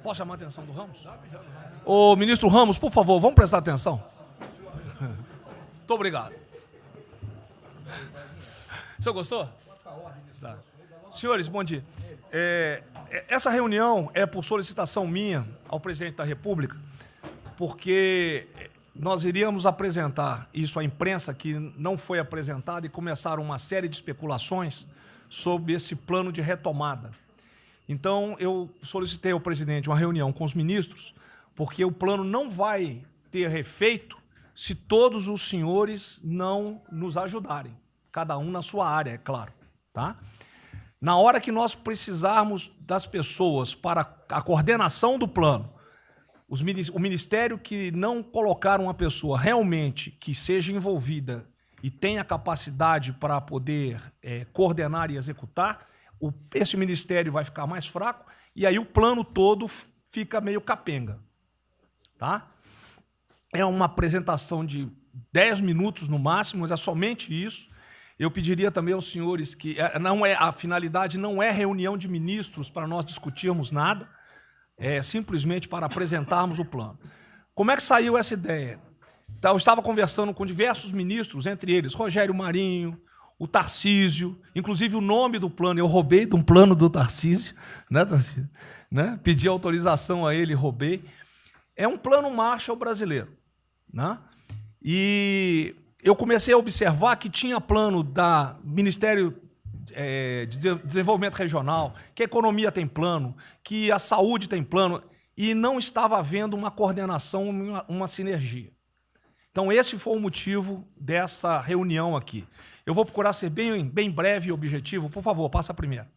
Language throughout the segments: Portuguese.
Posso chamar a atenção do Ramos? Ô, ministro Ramos, por favor, vamos prestar atenção. Muito obrigado. O senhor gostou? Tá. Senhores, bom dia. Essa reunião é por solicitação minha ao presidente da República, porque nós iríamos apresentar isso à imprensa, que não foi apresentada, e começaram uma série de especulações sobre esse plano de retomada. Então, eu solicitei ao presidente uma reunião com os ministros, porque o plano não vai ter efeito se todos os senhores não nos ajudarem, cada um na sua área, é claro. Tá? Na hora que nós precisarmos das pessoas para a coordenação do plano, o Ministério que não colocar uma pessoa realmente que seja envolvida e tenha capacidade para poder coordenar e executar, esse Ministério vai ficar mais fraco e aí o plano todo fica meio capenga. Tá? É uma apresentação de 10 minutos no máximo, mas é somente isso. Eu pediria também aos senhores que a finalidade não é reunião de ministros para nós discutirmos nada, é simplesmente para apresentarmos o plano. Como é que saiu essa ideia? Eu estava conversando com diversos ministros, entre eles Rogério Marinho, o Tarcísio, inclusive o nome do plano, eu roubei de um plano do Tarcísio, né, Tarcísio? Né? Pedi autorização a ele, roubei. É um plano Marshall brasileiro. Né? E eu comecei a observar que tinha plano da Ministério de Desenvolvimento Regional, que a economia tem plano, que a saúde tem plano, e não estava havendo uma coordenação, uma sinergia. Então, esse foi o motivo dessa reunião aqui. Eu vou procurar ser bem breve e objetivo. Por favor, passa a primeira.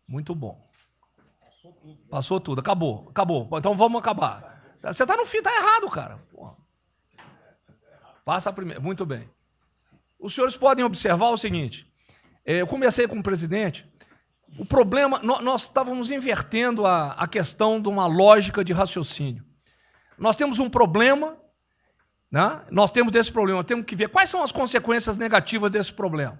Muito bom. Passou tudo. Acabou. Então, vamos acabar. Você está no fim, está errado, cara. Porra. Passa a primeira. Muito bem. Os senhores podem observar o seguinte. Eu comecei com o presidente. O problema, nós estávamos invertendo a questão de uma lógica de raciocínio. Nós temos um problema, né? Nós temos que ver quais são as consequências negativas desse problema.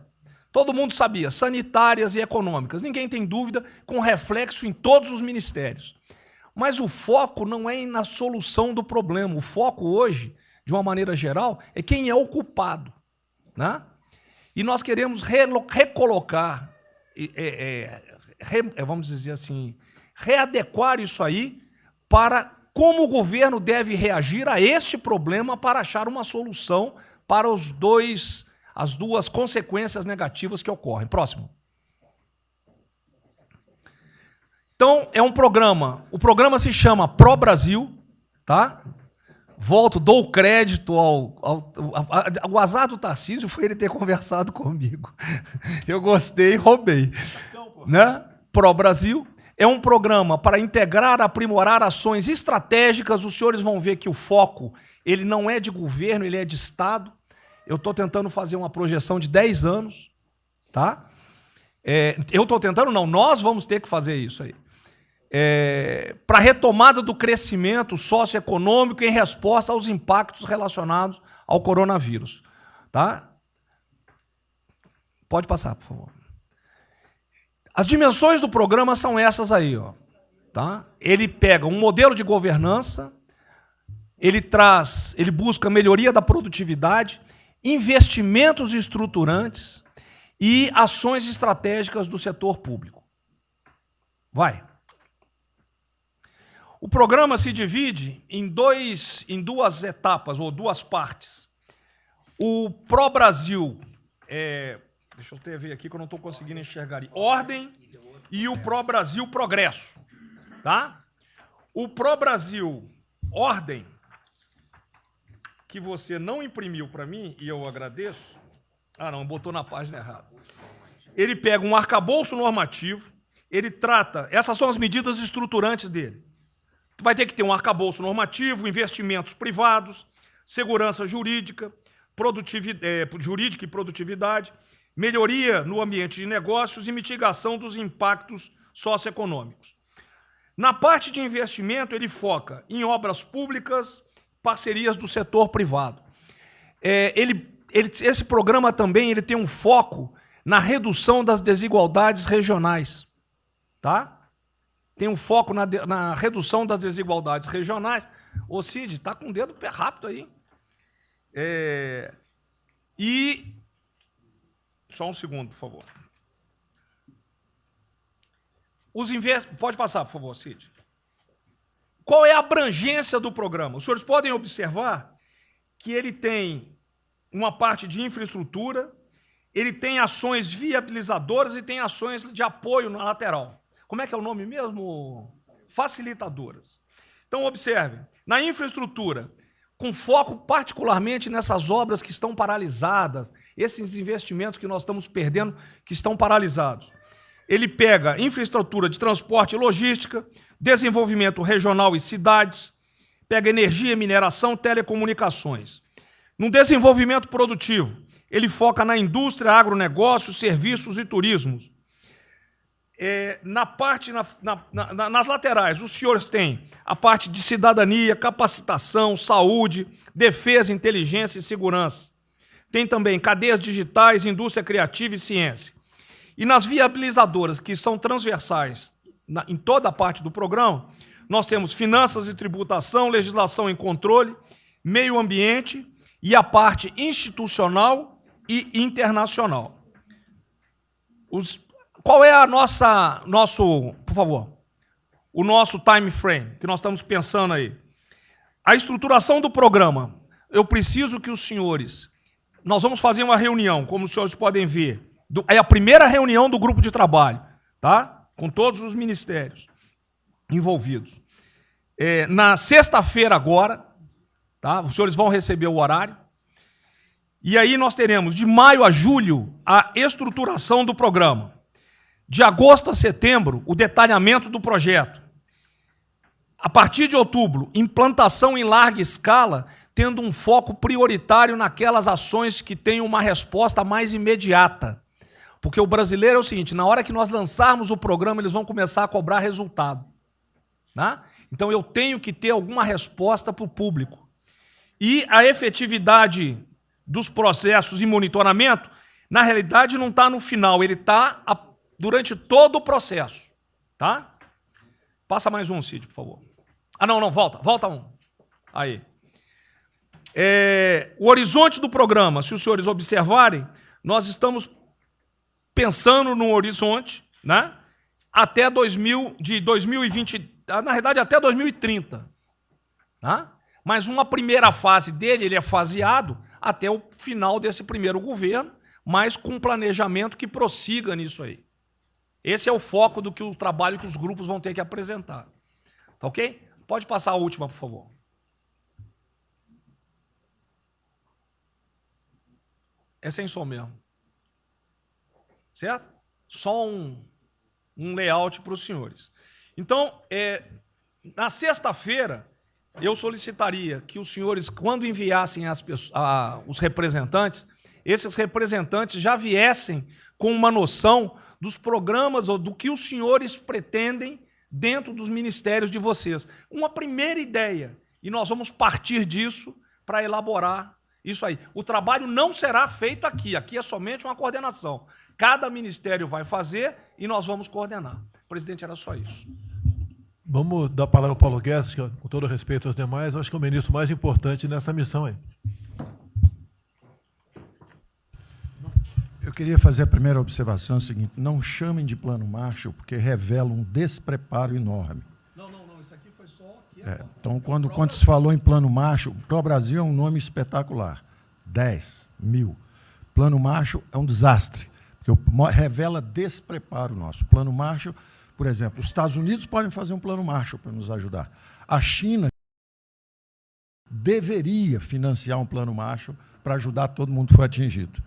Todo mundo sabia, sanitárias e econômicas. Ninguém tem dúvida, com reflexo em todos os ministérios. Mas o foco não é na solução do problema. O foco hoje, de uma maneira geral, é quem é o culpado. Né? E nós queremos recolocar, vamos dizer assim, readequar isso aí para como o governo deve reagir a este problema para achar uma solução para as duas consequências negativas que ocorrem. Próximo. Então, é um programa. O programa se chama Pro Brasil, tá? Dou crédito ao azar do Tarcísio foi ele ter conversado comigo. Eu gostei e roubei. Né? Pro Brasil é um programa para integrar, aprimorar ações estratégicas. Os senhores vão ver que o foco ele não é de governo, ele é de Estado. Eu estou tentando fazer uma projeção de 10 anos. Tá? Eu estou tentando, não, nós vamos ter que fazer isso aí. Para a retomada do crescimento socioeconômico em resposta aos impactos relacionados ao coronavírus. Tá? Pode passar, por favor. As dimensões do programa são essas aí. Ó, tá? Ele pega um modelo de governança, ele busca melhoria da produtividade, investimentos estruturantes e ações estratégicas do setor público. Vai. O programa se divide em duas etapas, ou duas partes. O Pro Brasil, deixa eu ver aqui que eu não estou conseguindo enxergar. Ordem e o Pro Brasil Progresso. Tá? O Pro Brasil Ordem, que você não imprimiu para mim, e eu agradeço. Ah, não, botou na página errada. Ele pega um arcabouço normativo, ele trata, essas são as medidas estruturantes dele. Vai ter que ter um arcabouço normativo, investimentos privados, segurança jurídica, jurídica e produtividade, melhoria no ambiente de negócios e mitigação dos impactos socioeconômicos. Na parte de investimento, ele foca em obras públicas, parcerias do setor privado. Esse programa também ele tem um foco na redução das desigualdades regionais. tá? Tem um foco na redução das desigualdades regionais. Ô, Cid, está com o dedo pé rápido aí. E... Só um segundo, por favor. Pode passar, por favor, Cid. Qual é a abrangência do programa? Os senhores podem observar que ele tem uma parte de infraestrutura, ele tem ações viabilizadoras e tem ações de apoio na lateral. Como é que é o nome mesmo? Facilitadoras. Então, observe, na infraestrutura, com foco particularmente nessas obras que estão paralisadas, esses investimentos que nós estamos perdendo, que estão paralisados. Ele pega infraestrutura de transporte e logística, desenvolvimento regional e cidades, pega energia, mineração, telecomunicações. No desenvolvimento produtivo, ele foca na indústria, agronegócio, serviços e turismo. Nas laterais, os senhores têm a parte de cidadania, capacitação, saúde, defesa, inteligência e segurança. Tem também cadeias digitais, indústria criativa e ciência. E nas viabilizadoras, que são transversais em toda a parte do programa, nós temos finanças e tributação, legislação e controle, meio ambiente e a parte institucional e internacional. Qual é por favor, o nosso time frame que nós estamos pensando aí? A estruturação do programa. Eu preciso que os senhores... Nós vamos fazer uma reunião, como os senhores podem ver. É a primeira reunião do grupo de trabalho, tá? Com todos os ministérios envolvidos. Na sexta-feira agora, tá? Os senhores vão receber o horário. E aí nós teremos, de maio a julho, a estruturação do programa. De agosto a setembro, o detalhamento do projeto. A partir de outubro, implantação em larga escala, tendo um foco prioritário naquelas ações que têm uma resposta mais imediata. Porque o brasileiro é o seguinte, na hora que nós lançarmos o programa, eles vão começar a cobrar resultado. Né? Então, eu tenho que ter alguma resposta para o público. E a efetividade dos processos e monitoramento, na realidade, não está no final, ele está durante todo o processo. Tá? Passa mais um, Cid, por favor. Não, volta um. Aí. O horizonte do programa, se os senhores observarem, nós estamos pensando no horizonte, né, até 2020, na realidade até 2030. Tá? Mas uma primeira fase dele, ele é faseado até o final desse primeiro governo, mas com um planejamento que prossiga nisso aí. Esse é o foco do que o trabalho que os grupos vão ter que apresentar. Tá ok? Pode passar a última, por favor. É sem som mesmo. Certo? Só um layout para os senhores. Então, na sexta-feira, eu solicitaria que os senhores, quando enviassem os representantes, esses representantes já viessem com uma noção dos programas ou do que os senhores pretendem dentro dos ministérios de vocês. Uma primeira ideia. E nós vamos partir disso para elaborar isso aí. O trabalho não será feito aqui. Aqui é somente uma coordenação. Cada ministério vai fazer e nós vamos coordenar. Presidente, era só isso. Vamos dar a palavra ao Paulo Guedes, que, com todo respeito aos demais, eu acho que é o ministro mais importante nessa missão aí. Eu queria fazer a primeira observação, é o seguinte, não chamem de plano Marshall, porque revela um despreparo enorme. Não, isso aqui foi só... Então, quando se falou em plano Marshall, Pro Brasil é um nome espetacular, 10 mil. Plano Marshall é um desastre, porque revela despreparo nosso. Plano Marshall, por exemplo, os Estados Unidos podem fazer um plano Marshall para nos ajudar. A China deveria financiar um plano Marshall para ajudar todo mundo que foi atingido.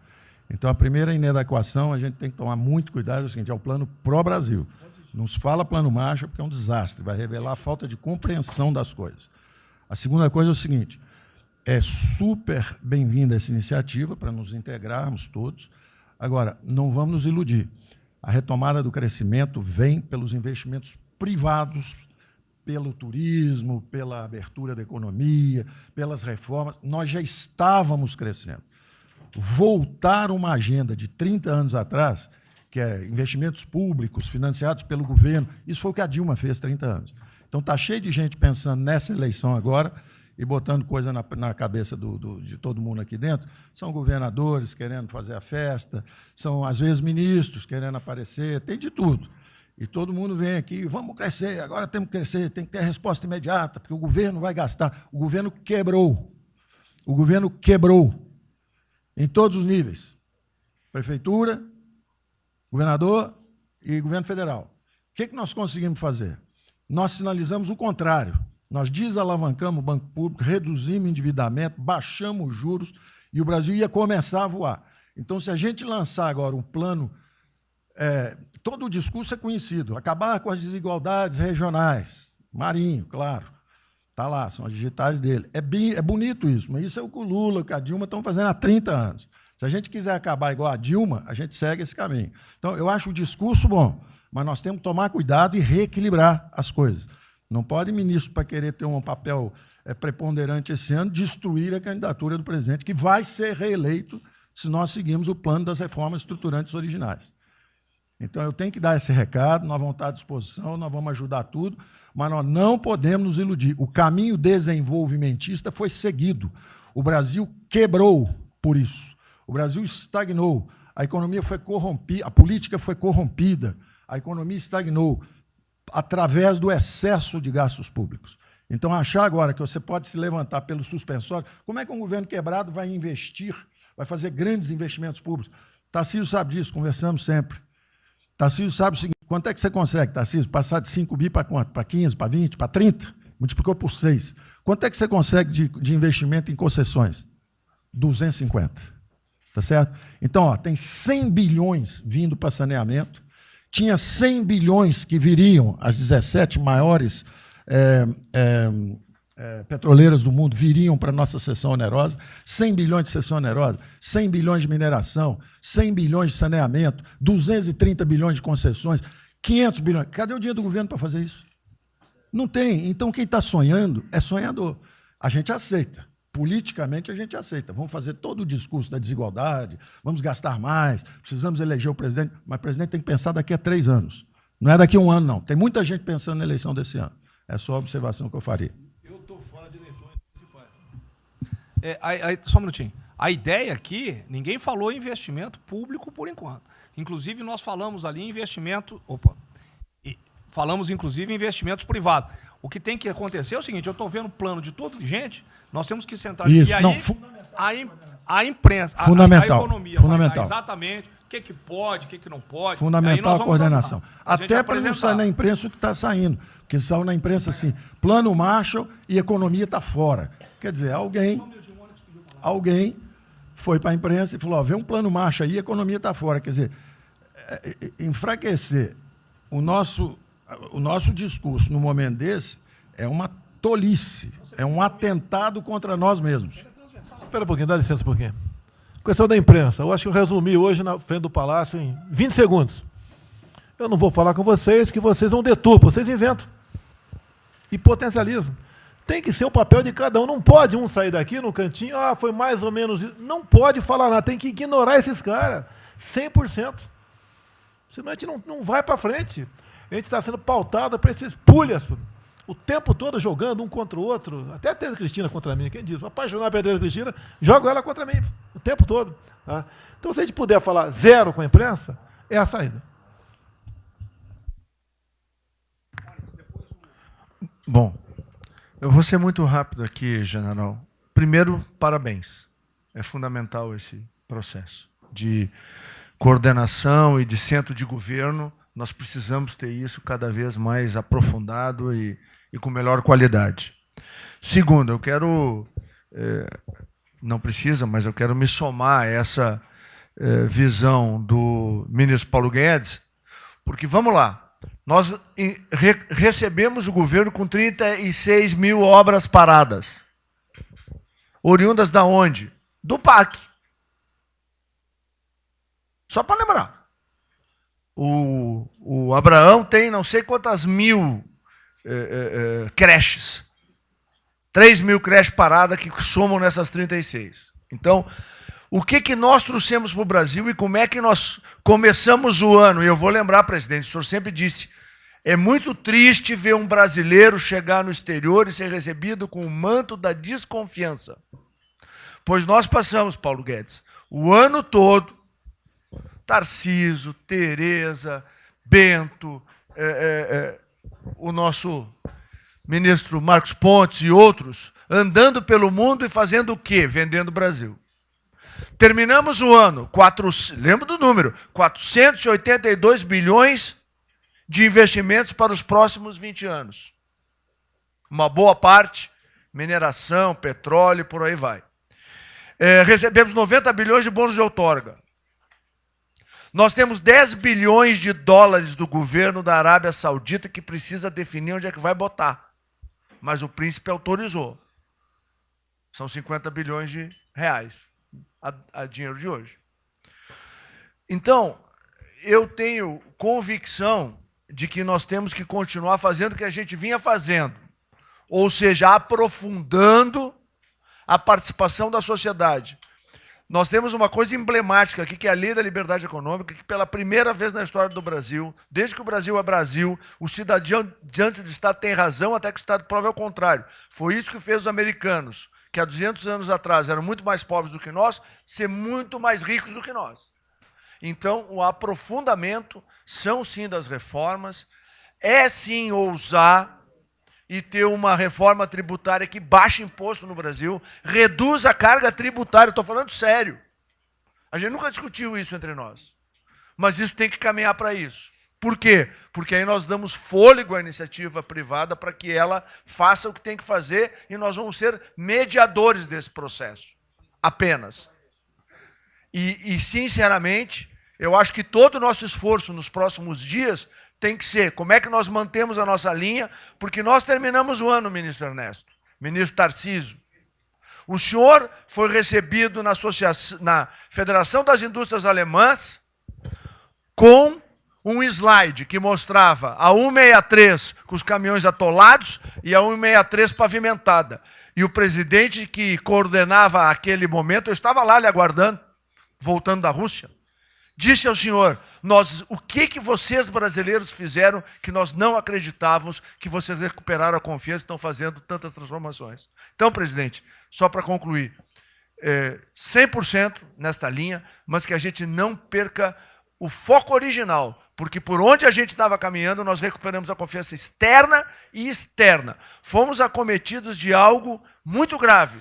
Então, a primeira inadequação, a gente tem que tomar muito cuidado, é o seguinte, é o plano pró-Brasil. Não se fala plano Marshall porque é um desastre, vai revelar a falta de compreensão das coisas. A segunda coisa é o seguinte, é super bem-vinda essa iniciativa para nos integrarmos todos. Agora, não vamos nos iludir. A retomada do crescimento vem pelos investimentos privados, pelo turismo, pela abertura da economia, pelas reformas. Nós já estávamos crescendo. Voltar uma agenda de 30 anos atrás, que é investimentos públicos financiados pelo governo. Isso foi o que a Dilma fez 30 anos. Então, está cheio de gente pensando nessa eleição agora e botando coisa na cabeça de todo mundo aqui dentro. São governadores querendo fazer a festa, são, às vezes, ministros querendo aparecer, tem de tudo. E todo mundo vem aqui, vamos crescer, agora temos que crescer, tem que ter resposta imediata, porque o governo vai gastar. O governo quebrou. O governo quebrou em todos os níveis. Prefeitura, governador e governo federal. O que nós conseguimos fazer? Nós sinalizamos o contrário. Nós desalavancamos o banco público, reduzimos o endividamento, baixamos os juros e o Brasil ia começar a voar. Então, se a gente lançar agora um plano, todo o discurso é conhecido, acabar com as desigualdades regionais, Marinho, claro, está lá, são as digitais dele. É bonito isso, mas isso é o que o Lula, o que a Dilma estão fazendo há 30 anos. Se a gente quiser acabar igual a Dilma, a gente segue esse caminho. Então, eu acho o discurso bom, mas nós temos que tomar cuidado e reequilibrar as coisas. Não pode ministro, para querer ter um papel preponderante esse ano, destruir a candidatura do presidente, que vai ser reeleito se nós seguirmos o plano das reformas estruturantes originais. Então, eu tenho que dar esse recado, nós vamos estar à disposição, nós vamos ajudar tudo, mas nós não podemos nos iludir. O caminho desenvolvimentista foi seguido. O Brasil quebrou por isso. O Brasil estagnou. A economia foi corrompida, a política foi corrompida, a economia estagnou através do excesso de gastos públicos. Então, achar agora que você pode se levantar pelo suspensório, como é que um governo quebrado vai investir, vai fazer grandes investimentos públicos? Tarcísio sabe disso, conversamos sempre. Tarcísio sabe o seguinte, quanto é que você consegue, Tarcísio, passar de 5 bi para quanto? Para 15, para 20, para 30? Multiplicou por 6. Quanto é que você consegue de investimento em concessões? 250. Tá certo? Então, tem 100 bilhões vindo para saneamento, tinha 100 bilhões que viriam, as 17 maiores petroleiras do mundo viriam para a nossa cessão onerosa, 100 bilhões de cessão onerosa, 100 bilhões de mineração, 100 bilhões de saneamento, 230 bilhões de concessões, 500 bilhões. Cadê o dinheiro do governo para fazer isso? Não tem. Então, quem está sonhando é sonhador. A gente aceita. Politicamente, a gente aceita. Vamos fazer todo o discurso da desigualdade, vamos gastar mais, precisamos eleger o presidente, mas o presidente tem que pensar daqui a 3 anos. Não é daqui a 1 ano, não. Tem muita gente pensando na eleição desse ano. É só a observação que eu faria. Eu estou fora de eleições municipais. Só um minutinho. A ideia aqui, ninguém falou em investimento público por enquanto. Inclusive, nós falamos ali em investimento... Falamos, inclusive, em investimentos privados. O que tem que acontecer é o seguinte, eu estou vendo o plano de toda gente, nós temos que centrar... Isso, e aí, não, a imprensa, fundamental, a economia, fundamental. Exatamente o que pode, o que não pode. Fundamental a coordenação. Até Até para não sair na imprensa o que está saindo. Porque saiu na imprensa assim, plano Marshall e economia está fora. Quer dizer, alguém foi para a imprensa e falou, vê um plano Marshall aí, a economia está fora. Quer dizer, enfraquecer o nosso discurso no momento desse é uma tolice, é um atentado contra nós mesmos. Espera um pouquinho, dá licença um pouquinho. Questão da imprensa. Eu acho que eu resumi hoje na frente do Palácio em 20 segundos. Eu não vou falar com vocês, que vocês não deturpam, vocês inventam e potencializam. Tem que ser o papel de cada um. Não pode um sair daqui no cantinho, foi mais ou menos isso. Não pode falar nada, tem que ignorar esses caras, 100%. Senão a gente não vai para frente. A gente está sendo pautado para esses pulhas, o tempo todo jogando um contra o outro. Até a Tereza Cristina contra mim, quem diz? Vou apaixonar pela Tereza Cristina, jogo ela contra mim, o tempo todo. Tá? Então, se a gente puder falar zero com a imprensa, é a saída. Bom, eu vou ser muito rápido aqui, general. Primeiro, parabéns. É fundamental esse processo de coordenação e de centro de governo. Nós precisamos ter isso cada vez mais aprofundado e com melhor qualidade. Segundo, eu quero, não precisa, mas eu quero me somar a essa visão do ministro Paulo Guedes, porque, vamos lá, nós recebemos o governo com 36 mil obras paradas. Oriundas da onde? Do PAC. Só para lembrar. O Abraão tem não sei quantas mil creches. 3 mil creches paradas que somam nessas 36. Então, o que nós trouxemos para o Brasil e como é que nós começamos o ano, e eu vou lembrar, presidente, o senhor sempre disse, é muito triste ver um brasileiro chegar no exterior e ser recebido com o manto da desconfiança. Pois nós passamos, Paulo Guedes, o ano todo, Tarcísio, Tereza, Bento, o nosso ministro Marcos Pontes e outros, andando pelo mundo e fazendo o quê? Vendendo o Brasil. Terminamos o ano, lembra do número, 482 bilhões de investimentos para os próximos 20 anos. Uma boa parte, mineração, petróleo, por aí vai. Recebemos 90 bilhões de bônus de outorga. Nós temos 10 bilhões de dólares do governo da Arábia Saudita que precisa definir onde é que vai botar. Mas o príncipe autorizou. São 50 bilhões de reais, a dinheiro de hoje. Então, eu tenho convicção de que nós temos que continuar fazendo o que a gente vinha fazendo. Ou seja, aprofundando a participação da sociedade. Nós temos uma coisa emblemática aqui, que é a Lei da Liberdade Econômica, que pela primeira vez na história do Brasil, desde que o Brasil é Brasil, o cidadão diante do Estado tem razão até que o Estado prove ao contrário. Foi isso que fez os americanos, que há 200 anos atrás eram muito mais pobres do que nós, ser muito mais ricos do que nós. Então, o aprofundamento são sim das reformas, é sim ousar e ter uma reforma tributária que baixe imposto no Brasil, reduz a carga tributária, estou falando sério. A gente nunca discutiu isso entre nós, mas isso tem que caminhar para isso. Por quê? Porque aí nós damos fôlego à iniciativa privada para que ela faça o que tem que fazer e nós vamos ser mediadores desse processo, apenas. E sinceramente, eu acho que todo o nosso esforço nos próximos dias tem que ser como é que nós mantemos a nossa linha, porque nós terminamos o ano, ministro Ernesto, ministro Tarcísio. O senhor foi recebido na Federação das Indústrias Alemãs com um slide que mostrava a 163 com os caminhões atolados e a 163 pavimentada. E o presidente que coordenava aquele momento, eu estava lá lhe aguardando, voltando da Rússia, disse ao senhor, o que vocês brasileiros fizeram que nós não acreditávamos que vocês recuperaram a confiança e estão fazendo tantas transformações. Então, presidente, só para concluir, 100% nesta linha, mas que a gente não perca o foco original, porque por onde a gente estava caminhando, nós recuperamos a confiança externa e externa. Fomos acometidos de algo muito grave,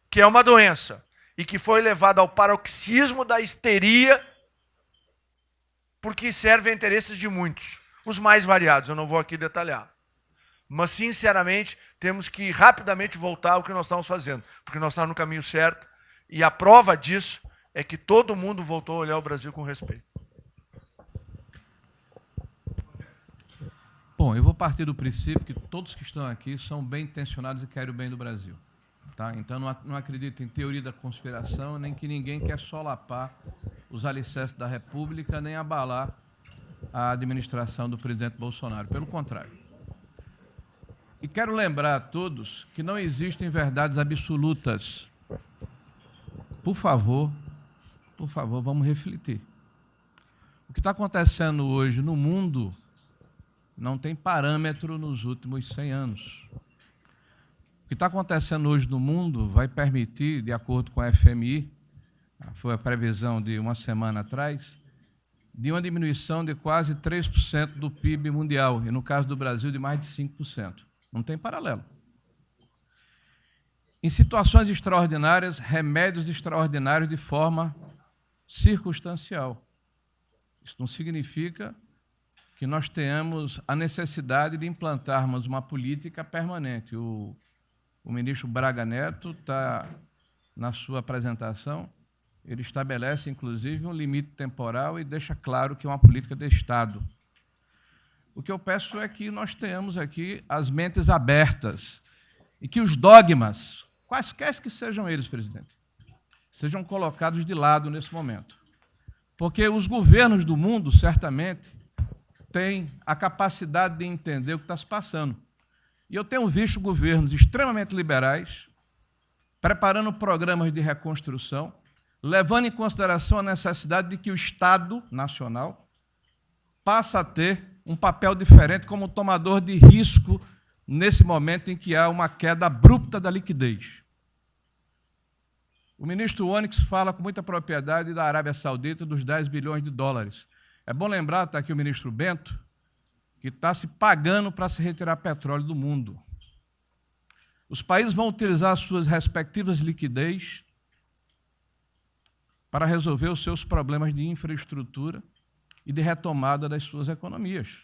que é uma doença, e que foi levado ao paroxismo da histeria, porque serve a interesses de muitos, os mais variados, eu não vou aqui detalhar. Mas, sinceramente, temos que rapidamente voltar ao que nós estamos fazendo, porque nós estamos no caminho certo, e a prova disso é que todo mundo voltou a olhar o Brasil com respeito. Bom, eu vou partir do princípio que todos que estão aqui são bem intencionados e querem o bem do Brasil. Tá? Então, não acredito em teoria da conspiração, nem que ninguém quer solapar os alicerces da República, nem abalar a administração do presidente Bolsonaro. Pelo contrário. E quero lembrar a todos que não existem verdades absolutas. Por favor, vamos refletir. O que está acontecendo hoje no mundo não tem parâmetro nos últimos 100 anos. O que está acontecendo hoje no mundo vai permitir, de acordo com a FMI, foi a previsão de uma semana atrás, de uma diminuição de quase 3% do PIB mundial, e no caso do Brasil, de mais de 5%. Não tem paralelo. Em situações extraordinárias, remédios extraordinários de forma circunstancial. Isso não significa que nós tenhamos a necessidade de implantarmos uma política permanente. O ministro Braga Neto está, na sua apresentação, ele estabelece, inclusive, um limite temporal e deixa claro que é uma política de Estado. O que eu peço é que nós tenhamos aqui as mentes abertas e que os dogmas, quaisquer que sejam eles, presidente, sejam colocados de lado nesse momento. Porque os governos do mundo, certamente, têm a capacidade de entender o que está se passando. E eu tenho visto governos extremamente liberais preparando programas de reconstrução, levando em consideração a necessidade de que o Estado Nacional passe a ter um papel diferente como tomador de risco nesse momento em que há uma queda abrupta da liquidez. O ministro Onyx fala com muita propriedade da Arábia Saudita, dos 10 bilhões de dólares. É bom lembrar, está aqui o ministro Bento, que está se pagando para se retirar petróleo do mundo. Os países vão utilizar suas respectivas liquidez para resolver os seus problemas de infraestrutura e de retomada das suas economias.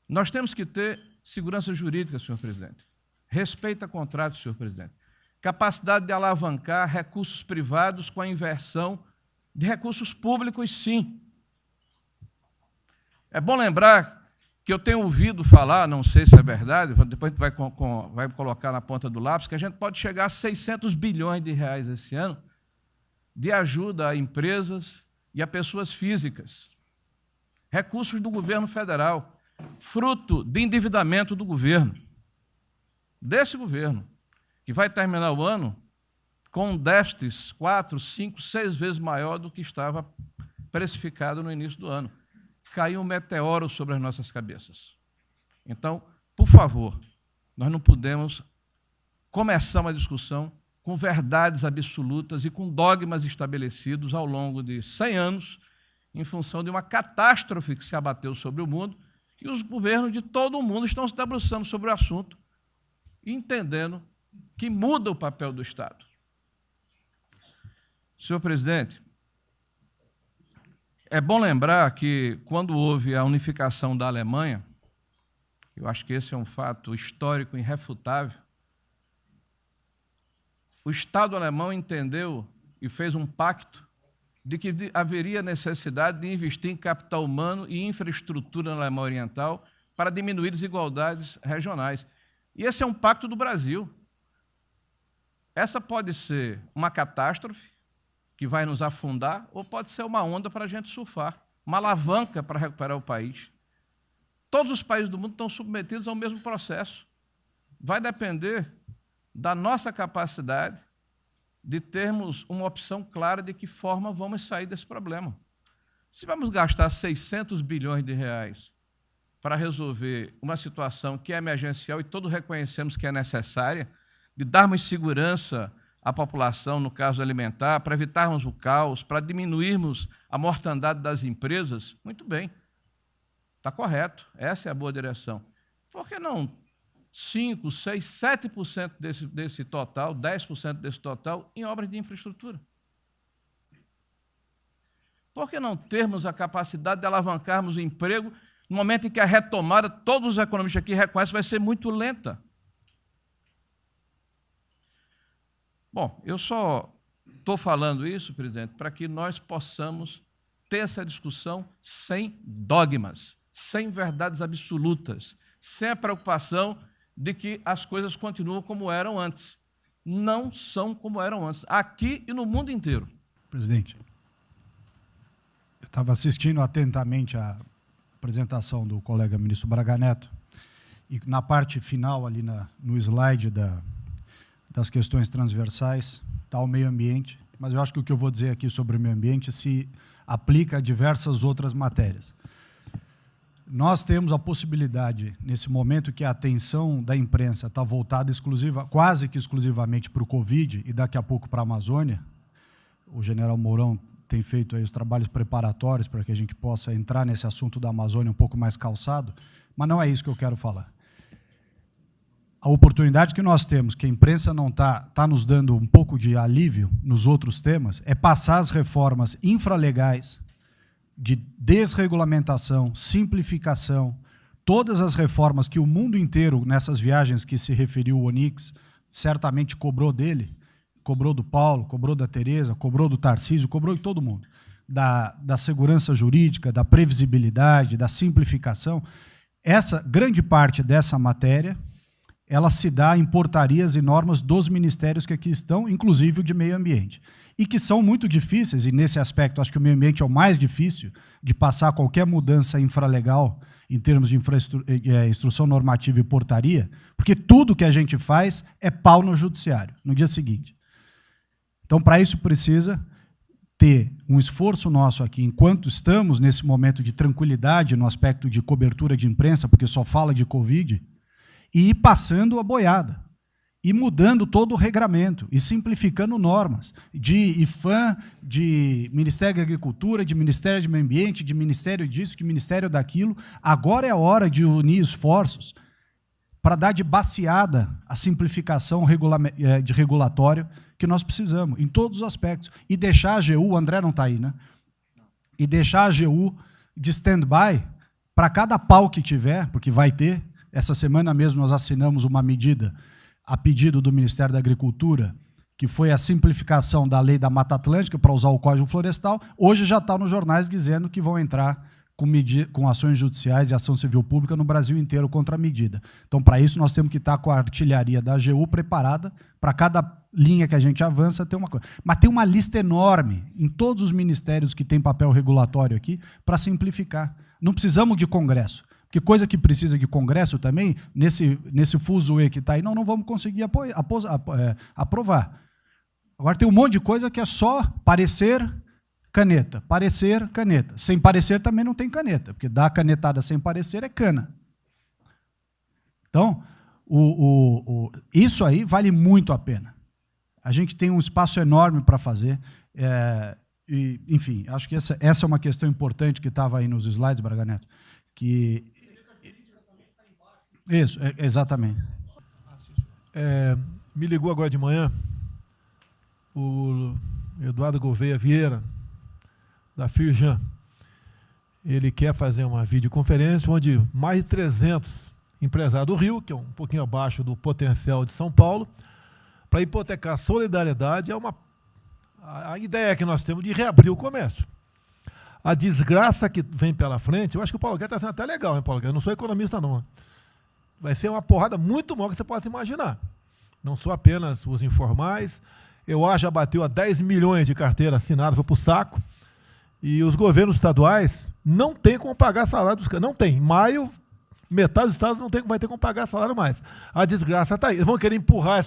Nós temos que ter segurança jurídica, senhor presidente. Respeito a contratos, senhor presidente. Capacidade de alavancar recursos privados com a inversão de recursos públicos, sim. É bom lembrar que eu tenho ouvido falar, não sei se é verdade, depois a gente vai colocar na ponta do lápis, que a gente pode chegar a 600 bilhões de reais esse ano de ajuda a empresas e a pessoas físicas. Recursos do governo federal, fruto de endividamento do governo, desse governo, que vai terminar o ano com um déficit 4, 5, 6 vezes maior do que estava precificado no início do ano. Caiu um meteoro sobre as nossas cabeças. Então, por favor, nós não podemos começar uma discussão com verdades absolutas e com dogmas estabelecidos ao longo de 100 anos, em função de uma catástrofe que se abateu sobre o mundo, e os governos de todo o mundo estão se debruçando sobre o assunto, entendendo que muda o papel do Estado. Senhor presidente, é bom lembrar que, quando houve a unificação da Alemanha, eu acho que esse é um fato histórico irrefutável, o Estado alemão entendeu e fez um pacto de que haveria necessidade de investir em capital humano e infraestrutura na Alemanha Oriental para diminuir desigualdades regionais. E esse é um pacto do Brasil. Essa pode ser uma catástrofe que vai nos afundar, ou pode ser uma onda para a gente surfar, uma alavanca para recuperar o país. Todos os países do mundo estão submetidos ao mesmo processo. Vai depender da nossa capacidade de termos uma opção clara de que forma vamos sair desse problema. Se vamos gastar 600 bilhões de reais para resolver uma situação que é emergencial e todos reconhecemos que é necessária, de darmos segurança à população, no caso alimentar, para evitarmos o caos, para diminuirmos a mortandade das empresas, muito bem, está correto, essa é a boa direção. Por que não 5%, 6%, 7% desse total, 10% desse total, em obras de infraestrutura? Por que não termos a capacidade de alavancarmos o emprego no momento em que a retomada, todos os economistas aqui reconhecem, vai ser muito lenta? Bom, eu só estou falando isso, presidente, para que nós possamos ter essa discussão sem dogmas, sem verdades absolutas, sem a preocupação de que as coisas continuam como eram antes. Não são como eram antes, aqui e no mundo inteiro. Presidente, eu estava assistindo atentamente a apresentação do colega ministro Braga Neto, e na parte final, ali no slide das questões transversais, está o meio ambiente, mas eu acho que o que eu vou dizer aqui sobre o meio ambiente se aplica a diversas outras matérias. Nós temos a possibilidade, nesse momento que a atenção da imprensa está voltada quase que exclusivamente para o Covid e daqui a pouco para a Amazônia, o general Mourão tem feito aí os trabalhos preparatórios para que a gente possa entrar nesse assunto da Amazônia um pouco mais calçado, mas não é isso que eu quero falar. A oportunidade que nós temos, que a imprensa não está nos dando um pouco de alívio nos outros temas, é passar as reformas infralegais, de desregulamentação, simplificação, todas as reformas que o mundo inteiro, nessas viagens que se referiu o Onyx, certamente cobrou dele, cobrou do Paulo, cobrou da Tereza, cobrou do Tarcísio, cobrou de todo mundo, da segurança jurídica, da previsibilidade, da simplificação. Essa grande parte dessa matéria, ela se dá em portarias e normas dos ministérios que aqui estão, inclusive o de meio ambiente, e que são muito difíceis, e nesse aspecto acho que o meio ambiente é o mais difícil de passar qualquer mudança infralegal em termos de instrução normativa e portaria, porque tudo que a gente faz é pau no judiciário, no dia seguinte. Então, para isso precisa ter um esforço nosso aqui, enquanto estamos nesse momento de tranquilidade no aspecto de cobertura de imprensa, porque só fala de Covid, e ir passando a boiada, e mudando todo o regramento, e simplificando normas, de IFAM, de Ministério da Agricultura, de Ministério do Meio Ambiente, de Ministério disso, de Ministério daquilo. Agora é a hora de unir esforços para dar de baseada a simplificação de regulatório que nós precisamos, em todos os aspectos. E deixar a AGU, o André não está aí, né? E deixar a AGU de stand-by para cada pau que tiver, porque vai ter. Essa semana mesmo nós assinamos uma medida a pedido do Ministério da Agricultura, que foi a simplificação da lei da Mata Atlântica para usar o Código Florestal. Hoje já está nos jornais dizendo que vão entrar com ações judiciais e ação civil pública no Brasil inteiro contra a medida. Então, para isso, nós temos que estar com a artilharia da AGU preparada para cada linha que a gente avança ter uma coisa. Mas tem uma lista enorme em todos os ministérios que têm papel regulatório aqui para simplificar. Não precisamos de Congresso. Porque coisa que precisa de Congresso também, nesse fuzuê que está aí, não vamos conseguir aprovar. Agora tem um monte de coisa que é só parecer, caneta. Parecer, caneta. Sem parecer também não tem caneta, porque dar canetada sem parecer é cana. Então, isso aí vale muito a pena. A gente tem um espaço enorme para fazer. E, enfim, acho que essa é uma questão importante que estava aí nos slides, Braga Neto. Isso, exatamente. Me ligou agora de manhã o Eduardo Gouveia Vieira, da Firjan. Ele quer fazer uma videoconferência onde mais de 300 empresários do Rio, que é um pouquinho abaixo do potencial de São Paulo, para hipotecar a solidariedade. A ideia que nós temos de reabrir o comércio. A desgraça que vem pela frente, eu acho que o Paulo Guedes está sendo até legal, hein, Paulo Guedes? Eu não sou economista, não. Vai ser uma porrada muito maior que você possa imaginar. Não sou apenas os informais. Eu acho que já bateu a 10 milhões de carteira assinada, foi para o saco. E os governos estaduais não têm como pagar salário dos caras. Não tem. Em maio, metade dos estados não vai ter como pagar salário mais. A desgraça está aí. Eles vão querer empurrar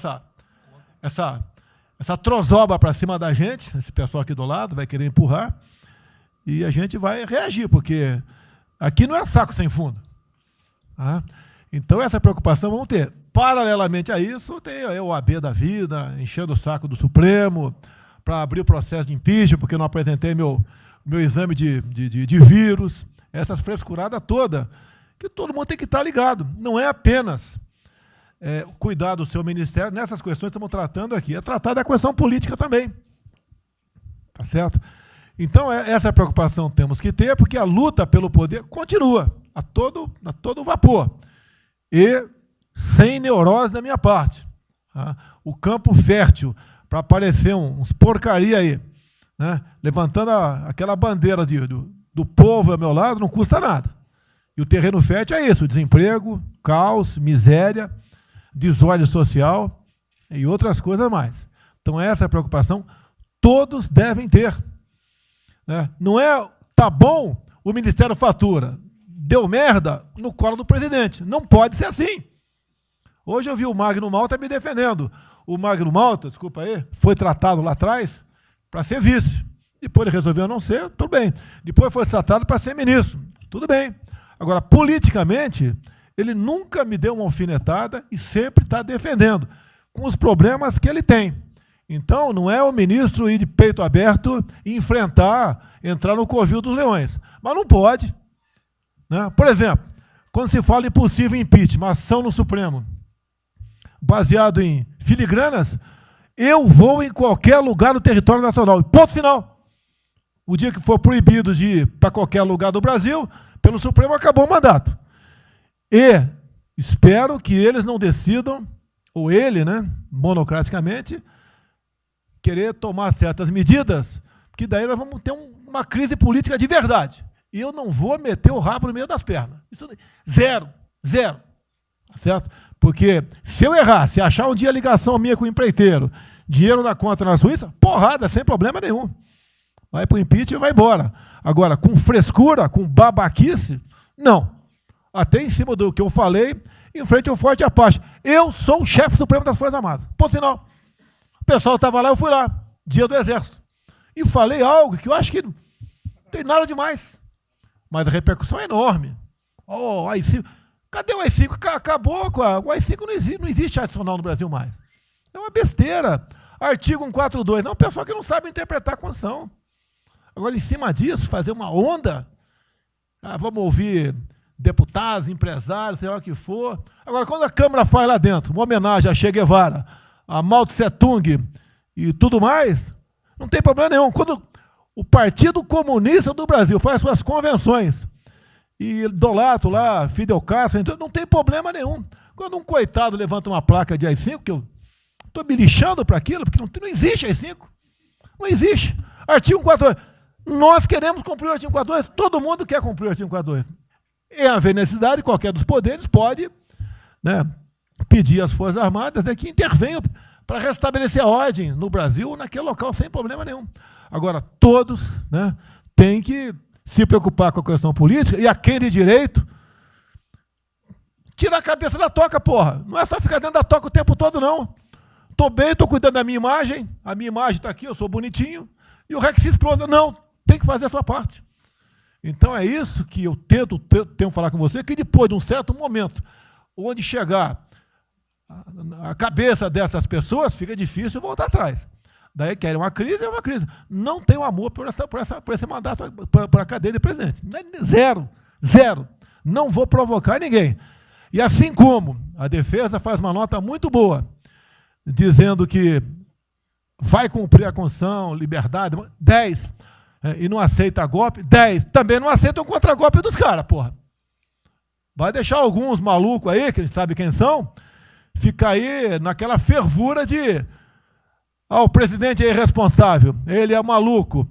essa trozoba para cima da gente, esse pessoal aqui do lado vai querer empurrar, e a gente vai reagir, porque aqui não é saco sem fundo. Tá? Então, essa preocupação vamos ter. Paralelamente a isso, tem a OAB da vida, enchendo o saco do Supremo, para abrir o processo de impeachment, porque eu não apresentei meu exame de vírus, essas frescuradas todas, que todo mundo tem que estar ligado. Não é apenas cuidar do seu ministério, nessas questões que estamos tratando aqui, é tratar da questão política também. Tá certo? Então, essa preocupação temos que ter, porque a luta pelo poder continua, a todo vapor. E sem neurose da minha parte. Tá? O campo fértil para aparecer uns porcaria aí, né? Levantando aquela bandeira do povo ao meu lado, não custa nada. E o terreno fértil é isso, desemprego, caos, miséria, desordem social e outras coisas mais. Então, essa preocupação todos devem ter. Né? Não é, tá bom, o Ministério fatura, deu merda no colo do presidente. Não pode ser assim. Hoje eu vi o Magno Malta me defendendo. O Magno Malta, desculpa aí, foi tratado lá atrás para ser vice. Depois ele resolveu não ser, tudo bem. Depois foi tratado para ser ministro, tudo bem. Agora, politicamente, ele nunca me deu uma alfinetada e sempre está defendendo, com os problemas que ele tem. Então, não é o ministro ir de peito aberto e entrar no covil dos leões. Mas não pode. Né? Por exemplo, quando se fala em possível impeachment, ação no Supremo, baseado em filigranas, eu vou em qualquer lugar do território nacional. Ponto final. O dia que for proibido de ir para qualquer lugar do Brasil, pelo Supremo acabou o mandato. E espero que eles não decidam, ou ele, né, monocraticamente, querer tomar certas medidas, que daí nós vamos ter uma crise política de verdade. E eu não vou meter o rabo no meio das pernas. Isso, zero. Tá certo? Porque se eu errar, se achar um dia ligação minha com o empreiteiro, dinheiro na conta na Suíça, porrada, sem problema nenhum. Vai para o impeachment e vai embora. Agora, com frescura, com babaquice, não. Até em cima do que eu falei, em frente ao Forte Apache. Eu sou o chefe supremo das Forças Armadas. Ponto final. O pessoal estava lá, eu fui lá. Dia do Exército. E falei algo que eu acho que não tem nada demais. Mas a repercussão é enorme. Oh, AI-5. Cadê o AI-5? Acabou com o AI-5, não existe adicional no Brasil mais. É uma besteira. Artigo 142. É um pessoal que não sabe interpretar a Constituição. Agora, em cima disso, fazer uma onda. Vamos ouvir deputados, empresários, sei lá o que for. Agora, quando a Câmara faz lá dentro uma homenagem a Che Guevara, a Mao Tse Tung e tudo mais, não tem problema nenhum. Quando o Partido Comunista do Brasil faz suas convenções e idolato lá, Fidel Castro, então não tem problema nenhum. Quando um coitado levanta uma placa de AI-5, que eu estou me lixando para aquilo, porque não existe AI-5. Não existe. Artigo 142. Nós queremos cumprir o artigo 142, todo mundo quer cumprir o artigo 142. E haver necessidade, qualquer dos poderes pode, né, pedir às Forças Armadas, né, que intervenham para restabelecer a ordem no Brasil, naquele local, sem problema nenhum. Agora, todos, né, têm que se preocupar com a questão política, e a quem de direito, tira a cabeça da toca, porra. Não é só ficar dentro da toca o tempo todo, não. Estou bem, estou cuidando da minha imagem, a minha imagem está aqui, eu sou bonitinho, e o requisito pronto. Não, tem que fazer a sua parte. Então é isso que eu tento falar com você, que depois de um certo momento, onde chegar a cabeça dessas pessoas, fica difícil voltar atrás. Daí querem uma crise, é uma crise. Não tenho amor por esse mandato, por a cadeia de presidente. Zero. Zero. Não vou provocar ninguém. E assim como a defesa faz uma nota muito boa, dizendo que vai cumprir a Constituição, liberdade, 10, e não aceita golpe, 10, também não aceita o contragolpe dos caras, porra. Vai deixar alguns malucos aí, que a gente sabe quem são, ficar aí naquela fervura de o presidente é irresponsável, ele é maluco,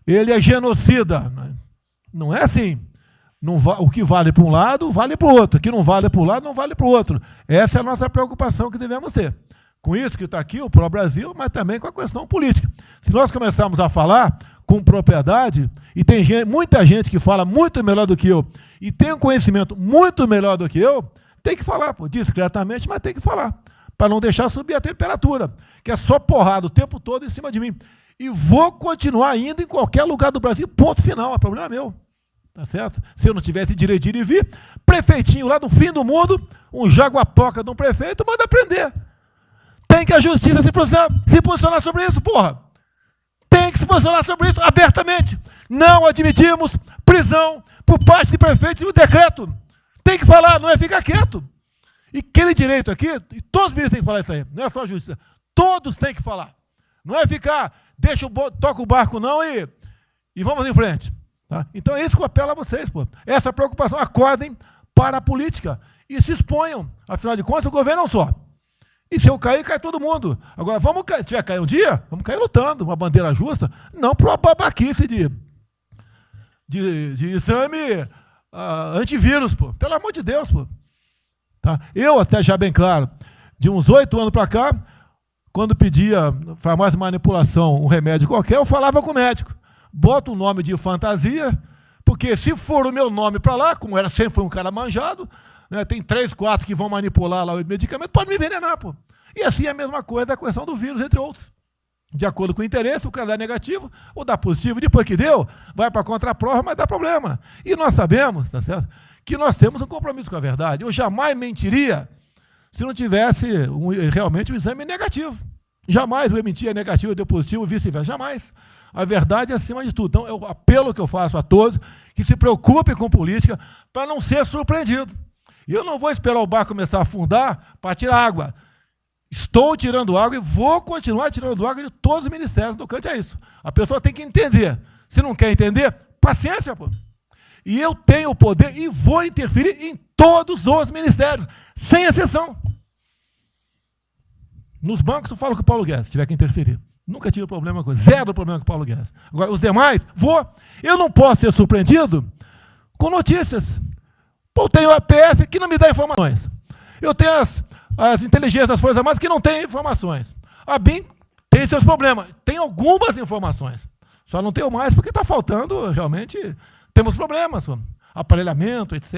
ele é genocida. Não é assim. Não o que vale para um lado, vale para o outro. O que não vale para um lado, não vale para o outro. Essa é a nossa preocupação que devemos ter. Com isso que está aqui, o pró-Brasil, mas também com a questão política. Se nós começarmos a falar com propriedade, e tem muita gente que fala muito melhor do que eu, e tem um conhecimento muito melhor do que eu, tem que falar, pô, discretamente, mas tem que falar, para não deixar subir a temperatura, que é só porrada o tempo todo em cima de mim. E vou continuar indo em qualquer lugar do Brasil, ponto final, é problema meu. Tá certo? Se eu não tivesse direito de ir e vir, prefeitinho lá do fim do mundo, um jaguapoca de um prefeito, manda prender. Tem que a justiça se posicionar sobre isso, porra. Tem que se posicionar sobre isso abertamente. Não admitimos prisão por parte de prefeitos e o decreto. Tem que falar, não é ficar quieto. E aquele direito aqui, e todos os ministros têm que falar isso aí, não é só a justiça. Todos têm que falar. Não é ficar, toca o barco não e vamos em frente. Tá? Então é isso que eu apelo a vocês, pô. Essa preocupação, acordem para a política e se exponham. Afinal de contas, o governo não só. E se eu cair, cai todo mundo. Agora, se tiver cair um dia, vamos cair lutando, uma bandeira justa, não para uma babaquice de exame antivírus, pô. Pelo amor de Deus, pô. Tá? Eu, até já bem claro, de uns 8 anos para cá, quando pedia farmácia de manipulação, um remédio qualquer, eu falava com o médico. Bota um nome de fantasia, porque se for o meu nome para lá, como sempre foi um cara manjado, né, tem 3, 4 que vão manipular lá o medicamento, pode me envenenar, pô. E assim é a mesma coisa a questão do vírus, entre outros. De acordo com o interesse, o cara dá negativo ou dá positivo, depois que deu, vai para a contraprova, mas dá problema. E nós sabemos, tá certo, que nós temos um compromisso com a verdade. Eu jamais mentiria se não tivesse realmente um exame negativo. Jamais eu mentia negativo, deu positivo, vice-versa. Jamais. A verdade é acima de tudo. Então, é o apelo que eu faço a todos que se preocupem com política para não ser surpreendido. E eu não vou esperar o barco começar a afundar para tirar água. Estou tirando água e vou continuar tirando água de todos os ministérios. No cante é isso. A pessoa tem que entender. Se não quer entender, paciência, pô. E eu tenho o poder e vou interferir em todos os ministérios, sem exceção. Nos bancos eu falo com o Paulo Guedes, se tiver que interferir. Nunca tive problema com zero problema com o Paulo Guedes. Agora, os demais, eu não posso ser surpreendido com notícias. Pô, eu tenho a PF que não me dá informações. Eu tenho as inteligências das Forças Armadas que não têm informações. A BIM tem seus problemas. Tem algumas informações. Só não tenho mais porque está faltando, realmente, temos problemas. Aparelhamento, etc.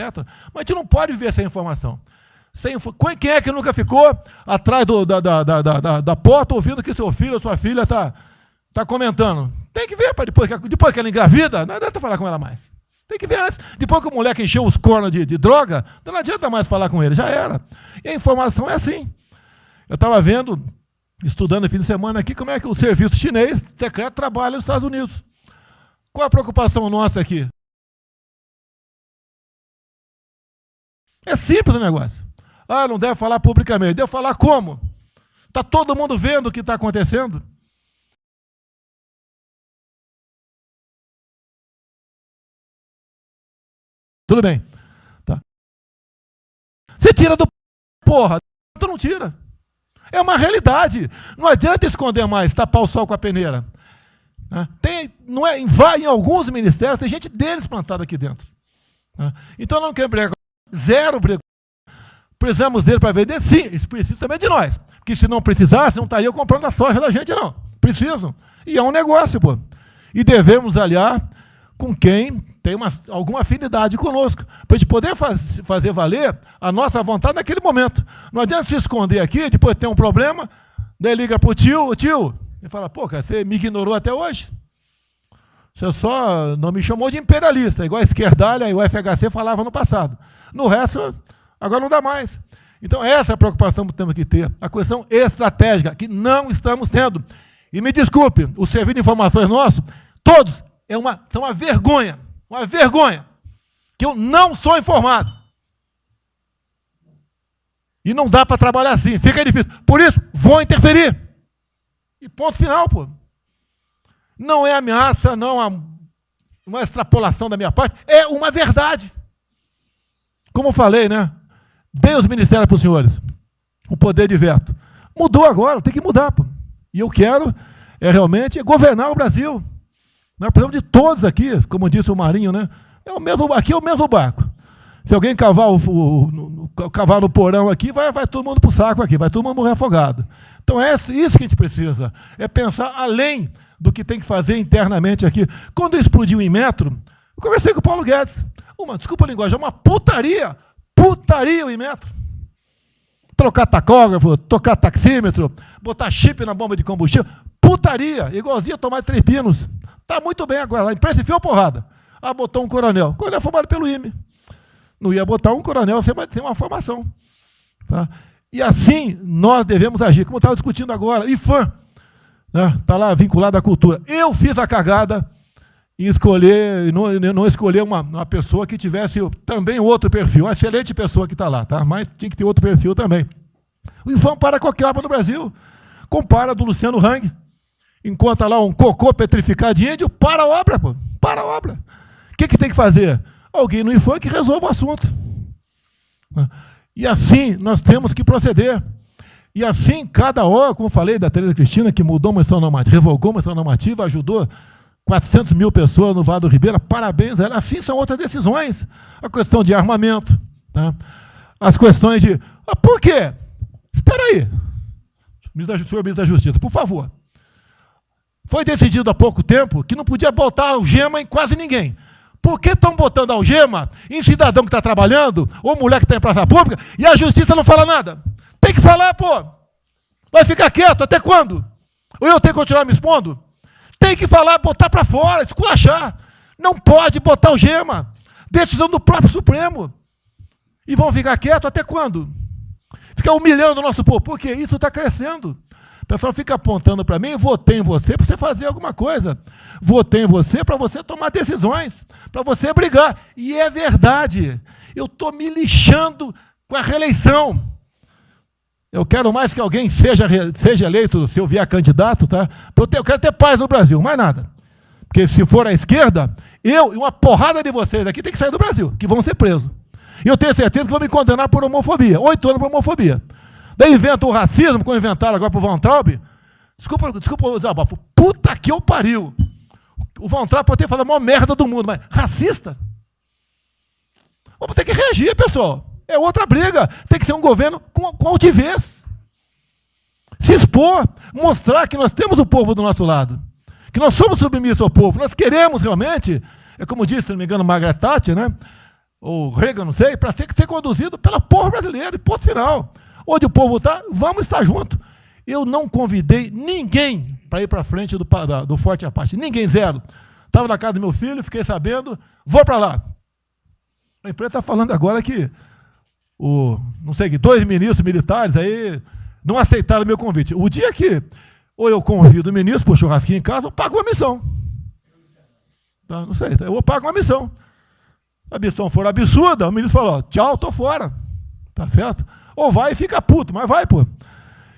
Mas a gente não pode viver sem informação. Quem é que nunca ficou atrás da porta ouvindo que seu filho ou sua filha está está comentando. Tem que ver, depois que ela engravida, não adianta falar com ela mais. Tem que ver antes. Depois que o moleque encheu os cornos de droga, não adianta mais falar com ele, já era. E a informação é assim. Eu estava vendo, estudando no fim de semana aqui, como é que o serviço chinês secreto trabalha nos Estados Unidos. Qual a preocupação nossa aqui? É simples o negócio. Ah, não deve falar publicamente. Deve falar como? Está todo mundo vendo o que está acontecendo? Tudo bem. Tá. Você tira do porra, tu não tira. É uma realidade. Não adianta esconder mais, tapar o sol com a peneira. Vai em alguns ministérios, tem gente deles plantada aqui dentro. Então não quer brigar. Zero briga. Precisamos dele para vender? Sim, eles precisam também de nós. Porque se não precisasse, não estariam comprando a soja da gente, não. Precisam. E é um negócio, pô. E devemos aliar com quem tem alguma afinidade conosco, para a gente poder fazer valer a nossa vontade naquele momento. Não adianta se esconder aqui, depois tem um problema, daí liga para o tio, e fala, pô, cara, você me ignorou até hoje? Você só não me chamou de imperialista, igual a esquerdalha e o FHC falava no passado. No resto, agora não dá mais. Então, essa é a preocupação que temos que ter, a questão estratégica, que não estamos tendo. E me desculpe, o serviço de informações nosso, todos, são uma vergonha, que eu não sou informado. E não dá para trabalhar assim, fica difícil. Por isso, vou interferir. E ponto final, pô. Não é ameaça, não é uma extrapolação da minha parte, é uma verdade. Como eu falei, né? Dei os ministérios para os senhores, o poder de veto. Mudou agora, tem que mudar, pô. E eu quero realmente governar o Brasil. Nós precisamos de todos aqui, como disse o Marinho, né? Aqui é o mesmo barco. Se alguém cavar no porão aqui, vai todo mundo para o saco aqui, vai todo mundo morrer afogado. Então é isso que a gente precisa, é pensar além do que tem que fazer internamente aqui. Quando explodiu o Inmetro, eu conversei com o Paulo Guedes. Desculpa a linguagem, é uma putaria o Inmetro. Trocar tacógrafo, tocar taxímetro, botar chip na bomba de combustível, putaria, igualzinho a tomar 3 pinos. Está muito bem agora, a imprensa enfiou porrada. Botou um coronel. Coronel formado pelo IME. Não ia botar um coronel sem uma formação. Tá? E assim nós devemos agir, como estava discutindo agora. IFAM, está lá vinculado à cultura. Eu fiz a cagada em escolher, não escolher uma pessoa que tivesse também outro perfil. Uma excelente pessoa que está lá, tá? Mas tinha que ter outro perfil também. O IFAM para qualquer obra no Brasil. Compara do Luciano Hang. Encontra lá um cocô petrificado de índio, para a obra, pô. Para a obra. O que tem que fazer? Alguém no IFAM que resolva o assunto. E assim nós temos que proceder. E assim, cada hora, como eu falei da Tereza Cristina, que mudou uma instituição normativa, revogou uma instituição normativa, ajudou 400 mil pessoas no Vale do Ribeira, parabéns a ela. Assim são outras decisões. A questão de armamento, tá? As questões de... por quê? Espera aí. Senhor ministro da Justiça, por favor. Foi decidido há pouco tempo que não podia botar algema em quase ninguém. Por que estão botando algema em cidadão que está trabalhando, ou mulher que está em praça pública, e a justiça não fala nada? Tem que falar, pô. Vai ficar quieto até quando? Ou eu tenho que continuar me expondo? Tem que falar, botar para fora, esculachar. Não pode botar algema. Decisão do próprio Supremo. E vão ficar quietos até quando? Ficar humilhando o nosso povo. Porque isso está crescendo. O pessoal fica apontando para mim, votei em você para você fazer alguma coisa. Votei em você para você tomar decisões, para você brigar. E é verdade. Eu estou me lixando com a reeleição. Eu quero mais que alguém seja eleito, se eu vier candidato, tá? Eu quero ter paz no Brasil, mais nada. Porque se for à esquerda, eu e uma porrada de vocês aqui tem que sair do Brasil, que vão ser presos. E eu tenho certeza que vão me condenar por homofobia. 8 anos por homofobia. Daí inventam o racismo, como inventaram agora para o Von Traub. Desculpa usar bafo. Puta que eu pariu. O Von Traub pode ter falado a maior merda do mundo, mas racista? Vamos ter que reagir, pessoal. É outra briga. Tem que ser um governo com altivez. Se expor, mostrar que nós temos o povo do nosso lado. Que nós somos submissos ao povo. Nós queremos realmente, é como disse, se não me engano, Margaret Thatcher, né? Ou Reagan, não sei, para ser conduzido pela povo brasileiro, e ponto final. Onde o povo está, vamos estar junto. Eu não convidei ninguém para ir para frente do Forte Apache. Ninguém, zero. Estava na casa do meu filho, fiquei sabendo, vou para lá. A imprensa está falando agora que não sei, 2 ministros militares aí não aceitaram o meu convite. O dia que ou eu convido o ministro para o churrasquinho em casa, eu pago uma missão. Tá? Não sei, eu pago uma missão. Se a missão for absurda, o ministro falou, tchau, tô fora. Tá certo? Ou vai e fica puto, mas vai, pô.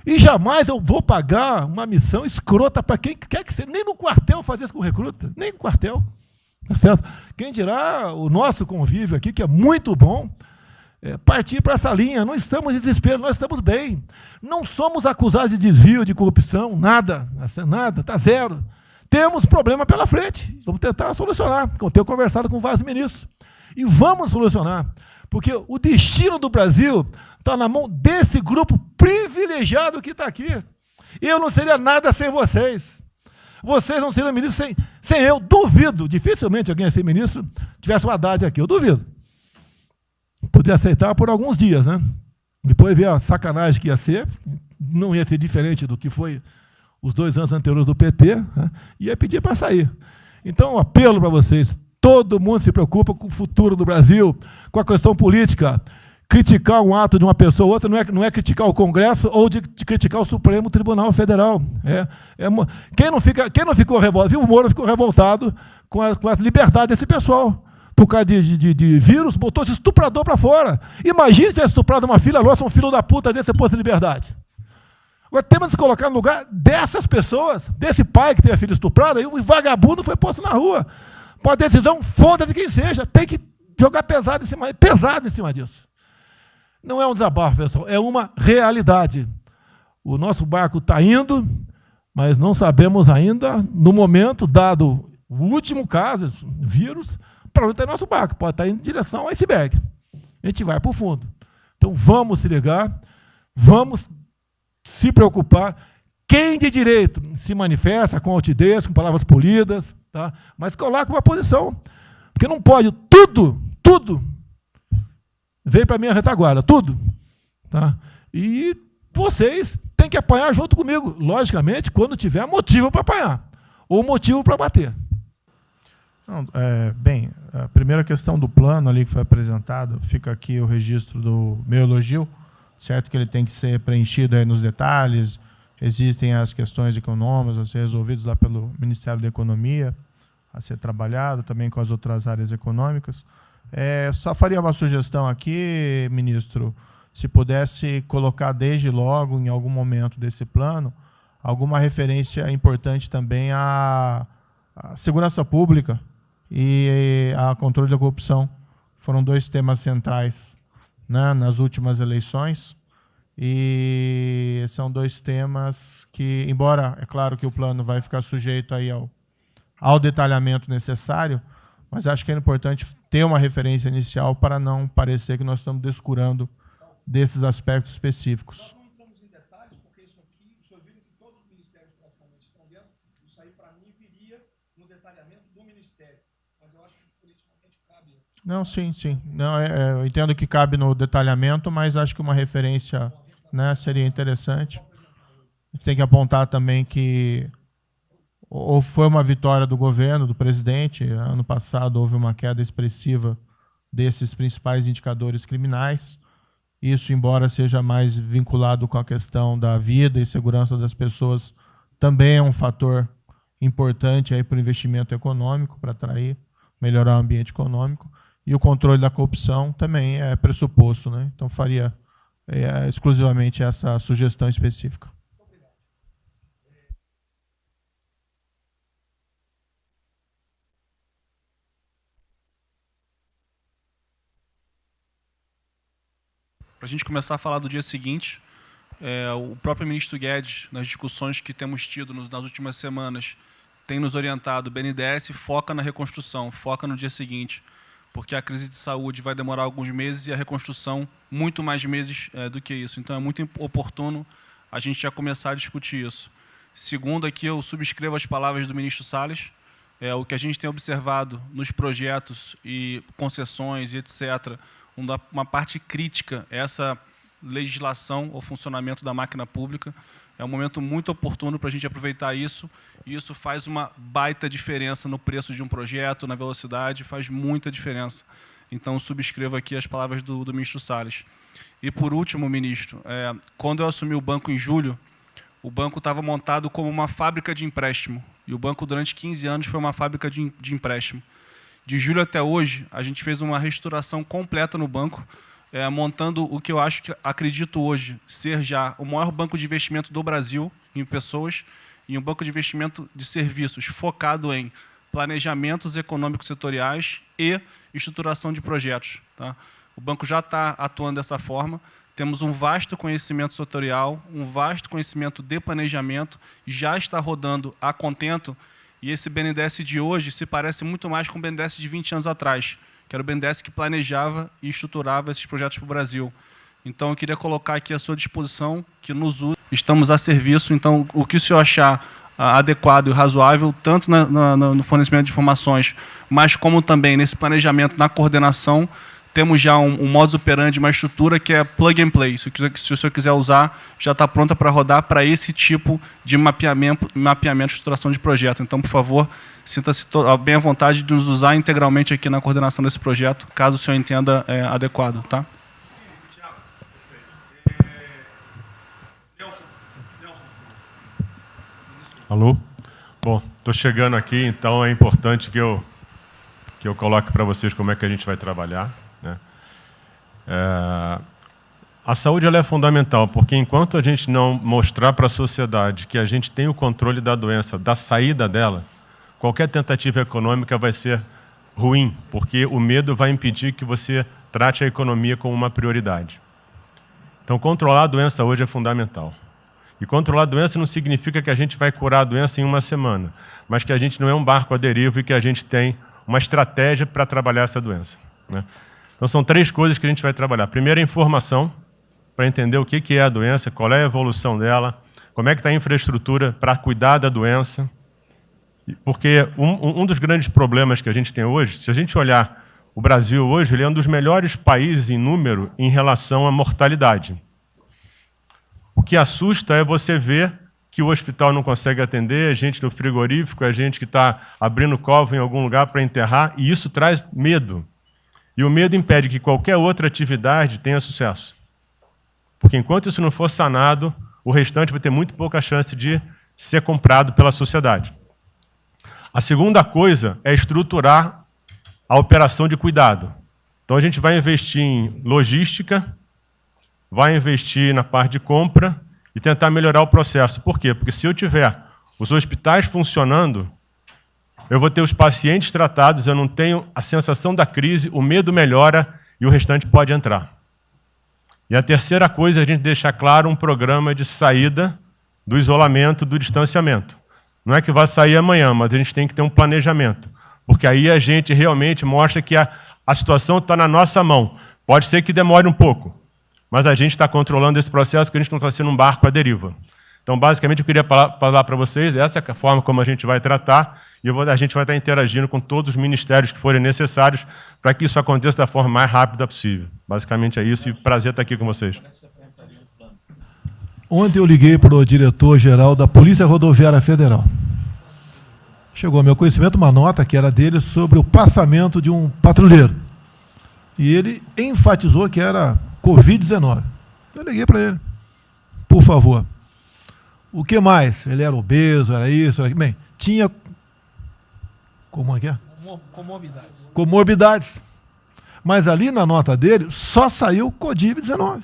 E jamais eu vou pagar uma missão escrota para quem quer que seja. Nem no quartel fazer isso com recruta, nem no quartel. Tá certo? Quem dirá o nosso convívio aqui, que é muito bom, partir para essa linha. Não estamos em desespero, nós estamos bem. Não somos acusados de desvio, de corrupção, nada, está zero. Temos problema pela frente, vamos tentar solucionar. Eu tenho conversado com vários ministros. E vamos solucionar, porque o destino do Brasil está na mão desse grupo privilegiado que está aqui. Eu não seria nada sem vocês. Vocês não seriam ministros sem eu. Duvido, dificilmente alguém ia ser ministro tivesse uma Haddad aqui, eu duvido. Poderia aceitar por alguns dias, né? Depois ver a sacanagem que ia ser, não ia ser diferente do que foi os 2 anos anteriores do PT, né? Ia pedir para sair. Então, um apelo para vocês, todo mundo se preocupa com o futuro do Brasil, com a questão política. Criticar um ato de uma pessoa ou outra não é criticar o Congresso ou de criticar o Supremo Tribunal Federal. Quem não ficou revoltado, viu, o Moro ficou revoltado com a liberdade desse pessoal. Por causa de vírus, botou esse estuprador para fora. Imagine se tivesse estuprado uma filha nossa, um filho da puta desse posto de liberdade. Agora temos que colocar no lugar dessas pessoas, desse pai que teve a filha estuprada, e o vagabundo foi posto na rua. Uma decisão, foda-se quem seja, tem que jogar pesado em cima disso. Não é um desabafo, pessoal, é uma realidade. O nosso barco está indo, mas não sabemos ainda, no momento, dado o último caso, vírus, para onde está nosso barco. Pode estar indo em direção ao iceberg. A gente vai para o fundo. Então, vamos se ligar, vamos se preocupar. Quem de direito se manifesta com altidez, com palavras polidas, tá? Mas coloca uma posição. Porque não pode tudo vem para a minha retaguarda, tudo. Tá? E vocês têm que apanhar junto comigo, logicamente, quando tiver motivo para apanhar, ou motivo para bater. Não, bem, a primeira questão do plano ali que foi apresentado, fica aqui o registro do meu elogio, certo que ele tem que ser preenchido aí nos detalhes, existem as questões econômicas a ser resolvidas lá pelo Ministério da Economia, a ser trabalhado também com as outras áreas econômicas. Só faria uma sugestão aqui, ministro, se pudesse colocar desde logo, em algum momento desse plano, alguma referência importante também à segurança pública e ao controle da corrupção. Foram 2 temas centrais, né, nas últimas eleições, e são 2 temas que, embora, é claro que o plano vai ficar sujeito aí ao detalhamento necessário, mas acho que é importante ter uma referência inicial para não parecer que nós estamos descurando desses aspectos específicos. Nós não entramos em detalhes, porque isso aqui, o senhor viu que todos os ministérios praticamente estão dentro, isso aí, para mim, viria no detalhamento do Ministério. Mas eu acho que politicamente cabe. Não, sim. Não, eu entendo que cabe no detalhamento, mas acho que uma referência, né, seria interessante. A gente tem que apontar também que ou foi uma vitória do governo, do presidente. Ano passado houve uma queda expressiva desses principais indicadores criminais. Isso, embora seja mais vinculado com a questão da vida e segurança das pessoas, também é um fator importante para o investimento econômico, para atrair, melhorar o ambiente econômico. E o controle da corrupção também é pressuposto, né? Então, faria exclusivamente essa sugestão específica. Para a gente começar a falar do dia seguinte, o próprio ministro Guedes, nas discussões que temos tido nas últimas semanas, tem nos orientado, o BNDES foca na reconstrução, foca no dia seguinte, porque a crise de saúde vai demorar alguns meses e a reconstrução muito mais meses do que isso. Então, é muito oportuno a gente já começar a discutir isso. Segundo, aqui eu subscrevo as palavras do ministro Salles, o que a gente tem observado nos projetos e concessões e etc., uma parte crítica, essa legislação ou funcionamento da máquina pública. É um momento muito oportuno para a gente aproveitar isso, e isso faz uma baita diferença no preço de um projeto, na velocidade, faz muita diferença. Então, subscrevo aqui as palavras do ministro Salles. E, por último, ministro, quando eu assumi o banco em julho, o banco estava montado como uma fábrica de empréstimo, e o banco, durante 15 anos, foi uma fábrica de empréstimo. De julho até hoje, a gente fez uma reestruturação completa no banco, montando o que eu acredito hoje ser já o maior banco de investimento do Brasil em pessoas, e um banco de investimento de serviços focado em planejamentos econômicos setoriais e estruturação de projetos. Tá? O banco já está atuando dessa forma. Temos um vasto conhecimento setorial, um vasto conhecimento de planejamento, já está rodando a contento, e esse BNDES de hoje se parece muito mais com o BNDES de 20 anos atrás, que era o BNDES que planejava e estruturava esses projetos para o Brasil. Então, eu queria colocar aqui à sua disposição, que nos usa, estamos a serviço. Então, o que o senhor achar adequado e razoável, tanto no fornecimento de informações, mas como também nesse planejamento, na coordenação, temos já um modus operandi, uma estrutura que é plug and play. Se o senhor quiser usar, já está pronta para rodar para esse tipo de mapeamento e estruturação de projeto. Então, por favor, sinta-se bem à vontade de nos usar integralmente aqui na coordenação desse projeto, caso o senhor entenda adequado. Tá? Alô? Bom, estou chegando aqui, então é importante que eu coloque para vocês como é que a gente vai trabalhar. Né? A saúde ela é fundamental, porque enquanto a gente não mostrar para a sociedade que a gente tem o controle da doença, da saída dela, qualquer tentativa econômica vai ser ruim, porque o medo vai impedir que você trate a economia como uma prioridade. Então, controlar a doença hoje é fundamental. E controlar a doença não significa que a gente vai curar a doença em uma semana, mas que a gente não é um barco à deriva e que a gente tem uma estratégia para trabalhar essa doença. Né? Então, são 3 coisas que a gente vai trabalhar. Primeiro, a informação, para entender o que é a doença, qual é a evolução dela, como é que está a infraestrutura para cuidar da doença. Porque um dos grandes problemas que a gente tem hoje, se a gente olhar o Brasil hoje, ele é um dos melhores países em número em relação à mortalidade. O que assusta é você ver que o hospital não consegue atender, a gente no frigorífico, a gente que está abrindo cova em algum lugar para enterrar, e isso traz medo. E o medo impede que qualquer outra atividade tenha sucesso. Porque enquanto isso não for sanado, o restante vai ter muito pouca chance de ser comprado pela sociedade. A segunda coisa é estruturar a operação de cuidado. Então, a gente vai investir em logística, vai investir na parte de compra e tentar melhorar o processo. Por quê? Porque se eu tiver os hospitais funcionando, eu vou ter os pacientes tratados, eu não tenho a sensação da crise, o medo melhora e o restante pode entrar. E a terceira coisa é a gente deixar claro um programa de saída do isolamento, do distanciamento. Não é que vai sair amanhã, mas a gente tem que ter um planejamento. Porque aí a gente realmente mostra que a situação está na nossa mão. Pode ser que demore um pouco, mas a gente está controlando esse processo, que a gente não está sendo um barco à deriva. Então, basicamente, eu queria falar para vocês, essa é a forma como a gente vai tratar, e a gente vai estar interagindo com todos os ministérios que forem necessários para que isso aconteça da forma mais rápida possível. Basicamente é isso, e prazer estar aqui com vocês. Ontem eu liguei para o diretor-geral da Polícia Rodoviária Federal. Chegou ao meu conhecimento uma nota que era dele sobre o passamento de um patrulheiro. E ele enfatizou que era Covid-19. Eu liguei para ele. Por favor. O que mais? Ele era obeso, era isso, era... Bem, tinha... Como é que é? Comorbidades. Comorbidades. Mas ali na nota dele só saiu Covid-19.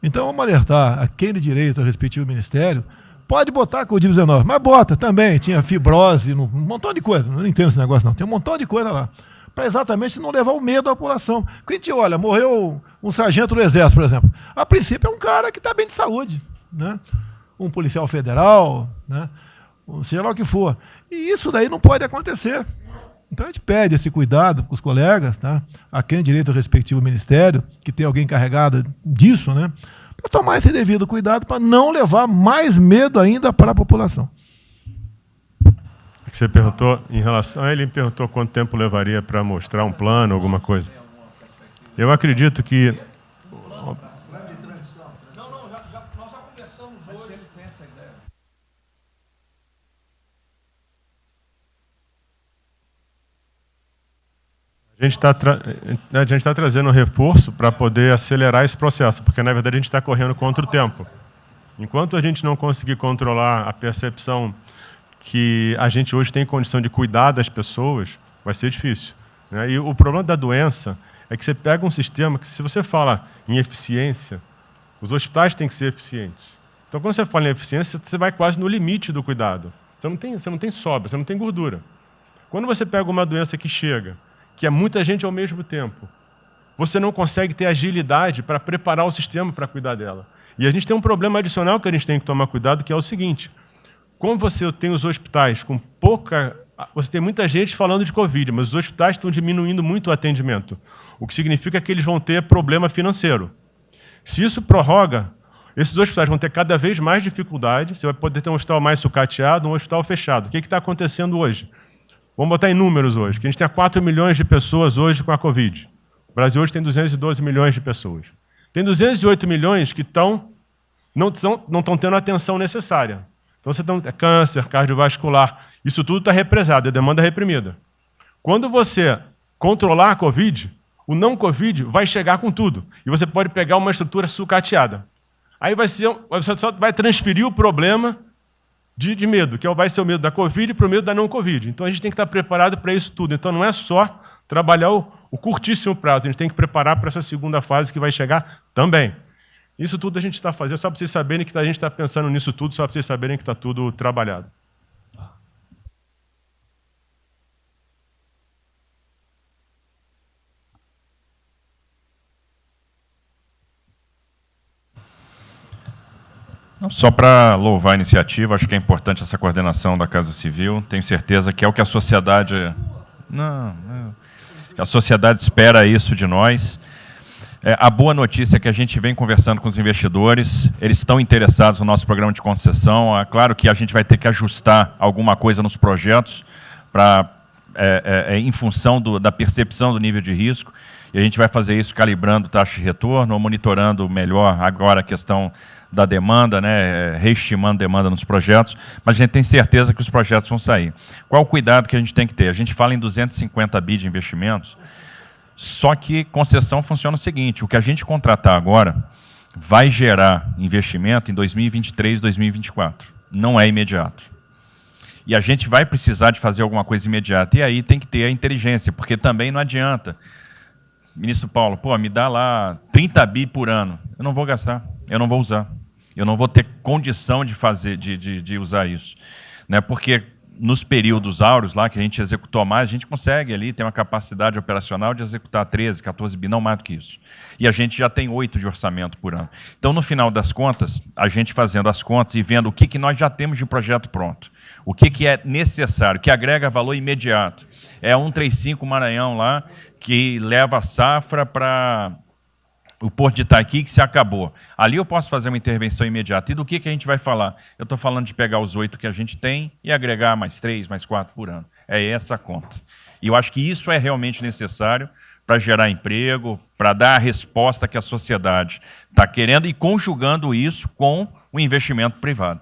Então vamos alertar a quem de direito ao respectivo ministério, pode botar Covid-19, mas bota também, tinha fibrose, um montão de coisa, não entendo esse negócio não, tem um montão de coisa lá, para exatamente não levar o medo à população. Porque a gente olha, morreu um sargento do Exército, por exemplo, a princípio é um cara que está bem de saúde, né? Um policial federal, né? Seja lá o que for. E isso daí não pode acontecer. Então a gente pede esse cuidado com os colegas, tá? A quem direito ao respectivo ministério, que tem alguém encarregado disso, né? Para tomar esse devido cuidado, para não levar mais medo ainda para a população. Você perguntou em relação a ele, perguntou quanto tempo levaria para mostrar um plano, alguma coisa. Eu acredito que A gente está trazendo um reforço para poder acelerar esse processo, porque, na verdade, a gente está correndo contra o tempo. Enquanto a gente não conseguir controlar a percepção que a gente hoje tem condição de cuidar das pessoas, vai ser difícil, né? E o problema da doença é que você pega um sistema que, se você fala em eficiência, os hospitais têm que ser eficientes. Então, quando você fala em eficiência, você vai quase no limite do cuidado. Você não tem sobra, você não tem gordura. Quando você pega uma doença que chega, que é muita gente ao mesmo tempo, você não consegue ter agilidade para preparar o sistema para cuidar dela. E a gente tem um problema adicional que a gente tem que tomar cuidado, que é o seguinte: como você tem os hospitais com pouca... Você tem muita gente falando de Covid, mas os hospitais estão diminuindo muito o atendimento, o que significa que eles vão ter problema financeiro. Se isso prorroga, esses hospitais vão ter cada vez mais dificuldade, você vai poder ter um hospital mais sucateado, um hospital fechado. O que está acontecendo hoje? Vamos botar em números hoje, que a gente tem 4 milhões de pessoas hoje com a Covid. O Brasil hoje tem 212 milhões de pessoas. Tem 208 milhões que não estão tendo a atenção necessária. Então, você tem câncer, cardiovascular, isso tudo está represado, é demanda reprimida. Quando você controlar a Covid, o não Covid vai chegar com tudo. E você pode pegar uma estrutura sucateada. Aí você só vai transferir o problema de medo, que vai ser o medo da Covid para o medo da não Covid. Então, a gente tem que estar preparado para isso tudo. Então, não é só trabalhar o curtíssimo prazo, a gente tem que preparar para essa segunda fase que vai chegar também. Isso tudo a gente está fazendo, só para vocês saberem que a gente está pensando nisso tudo, só para vocês saberem que está tudo trabalhado. Só para louvar a iniciativa, acho que é importante essa coordenação da Casa Civil. Tenho certeza que é o que a sociedade... A sociedade espera isso de nós. A boa notícia é que a gente vem conversando com os investidores, eles estão interessados no nosso programa de concessão. É claro que a gente vai ter que ajustar alguma coisa nos projetos em função da percepção do nível de risco, e a gente vai fazer isso calibrando taxa de retorno, monitorando melhor agora a questão da demanda, né, reestimando demanda nos projetos, mas a gente tem certeza que os projetos vão sair. Qual o cuidado que a gente tem que ter? A gente fala em 250 bi de investimentos, só que concessão funciona o seguinte: o que a gente contratar agora vai gerar investimento em 2023, 2024. Não é imediato. E a gente vai precisar de fazer alguma coisa imediata. E aí tem que ter a inteligência, porque também não adianta. Ministro Paulo, me dá lá 30 bi por ano. Eu não vou gastar, eu não vou usar. Eu não vou ter condição de usar isso. Né? Porque nos períodos áureos lá, que a gente executou mais, a gente consegue ali ter uma capacidade operacional de executar 13, 14 bi, não mais do que isso. E a gente já tem 8 de orçamento por ano. Então, no final das contas, a gente fazendo as contas e vendo o que nós já temos de projeto pronto, o que é necessário, que agrega valor imediato. É 135 Maranhão lá, que leva a safra para o Porto de Itaqui, que se acabou. Ali eu posso fazer uma intervenção imediata. E do que a gente vai falar? Eu estou falando de pegar os 8 que a gente tem e agregar mais 3, mais 4 por ano. É essa a conta. E eu acho que isso é realmente necessário para gerar emprego, para dar a resposta que a sociedade está querendo e conjugando isso com o investimento privado.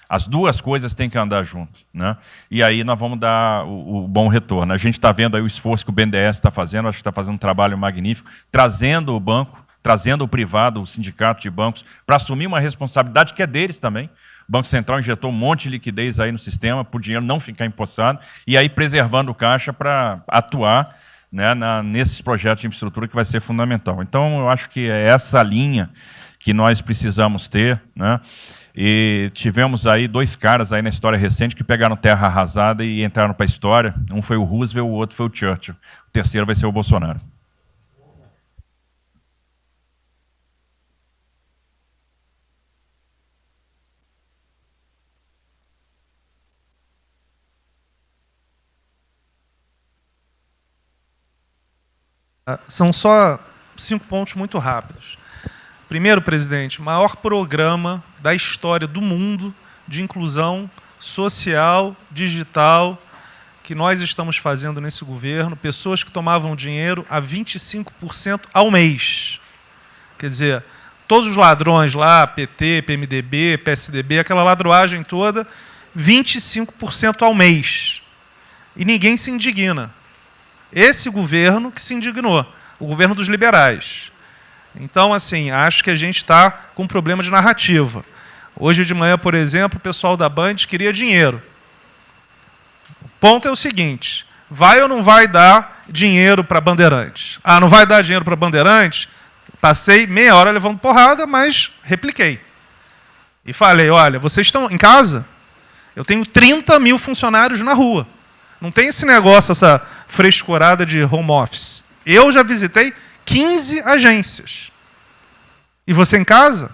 As duas coisas têm que andar junto, né? E aí nós vamos dar o bom retorno. A gente está vendo aí o esforço que o BNDES está fazendo, acho que está fazendo um trabalho magnífico, trazendo o banco, trazendo o privado, o sindicato de bancos, para assumir uma responsabilidade que é deles também. O Banco Central injetou um monte de liquidez aí no sistema, para o dinheiro não ficar empossado, e aí preservando o caixa para atuar, né, nesses projetos de infraestrutura, que vai ser fundamental. Então, eu acho que é essa linha que nós precisamos ter, né? E tivemos aí 2 caras aí na história recente que pegaram terra arrasada e entraram para a história. Um foi o Roosevelt, o outro foi o Churchill. O terceiro vai ser o Bolsonaro. São só 5 pontos muito rápidos. Primeiro, presidente, o maior programa da história do mundo de inclusão social, digital, que nós estamos fazendo nesse governo, pessoas que tomavam dinheiro a 25% ao mês. Quer dizer, todos os ladrões lá, PT, PMDB, PSDB, aquela ladroagem toda, 25% ao mês. E ninguém se indigna. Esse governo que se indignou, o governo dos liberais. Então, assim, acho que a gente está com um problema de narrativa. Hoje de manhã, por exemplo, o pessoal da Band queria dinheiro. O ponto é o seguinte, vai ou não vai dar dinheiro para Bandeirantes? Ah, não vai dar dinheiro para Bandeirantes? Passei meia hora levando porrada, mas repliquei. E falei, olha, vocês estão em casa? Eu tenho 30 mil funcionários na rua. Não tem esse negócio, essa frescurada de home office. Eu já visitei 15 agências. E você em casa?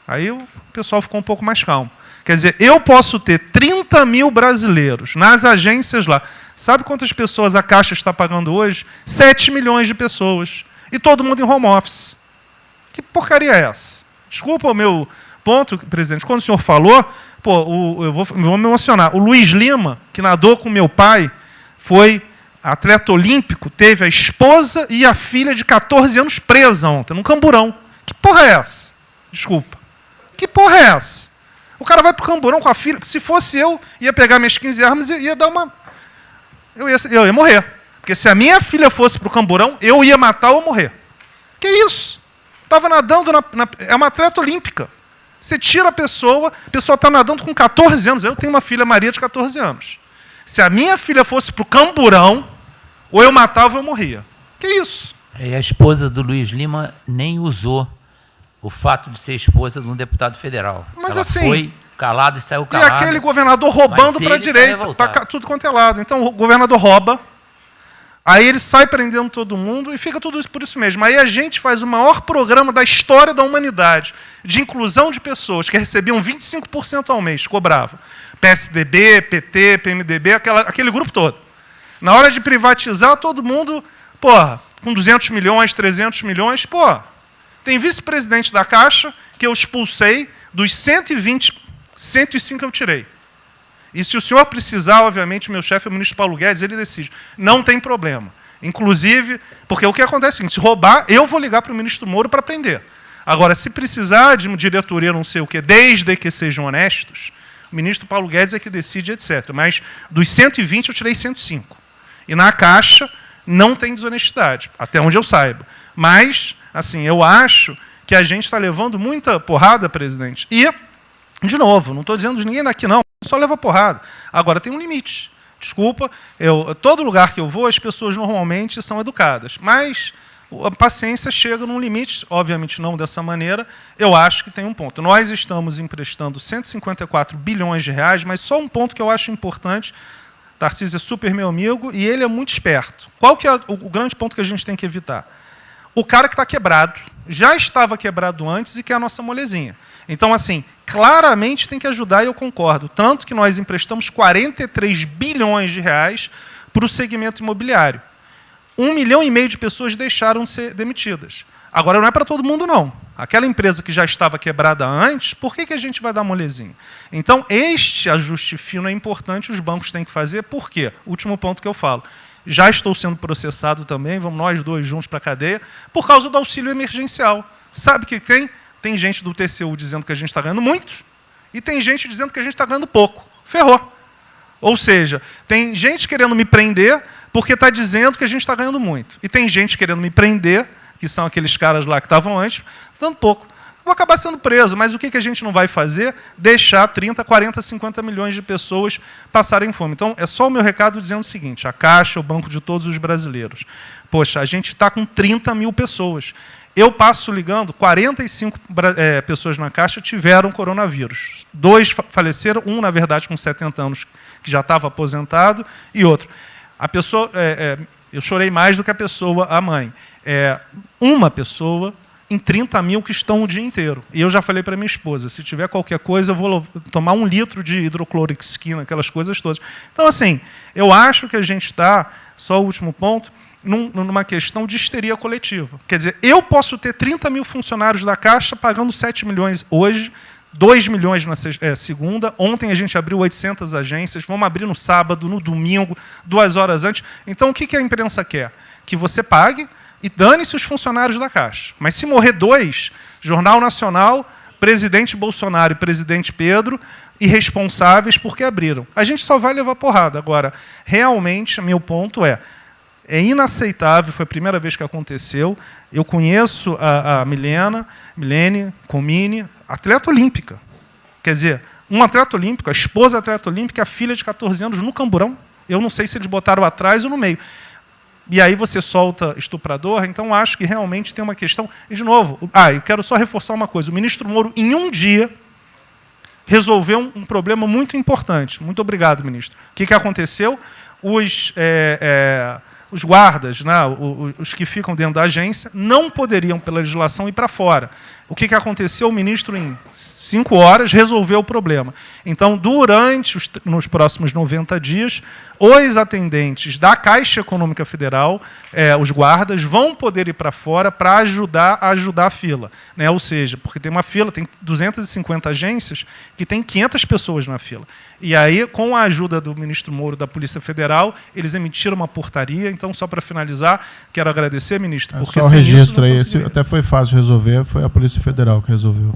Aí o pessoal ficou um pouco mais calmo. Quer dizer, eu posso ter 30 mil brasileiros nas agências lá. Sabe quantas pessoas a Caixa está pagando hoje? 7 milhões de pessoas. E todo mundo em home office. Que porcaria é essa? Desculpa o meu ponto, presidente. Quando o senhor falou, pô, eu vou me emocionar. O Luiz Lima, que nadou com meu pai, foi atleta olímpico, teve a esposa e a filha de 14 anos presa ontem, num camburão. Que porra é essa? Desculpa. Que porra é essa? O cara vai pro camburão com a filha. Se fosse eu, ia pegar minhas 15 armas e ia dar uma... Eu ia morrer. Porque se a minha filha fosse pro camburão, eu ia matar ou morrer. Que isso? Estava nadando, é uma atleta olímpica. Você tira a pessoa está nadando com 14 anos. Eu tenho uma filha, Maria, de 14 anos. Se a minha filha fosse para o camburão, ou eu matava ou eu morria. Que isso? E a esposa do Luiz Lima nem usou o fato de ser esposa de um deputado federal. Mas ela assim, foi calada e saiu calada. E aquele governador roubando para a direita, para tudo quanto é lado. Então o governador rouba, aí ele sai prendendo todo mundo e fica tudo isso por isso mesmo. Aí a gente faz o maior programa da história da humanidade de inclusão de pessoas que recebiam 25% ao mês, cobravam. PSDB, PT, PMDB, aquele grupo todo. Na hora de privatizar, todo mundo, porra, com 200 milhões, 300 milhões, porra. Tem vice-presidente da Caixa que eu expulsei, dos 120, 105 eu tirei. E se o senhor precisar, obviamente, o meu chefe é o ministro Paulo Guedes, ele decide. Não tem problema. Inclusive, porque o que acontece é o seguinte, se roubar, eu vou ligar para o ministro Moro para prender. Agora, se precisar de uma diretoria não sei o quê, desde que sejam honestos, o ministro Paulo Guedes é que decide, etc. Mas dos 120 eu tirei 105. E na Caixa não tem desonestidade, até onde eu saiba. Mas, assim, eu acho que a gente está levando muita porrada, presidente. E, de novo, não estou dizendo de ninguém daqui, não. Só leva porrada. Agora, tem um limite. Desculpa, todo lugar que eu vou, as pessoas normalmente são educadas. Mas a paciência chega num limite, obviamente não dessa maneira, eu acho que tem um ponto. Nós estamos emprestando 154 bilhões de reais, mas só um ponto que eu acho importante. Tarcísio é super meu amigo e ele é muito esperto. Qual que é o grande ponto que a gente tem que evitar? O cara que está quebrado, já estava quebrado antes e quer a nossa molezinha. Então, assim, claramente tem que ajudar, e eu concordo. Tanto que nós emprestamos 43 bilhões de reais para o segmento imobiliário. 1,5 milhão de pessoas deixaram de ser demitidas. Agora, não é para todo mundo, não. Aquela empresa que já estava quebrada antes, por que a gente vai dar molezinha? Então, este ajuste fino é importante, os bancos têm que fazer. Por quê? Último ponto que eu falo. Já estou sendo processado também, vamos nós dois juntos para a cadeia, por causa do auxílio emergencial. Sabe o que tem? Tem gente do TCU dizendo que a gente está ganhando muito e tem gente dizendo que a gente está ganhando pouco. Ferrou. Ou seja, tem gente querendo me prender porque está dizendo que a gente está ganhando muito. E tem gente querendo me prender, que são aqueles caras lá que estavam antes, dando pouco. Vou acabar sendo preso, mas o que a gente não vai fazer? Deixar 30, 40, 50 milhões de pessoas passarem fome. Então, é só o meu recado dizendo o seguinte, a Caixa, o banco de todos os brasileiros. Poxa, a gente está com 30 mil pessoas. Eu passo ligando, 45 pessoas na Caixa tiveram coronavírus. 2 faleceram, um, na verdade, com 70 anos, que já estava aposentado, e outro. A pessoa, eu chorei mais do que a pessoa, a mãe. Uma pessoa em 30 mil que estão o dia inteiro. E eu já falei para minha esposa, se tiver qualquer coisa, eu vou tomar 1 litro de hidrocloroquina, aquelas coisas todas. Então, assim, eu acho que a gente está, só o último ponto, numa questão de histeria coletiva. Quer dizer, eu posso ter 30 mil funcionários da Caixa pagando 7 milhões hoje, 2 milhões na segunda, ontem a gente abriu 800 agências, vamos abrir no sábado, no domingo, 2 horas antes. Então, o que a imprensa quer? Que você pague e dane-se os funcionários da Caixa. Mas se morrer 2, Jornal Nacional, presidente Bolsonaro e presidente Pedro, irresponsáveis porque abriram. A gente só vai levar porrada. Agora, realmente, meu ponto é, É inaceitável, foi a primeira vez que aconteceu. Eu conheço a Milene Comini, atleta olímpica. Quer dizer, um atleta olímpico, a esposa atleta olímpica, a filha de 14 anos no camburão. Eu não sei se eles botaram atrás ou no meio. E aí você solta estuprador, então acho que realmente tem uma questão. E, de novo, eu quero só reforçar uma coisa. O ministro Moro, em um dia, resolveu um problema muito importante. Muito obrigado, ministro. O que aconteceu? Os guardas, né, os que ficam dentro da agência, não poderiam, pela legislação, ir para fora. O que aconteceu? O ministro, em 5 horas, resolveu o problema. Então, nos próximos 90 dias, os atendentes da Caixa Econômica Federal, os guardas, vão poder ir para fora para ajudar a fila. Né? Ou seja, porque tem uma fila, tem 250 agências que tem 500 pessoas na fila. E aí, com a ajuda do ministro Moro da Polícia Federal, eles emitiram uma portaria. Então, só para finalizar, quero agradecer, ministro, porque só o registro aí, esse até foi fácil resolver, foi a Polícia Federal que resolveu.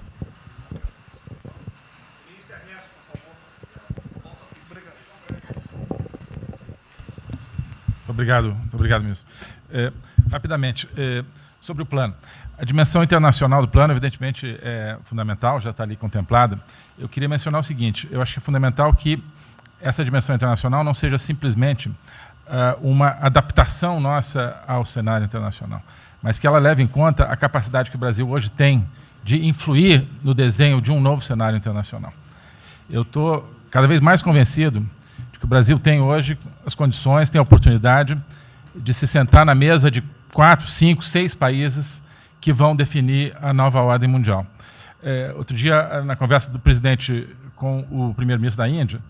Obrigado, ministro. Rapidamente, sobre o plano. A dimensão internacional do plano, evidentemente, é fundamental, já está ali contemplada. Eu queria mencionar o seguinte, eu acho que é fundamental que essa dimensão internacional não seja simplesmente uma adaptação nossa ao cenário internacional, mas que ela leve em conta a capacidade que o Brasil hoje tem de influir no desenho de um novo cenário internacional. Eu estou cada vez mais convencido de que o Brasil tem hoje as condições, tem a oportunidade de se sentar na mesa de 4, 5, 6 países que vão definir a nova ordem mundial. Outro dia, na conversa do presidente com o primeiro-ministro da Índia,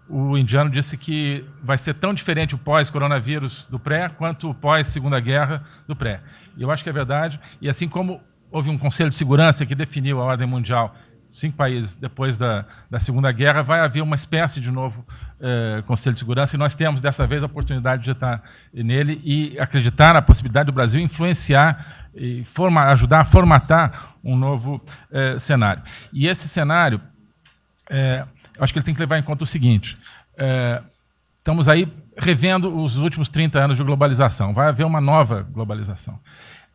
o indiano disse que vai ser tão diferente o pós-coronavírus do pré quanto o pós-Segunda Guerra do pré. E eu acho que é verdade. E assim como houve um Conselho de Segurança que definiu a ordem mundial 5 países depois da Segunda Guerra, vai haver uma espécie de novo Conselho de Segurança, e nós temos, dessa vez, a oportunidade de estar nele e acreditar na possibilidade do Brasil influenciar e ajudar a formatar um novo cenário. E esse cenário, eu acho que ele tem que levar em conta o seguinte, estamos aí revendo os últimos 30 anos de globalização, vai haver uma nova globalização.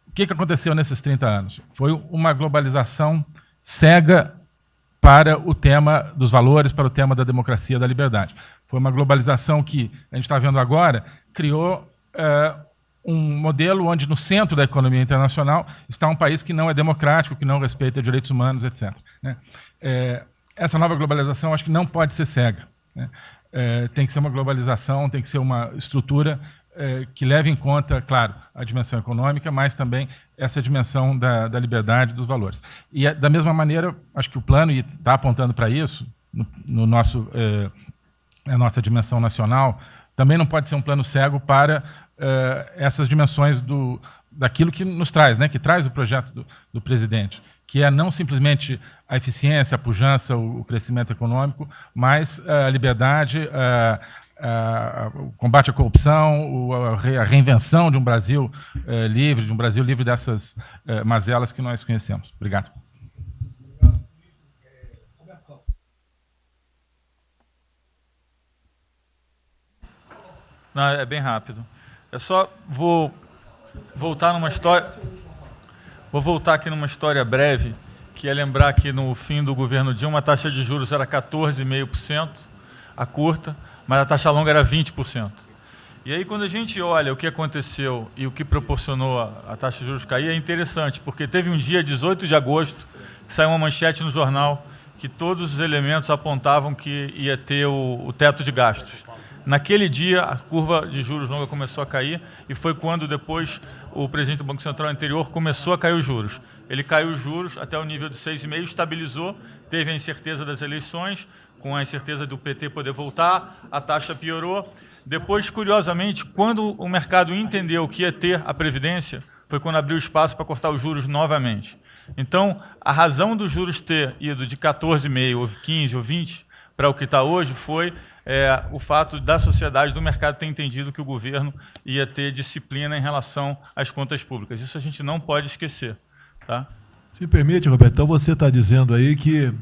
O que aconteceu nesses 30 anos? Foi uma globalização cega para o tema dos valores, para o tema da democracia e da liberdade. Foi uma globalização que, a gente está vendo agora, criou um modelo onde no centro da economia internacional está um país que não é democrático, que não respeita direitos humanos, etc. Né? Essa nova globalização, acho que não pode ser cega. Né? Tem que ser uma globalização, tem que ser uma estrutura que leve em conta, claro, a dimensão econômica, mas também essa dimensão da liberdade, dos valores. E, da mesma maneira, acho que o plano está apontando para isso, na nossa dimensão nacional, também não pode ser um plano cego para essas dimensões daquilo que nos traz, né, que traz o projeto do presidente, que é não simplesmente a eficiência, a pujança, o crescimento econômico, mas a liberdade, o combate à corrupção, a reinvenção de um Brasil livre, dessas mazelas que nós conhecemos. Obrigado. Não, é bem rápido. Eu só vou voltar numa história. Vou voltar aqui numa história breve, que é lembrar que no fim do governo Dilma a taxa de juros era 14,5%, a curta, mas a taxa longa era 20%. E aí, quando a gente olha o que aconteceu e o que proporcionou a taxa de juros cair, é interessante, porque teve um dia, 18 de agosto, que saiu uma manchete no jornal que todos os elementos apontavam que ia ter o teto de gastos. Naquele dia, a curva de juros longa começou a cair e foi quando depois o presidente do Banco Central anterior começou a cair os juros. Ele caiu os juros até o nível de 6,5%, estabilizou, teve a incerteza das eleições, com a incerteza do PT poder voltar, a taxa piorou. Depois, curiosamente, quando o mercado entendeu que ia ter a Previdência, foi quando abriu espaço para cortar os juros novamente. Então, a razão dos juros ter ido de 14,5%, ou 15%, ou 20% para o que está hoje foi o fato da sociedade, do mercado, ter entendido que o governo ia ter disciplina em relação às contas públicas. Isso a gente não pode esquecer. Tá? Se me permite, Roberto, então você está dizendo aí que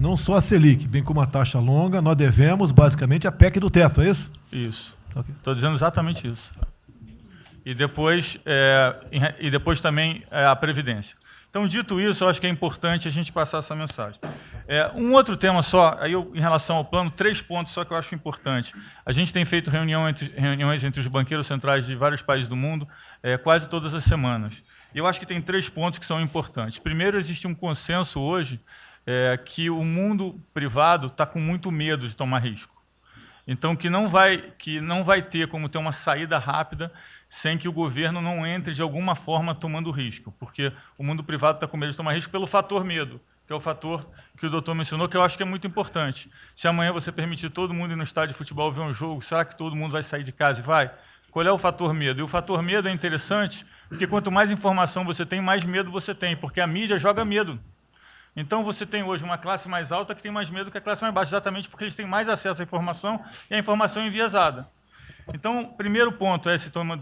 não só a Selic, bem como a taxa longa, nós devemos basicamente a PEC do teto, é isso? Isso. Estou dizendo exatamente isso. e depois também a Previdência. Então, dito isso, eu acho que é importante a gente passar essa mensagem. Um outro tema só, em relação ao plano, 3 pontos só que eu acho importante. A gente tem feito reuniões entre os banqueiros centrais de vários países do mundo quase todas as semanas. E eu acho que tem 3 pontos que são importantes. Primeiro, existe um consenso hoje que o mundo privado está com muito medo de tomar risco. Então, que não vai ter como ter uma saída rápida sem que o governo não entre de alguma forma tomando risco, porque o mundo privado está com medo de tomar risco pelo fator medo, que é o fator que o doutor mencionou, que eu acho que é muito importante. Se amanhã você permitir todo mundo ir no estádio de futebol ver um jogo, será que todo mundo vai sair de casa e vai? Qual é o fator medo? E o fator medo é interessante, porque quanto mais informação você tem, mais medo você tem, porque a mídia joga medo. Então, você tem hoje uma classe mais alta que tem mais medo que a classe mais baixa, exatamente porque eles têm mais acesso à informação e a informação é enviesada. Então, o primeiro ponto é esse tema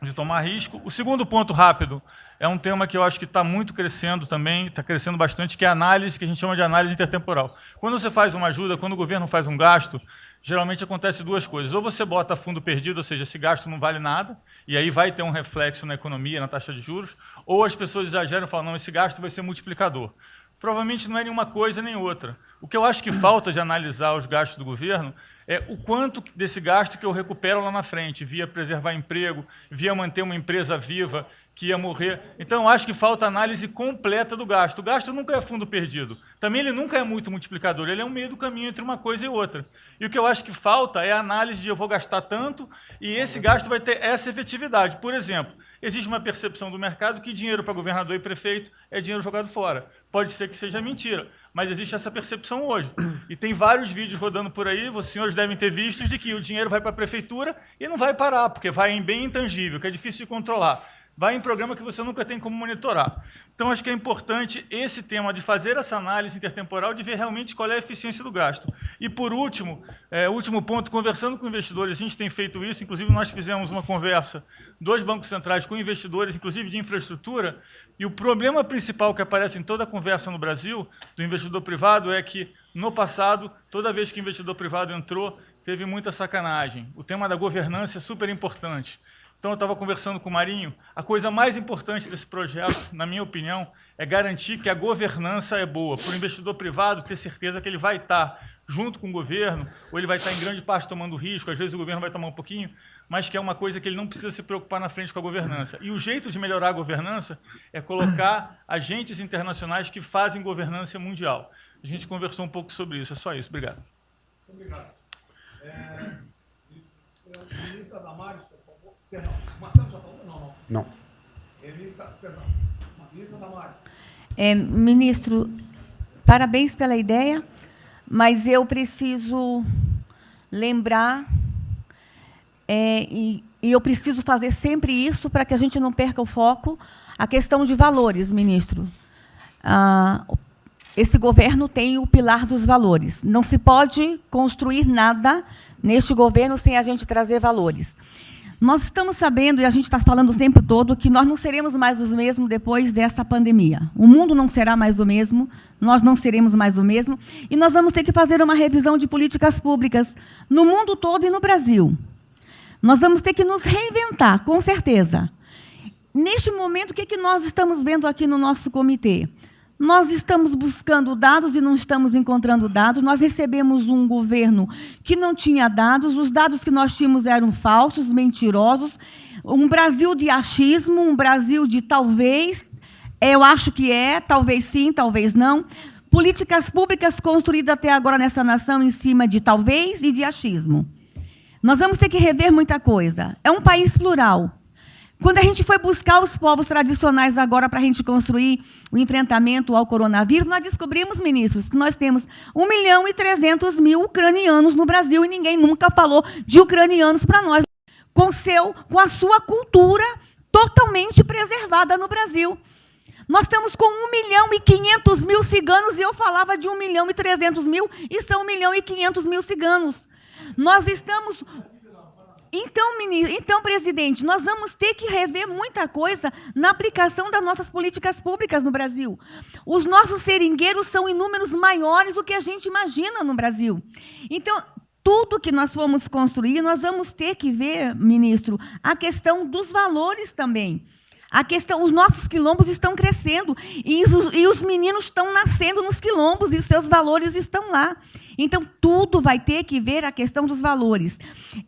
de tomar risco. O segundo ponto, rápido, é um tema que eu acho que está muito crescendo também, está crescendo bastante, que é a análise, que a gente chama de análise intertemporal. Quando você faz uma ajuda, quando o governo faz um gasto, geralmente acontece 2 coisas. Ou você bota fundo perdido, ou seja, esse gasto não vale nada, e aí vai ter um reflexo na economia, na taxa de juros, ou as pessoas exageram e falam, não, esse gasto vai ser multiplicador. Provavelmente não é nenhuma coisa nem outra. O que eu acho que falta de analisar os gastos do governo é o quanto desse gasto que eu recupero lá na frente, via preservar emprego, via manter uma empresa viva que ia morrer. Então, eu acho que falta análise completa do gasto. O gasto nunca é fundo perdido. Também ele nunca é muito multiplicador, ele é um meio do caminho entre uma coisa e outra. E o que eu acho que falta é a análise de eu vou gastar tanto e esse gasto vai ter essa efetividade. Por exemplo, existe uma percepção do mercado que dinheiro para governador e prefeito é dinheiro jogado fora. Pode ser que seja mentira, mas existe essa percepção hoje. E tem vários vídeos rodando por aí, os senhores devem ter visto, de que o dinheiro vai para a prefeitura e não vai parar, porque vai em bem intangível, que é difícil de controlar. Vai em programa que você nunca tem como monitorar. Então, acho que é importante esse tema de fazer essa análise intertemporal, de ver realmente qual é a eficiência do gasto. E, por último, último ponto, conversando com investidores, a gente tem feito isso, inclusive nós fizemos uma conversa, 2 bancos centrais com investidores, inclusive de infraestrutura, e o problema principal que aparece em toda a conversa no Brasil, do investidor privado, é que, no passado, toda vez que o investidor privado entrou, teve muita sacanagem. O tema da governança é super importante. Então, eu estava conversando com o Marinho, a coisa mais importante desse projeto, na minha opinião, é garantir que a governança é boa, para o investidor privado ter certeza que ele vai estar junto com o governo, ou ele vai estar em grande parte tomando risco, às vezes o governo vai tomar um pouquinho, mas que é uma coisa que ele não precisa se preocupar na frente com a governança. E o jeito de melhorar a governança é colocar agentes internacionais que fazem governança mundial. A gente conversou um pouco sobre isso, é só isso. Obrigado. Obrigado. Ministra Damares, por favor. Perdão, Marcelo já falou? Não. Ministra Damares. Ministro, parabéns pela ideia, mas eu preciso lembrar, e eu preciso fazer sempre isso para que a gente não perca o foco, a questão de valores, ministro. Esse governo tem o pilar dos valores. Não se pode construir nada neste governo sem a gente trazer valores. Nós estamos sabendo, e a gente está falando o tempo todo, que nós não seremos mais os mesmos depois dessa pandemia. O mundo não será mais o mesmo, nós não seremos mais o mesmo, e nós vamos ter que fazer uma revisão de políticas públicas no mundo todo e no Brasil. Nós vamos ter que nos reinventar, com certeza. Neste momento, o que nós estamos vendo aqui no nosso comitê? Nós estamos buscando dados e não estamos encontrando dados. Nós recebemos um governo que não tinha dados, os dados que nós tínhamos eram falsos, mentirosos, um Brasil de achismo, um Brasil de talvez, eu acho que é, talvez sim, talvez não. Políticas públicas construídas até agora nessa nação em cima de talvez e de achismo. Nós vamos ter que rever muita coisa. É um país plural. Quando a gente foi buscar os povos tradicionais agora para a gente construir o enfrentamento ao coronavírus, nós descobrimos, ministros, que nós temos 1.300.000 ucranianos no Brasil e ninguém nunca falou de ucranianos para nós, com a sua cultura totalmente preservada no Brasil. Nós estamos com 1.500.000 ciganos e eu falava de 1.300.000 e são 1.500.000 ciganos. Nós estamos... Então, presidente, nós vamos ter que rever muita coisa na aplicação das nossas políticas públicas no Brasil. Os nossos seringueiros são em números maiores do que a gente imagina no Brasil. Então, tudo que nós formos construir, nós vamos ter que ver, ministro, a questão dos valores também. A questão, os nossos quilombos estão crescendo e os meninos estão nascendo nos quilombos e os seus valores estão lá. Então, tudo vai ter que ver a questão dos valores.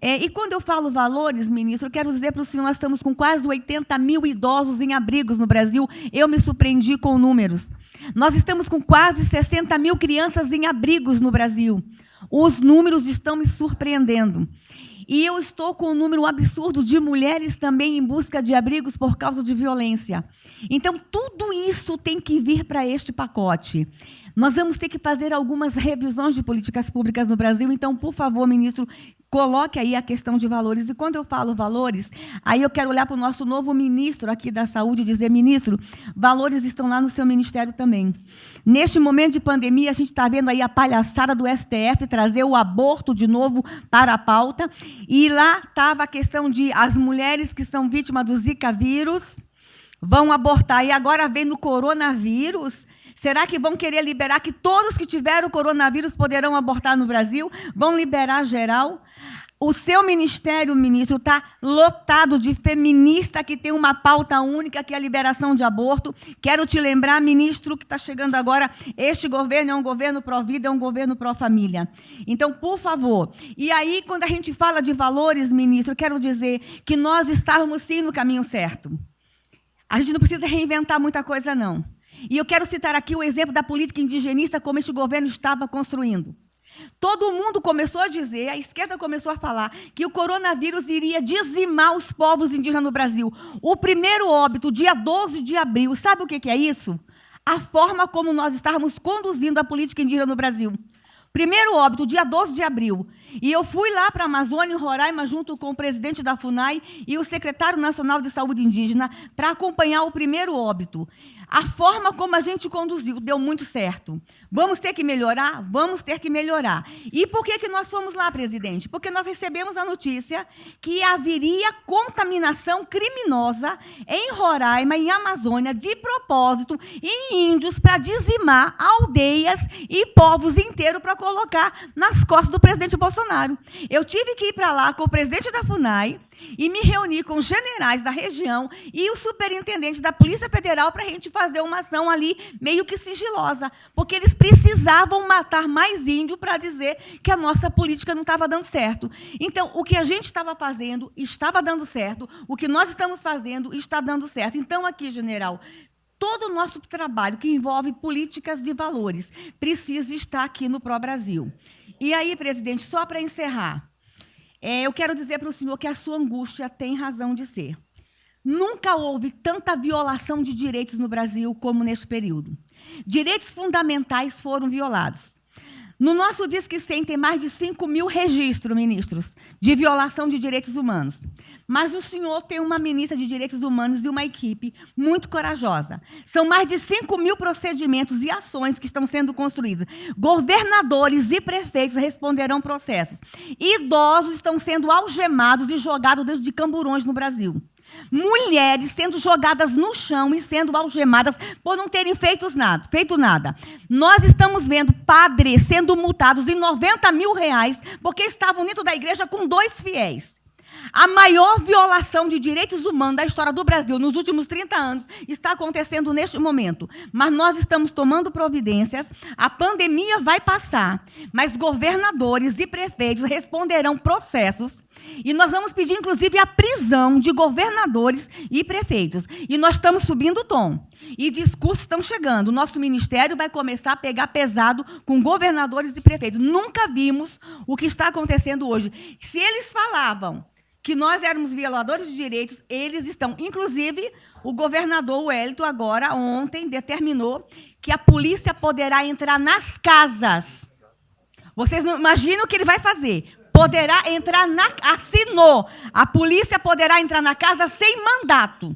E quando eu falo valores, ministro, eu quero dizer para o senhor, nós estamos com quase 80 mil idosos em abrigos no Brasil. Eu me surpreendi com números. Nós estamos com quase 60 mil crianças em abrigos no Brasil. Os números estão me surpreendendo. E eu estou com um número absurdo de mulheres também em busca de abrigos por causa de violência. Então, tudo isso tem que vir para este pacote. Nós vamos ter que fazer algumas revisões de políticas públicas no Brasil. Então, por favor, ministro, coloque aí a questão de valores. E quando eu falo valores, aí eu quero olhar para o nosso novo ministro aqui da Saúde e dizer, ministro, valores estão lá no seu ministério também. Neste momento de pandemia, a gente está vendo aí a palhaçada do STF trazer o aborto de novo para a pauta. E lá estava a questão de as mulheres que são vítimas do Zika vírus vão abortar. E agora vem no coronavírus. Será que vão querer liberar que todos que tiveram coronavírus poderão abortar no Brasil? Vão liberar geral? O seu ministério, ministro, está lotado de feminista que tem uma pauta única, que é a liberação de aborto. Quero te lembrar, ministro, que está chegando agora, este governo é um governo pró-vida, é um governo pró-família. Então, por favor. E aí, quando a gente fala de valores, ministro, eu quero dizer que nós estávamos, sim, no caminho certo. A gente não precisa reinventar muita coisa, não. E eu quero citar aqui o exemplo da política indigenista, como este governo estava construindo. Todo mundo começou a dizer, a esquerda começou a falar, que o coronavírus iria dizimar os povos indígenas no Brasil. O primeiro óbito, dia 12 de abril, sabe o que é isso? A forma como nós estávamos conduzindo a política indígena no Brasil. Primeiro óbito, dia 12 de abril. E eu fui lá para a Amazônia, em Roraima, junto com o presidente da FUNAI e o secretário nacional de saúde indígena, para acompanhar o primeiro óbito. A forma como a gente conduziu deu muito certo. Vamos ter que melhorar? Vamos ter que melhorar. E por que nós fomos lá, presidente? Porque nós recebemos a notícia que haveria contaminação criminosa em Roraima, em Amazônia, de propósito, em índios, para dizimar aldeias e povos inteiros para colocar nas costas do presidente Bolsonaro. Eu tive que ir para lá com o presidente da FUNAI e me reuni com os generais da região e o superintendente da Polícia Federal para a gente fazer uma ação ali meio que sigilosa, porque eles precisavam matar mais índio para dizer que a nossa política não estava dando certo. Então, o que a gente estava fazendo estava dando certo, o que nós estamos fazendo está dando certo. Então, aqui, general, todo o nosso trabalho que envolve políticas de valores precisa estar aqui no Pró-Brasil. E aí, presidente, só para encerrar, eu quero dizer para o senhor que a sua angústia tem razão de ser. Nunca houve tanta violação de direitos no Brasil como neste período. Direitos fundamentais foram violados. No nosso Disque 100 tem mais de 5 mil registros, ministros, de violação de direitos humanos. Mas o senhor tem uma ministra de Direitos Humanos e uma equipe muito corajosa. São mais de 5 mil procedimentos e ações que estão sendo construídos. Governadores e prefeitos responderão processos. Idosos estão sendo algemados e jogados dentro de camburões no Brasil. Mulheres sendo jogadas no chão e sendo algemadas por não terem feito nada. Nós estamos vendo padres sendo multados em R$90 mil porque estavam dentro da igreja com 2 fiéis. A maior violação de direitos humanos da história do Brasil nos últimos 30 anos está acontecendo neste momento. Mas nós estamos tomando providências, a pandemia vai passar, mas governadores e prefeitos responderão processos e nós vamos pedir, inclusive, a prisão de governadores e prefeitos. E nós estamos subindo o tom. E discursos estão chegando. O nosso ministério vai começar a pegar pesado com governadores e prefeitos. Nunca vimos o que está acontecendo hoje. Se eles falavam que nós éramos violadores de direitos, eles estão. Inclusive, o governador Wellington, agora, ontem, determinou que a polícia poderá entrar nas casas. Vocês não imaginam o que ele vai fazer. Poderá entrar assinou. A polícia poderá entrar na casa sem mandato.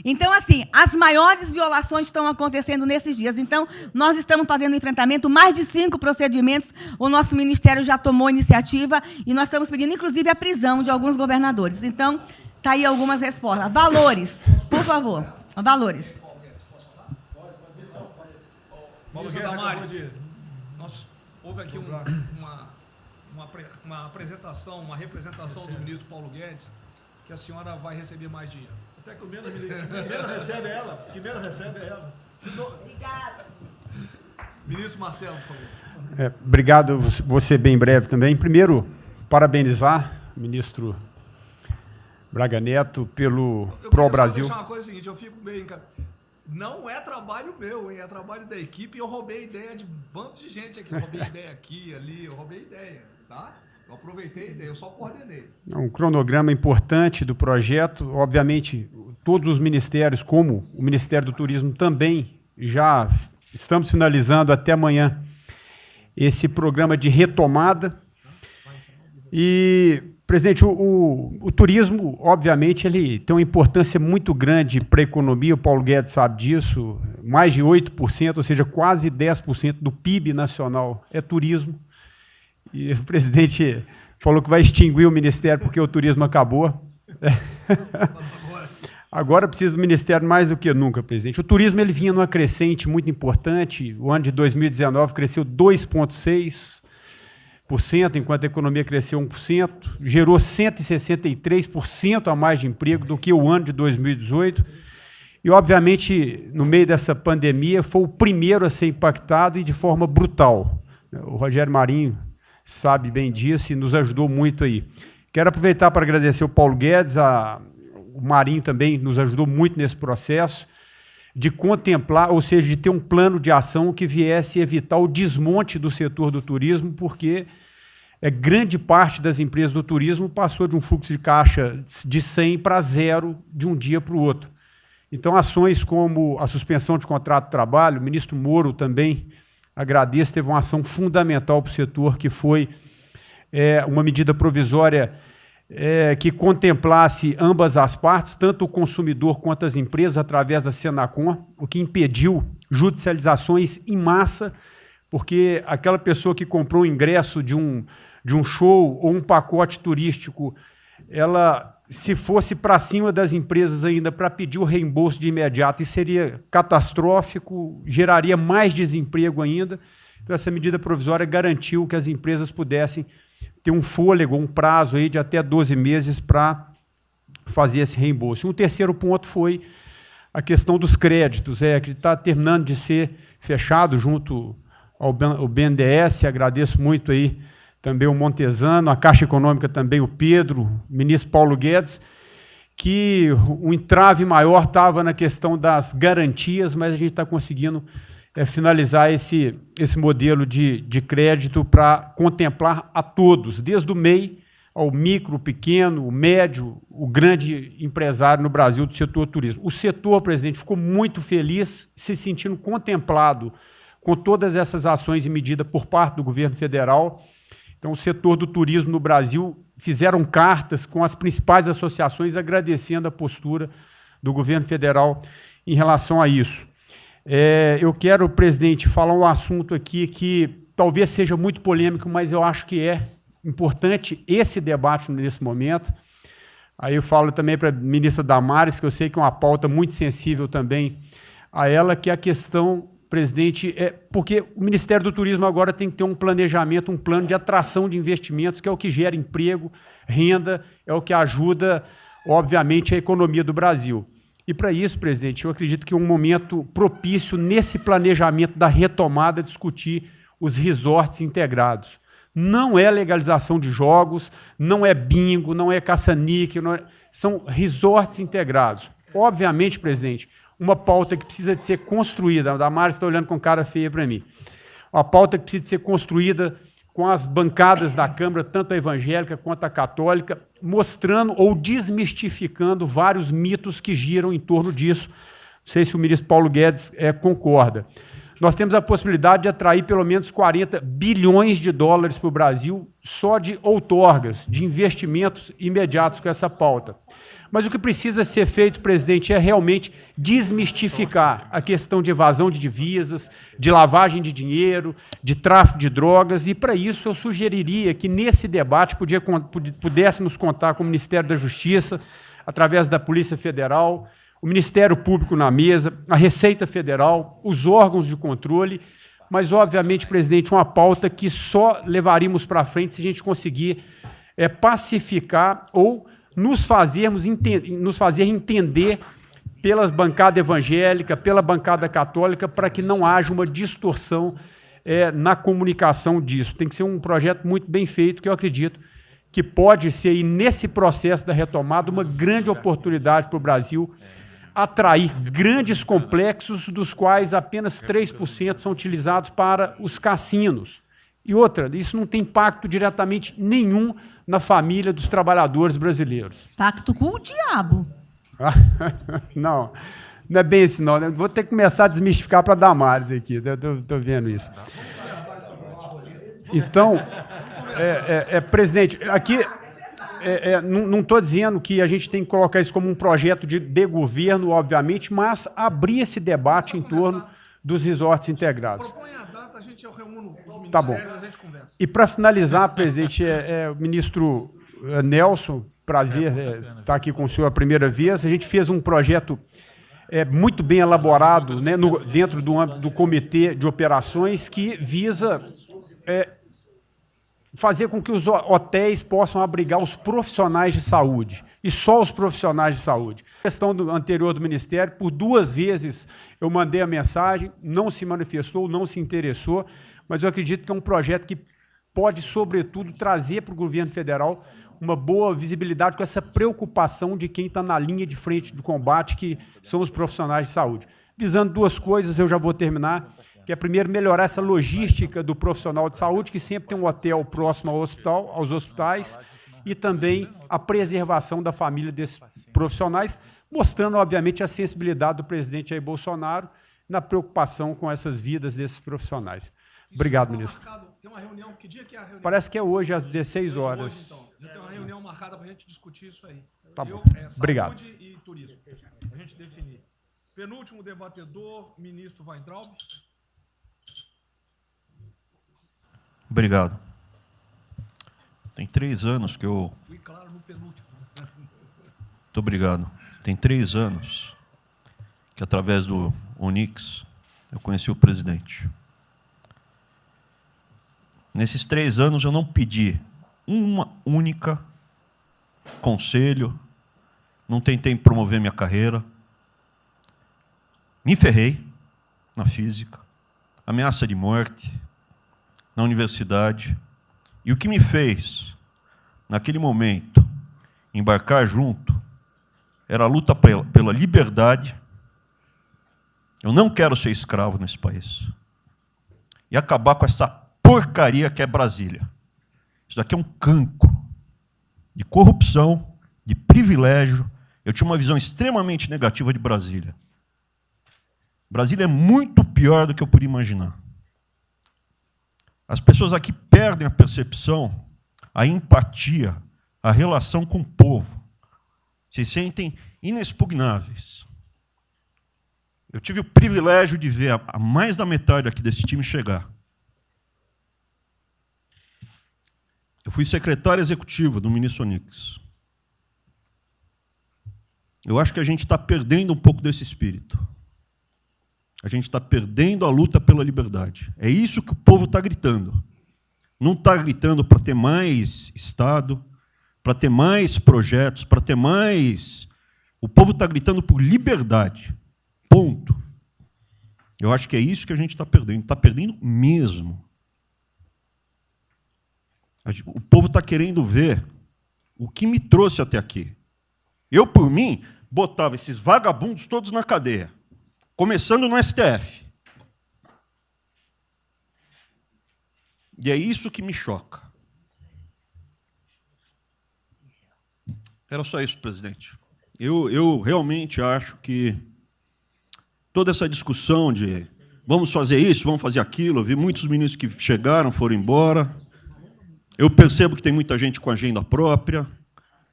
Então, assim, as maiores violações estão acontecendo nesses dias. Então, nós estamos fazendo enfrentamento, mais de 5 procedimentos, o nosso ministério já tomou iniciativa e nós estamos pedindo, inclusive, a prisão de alguns governadores. Então, está aí algumas respostas. Valores, por favor. Valores. Ministro Damares, houve aqui uma apresentação, uma representação do ministro Paulo Guedes, que a senhora vai receber mais dinheiro. Até que o menos recebe ela. Que menos recebe ela. Obrigada. Ministro Marcelo, por favor. Obrigado, vou ser bem breve também. Primeiro, parabenizar o ministro Braga Neto pelo Pro Brasil. Eu queria só deixar uma coisa seguinte, eu fico bem... Não é trabalho meu, hein? É trabalho da equipe e eu roubei ideia de bando de gente aqui. Eu roubei ideia aqui, ali, eu roubei ideia, tá? Eu aproveitei a ideia, eu só coordenei. Um cronograma importante do projeto. Obviamente, todos os ministérios, como o Ministério do Turismo, também já estamos finalizando até amanhã esse programa de retomada. E, presidente, o turismo, obviamente, ele tem uma importância muito grande para a economia, o Paulo Guedes sabe disso, mais de 8%, ou seja, quase 10% do PIB nacional é turismo. E o presidente falou que vai extinguir o ministério porque o turismo acabou. Agora precisa do ministério mais do que nunca, presidente. O turismo ele vinha numa crescente muito importante. O ano de 2019 cresceu 2,6%, enquanto a economia cresceu 1%. Gerou 163% a mais de emprego do que o ano de 2018. E, obviamente, no meio dessa pandemia, foi o primeiro a ser impactado e de forma brutal. O Rogério Marinho sabe bem disso e nos ajudou muito aí. Quero aproveitar para agradecer o Paulo Guedes, o Marinho também nos ajudou muito nesse processo, de contemplar, ou seja, de ter um plano de ação que viesse evitar o desmonte do setor do turismo, porque grande parte das empresas do turismo passou de um fluxo de caixa de 100 para 0 de um dia para o outro. Então, ações como a suspensão de contrato de trabalho, o ministro Moro também, agradeço, teve uma ação fundamental para o setor, que foi uma medida provisória que contemplasse ambas as partes, tanto o consumidor quanto as empresas, através da Senacom, o que impediu judicializações em massa, porque aquela pessoa que comprou o ingresso de um show ou um pacote turístico, ela, se fosse para cima das empresas ainda para pedir o reembolso de imediato, isso seria catastrófico, geraria mais desemprego ainda. Então, essa medida provisória garantiu que as empresas pudessem ter um fôlego, um prazo aí de até 12 meses para fazer esse reembolso. Um terceiro ponto foi a questão dos créditos, que está terminando de ser fechado junto ao BNDES. Agradeço muito aí também o Montesano, a Caixa Econômica também, o Pedro, o ministro Paulo Guedes, que o entrave maior estava na questão das garantias, mas a gente está conseguindo finalizar esse modelo de crédito para contemplar a todos, desde o MEI ao micro, o pequeno, o médio, o grande empresário no Brasil do setor turismo. O setor, presidente, ficou muito feliz, se sentindo contemplado com todas essas ações e medidas por parte do governo federal. Então, o setor do turismo no Brasil fizeram cartas com as principais associações agradecendo a postura do governo federal em relação a isso. Eu quero, presidente, falar um assunto aqui que talvez seja muito polêmico, mas eu acho que é importante esse debate nesse momento. Aí eu falo também para a ministra Damares, que eu sei que é uma pauta muito sensível também a ela, que é a questão, presidente, porque o Ministério do Turismo agora tem que ter um planejamento, um plano de atração de investimentos, que é o que gera emprego, renda, é o que ajuda, obviamente, a economia do Brasil. E, para isso, presidente, eu acredito que é um momento propício, nesse planejamento da retomada, discutir os resorts integrados. Não é legalização de jogos, não é bingo, não é caça-níquel, são resorts integrados. Obviamente, presidente, uma pauta que precisa de ser construída, a Damares está olhando com cara feia para mim, uma pauta que precisa de ser construída com as bancadas da Câmara, tanto a evangélica quanto a católica, mostrando ou desmistificando vários mitos que giram em torno disso. Não sei se o ministro Paulo Guedes concorda. Nós temos a possibilidade de atrair pelo menos 40 bilhões de dólares para o Brasil só de outorgas, de investimentos imediatos com essa pauta. Mas o que precisa ser feito, presidente, é realmente desmistificar a questão de evasão de divisas, de lavagem de dinheiro, de tráfico de drogas, e, para isso, eu sugeriria que, nesse debate, pudéssemos contar com o Ministério da Justiça, através da Polícia Federal, o Ministério Público na mesa, a Receita Federal, os órgãos de controle, mas, obviamente, presidente, uma pauta que só levaríamos para frente se a gente conseguir pacificar ou nos fazer entender pelas bancadas evangélicas, pela bancada católica, para que não haja uma distorção na comunicação disso. Tem que ser um projeto muito bem feito, que eu acredito que pode ser, e nesse processo da retomada, uma grande oportunidade para o Brasil atrair grandes complexos, dos quais apenas 3% são utilizados para os cassinos. E outra, isso não tem impacto diretamente nenhum na família dos trabalhadores brasileiros. Pacto com o diabo. Não, não é bem assim, não. Vou ter que começar a desmistificar para a Damares aqui. Estou vendo isso. Então, presidente, aqui não estou dizendo que a gente tem que colocar isso como um projeto de governo, obviamente, mas abrir esse debate em torno dos resorts integrados. Propõe a data, a gente reúne os ministérios, Tá bom. a gente conversa. E para finalizar, presidente, o ministro Nelson, prazer estar aqui com o senhor a primeira vez. A gente fez um projeto muito bem elaborado, né, dentro do âmbito do Comitê de Operações, que visa fazer com que os hotéis possam abrigar os profissionais de saúde, e só os profissionais de saúde. A questão anterior do Ministério, por 2 vezes eu mandei a mensagem, não se manifestou, não se interessou, mas eu acredito que é um projeto que pode, sobretudo, trazer para o governo federal uma boa visibilidade com essa preocupação de quem está na linha de frente do combate, que são os profissionais de saúde. Visando 2 coisas, eu já vou terminar, que é, primeiro, melhorar essa logística do profissional de saúde, que sempre tem um hotel próximo ao hospital, aos hospitais, e também a preservação da família desses profissionais, mostrando, obviamente, a sensibilidade do presidente Jair Bolsonaro na preocupação com essas vidas desses profissionais. Obrigado, ministro. Tem uma reunião, que dia que é a reunião? Parece que é hoje, às 16 horas. Hoje, então. Já tem uma reunião marcada para a gente discutir isso aí. Tá bom. Obrigado. Saúde e turismo. A gente definir. Penúltimo debatedor, ministro Weintraub. Obrigado. Tem 3 anos que eu... Fui claro no penúltimo. Muito obrigado. Tem 3 anos que, através do Onix, eu conheci o presidente. Nesses 3 anos, eu não pedi uma única conselho, não tentei promover minha carreira, me ferrei na física, ameaça de morte na universidade, e o que me fez, naquele momento, embarcar junto, era a luta pela liberdade. Eu não quero ser escravo nesse país. E acabar com essa porcaria que é Brasília. Isso daqui é um cancro de corrupção, de privilégio. Eu tinha uma visão extremamente negativa de Brasília. Brasília é muito pior do que eu podia imaginar. As pessoas aqui perdem a percepção, a empatia, a relação com o povo. Se sentem inexpugnáveis. Eu tive o privilégio de ver a mais da metade aqui desse time chegar. Eu fui secretário executivo do ministro Onix. Eu acho que a gente está perdendo um pouco desse espírito. A gente está perdendo a luta pela liberdade. É isso que o povo está gritando. Não está gritando para ter mais Estado, para ter mais projetos, para ter mais... O povo está gritando por liberdade. Ponto. Eu acho que é isso que a gente está perdendo. Está perdendo mesmo. O povo está querendo ver o que me trouxe até aqui. Eu, por mim, botava esses vagabundos todos na cadeia. Começando no STF. E é isso que me choca. Era só isso, presidente. Eu realmente acho que toda essa discussão de vamos fazer isso, vamos fazer aquilo, eu vi muitos ministros que chegaram, foram embora. Eu percebo que tem muita gente com agenda própria.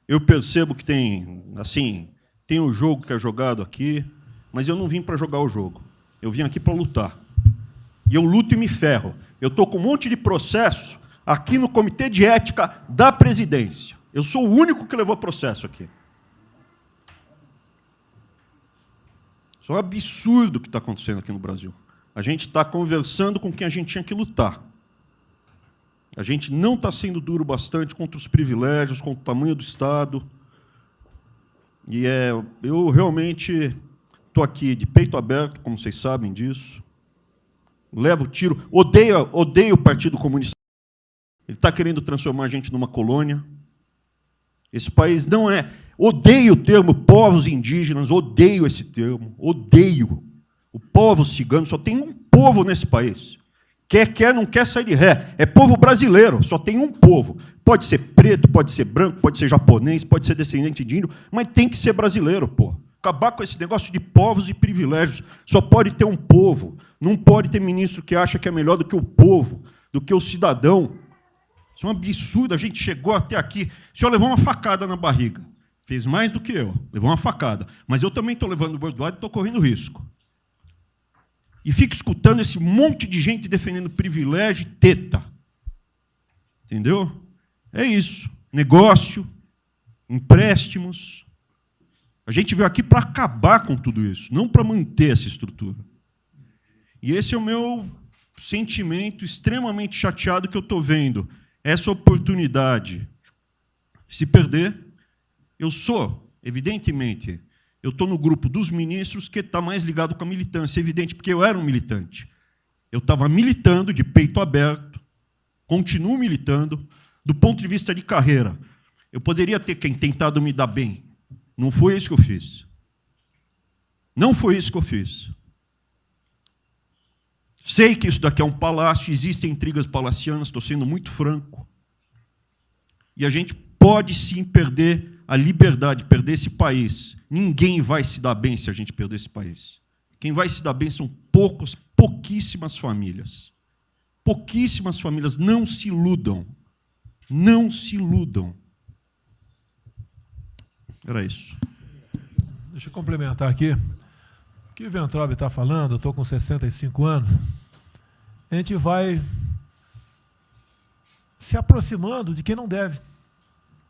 Eu percebo que tem, assim, tem um jogo que é jogado aqui. Mas eu não vim para jogar o jogo. Eu vim aqui para lutar. E eu luto e me ferro. Eu estou com um monte de processo aqui no Comitê de Ética da Presidência. Eu sou o único que levou processo aqui. Isso é um absurdo o que está acontecendo aqui no Brasil. A gente está conversando com quem a gente tinha que lutar. A gente não está sendo duro bastante contra os privilégios, contra o tamanho do Estado. E eu realmente estou aqui de peito aberto, como vocês sabem disso. Levo tiro. Odeio o Partido Comunista. Ele está querendo transformar a gente numa colônia. Esse país não é... Odeio o termo povos indígenas, odeio esse termo, odeio. O povo cigano, só tem um povo nesse país. Quer, não quer sair de ré. É povo brasileiro, só tem um povo. Pode ser preto, pode ser branco, pode ser japonês, pode ser descendente de índio, mas tem que ser brasileiro, pô. Acabar com esse negócio de povos e privilégios. Só pode ter um povo. Não pode ter ministro que acha que é melhor do que o povo, do que o cidadão. Isso é um absurdo. A gente chegou até aqui. O senhor levou uma facada na barriga. Fez mais do que eu. Levou uma facada. Mas eu também estou levando bordoada e estou correndo risco. E fico escutando esse monte de gente defendendo privilégio e teta. Entendeu? É isso. Negócio, empréstimos. A gente veio aqui para acabar com tudo isso, não para manter essa estrutura. E esse é o meu sentimento extremamente chateado que eu estou vendo. Essa oportunidade se perder. Eu sou, evidentemente, eu estou no grupo dos ministros que está mais ligado com a militância, evidente, porque eu era um militante. Eu estava militando de peito aberto, continuo militando, do ponto de vista de carreira. Eu poderia ter tentado me dar bem. Não foi isso que eu fiz. Não foi isso que eu fiz. Sei que isso daqui é um palácio, existem intrigas palacianas, estou sendo muito franco. E a gente pode sim perder a liberdade, perder esse país. Ninguém vai se dar bem se a gente perder esse país. Quem vai se dar bem são pouquíssimas famílias. Pouquíssimas famílias. Não se iludam. Não se iludam. Era isso. Deixa eu complementar aqui. O que o Weintraub está falando, eu estou com 65 anos, a gente vai se aproximando de quem não deve.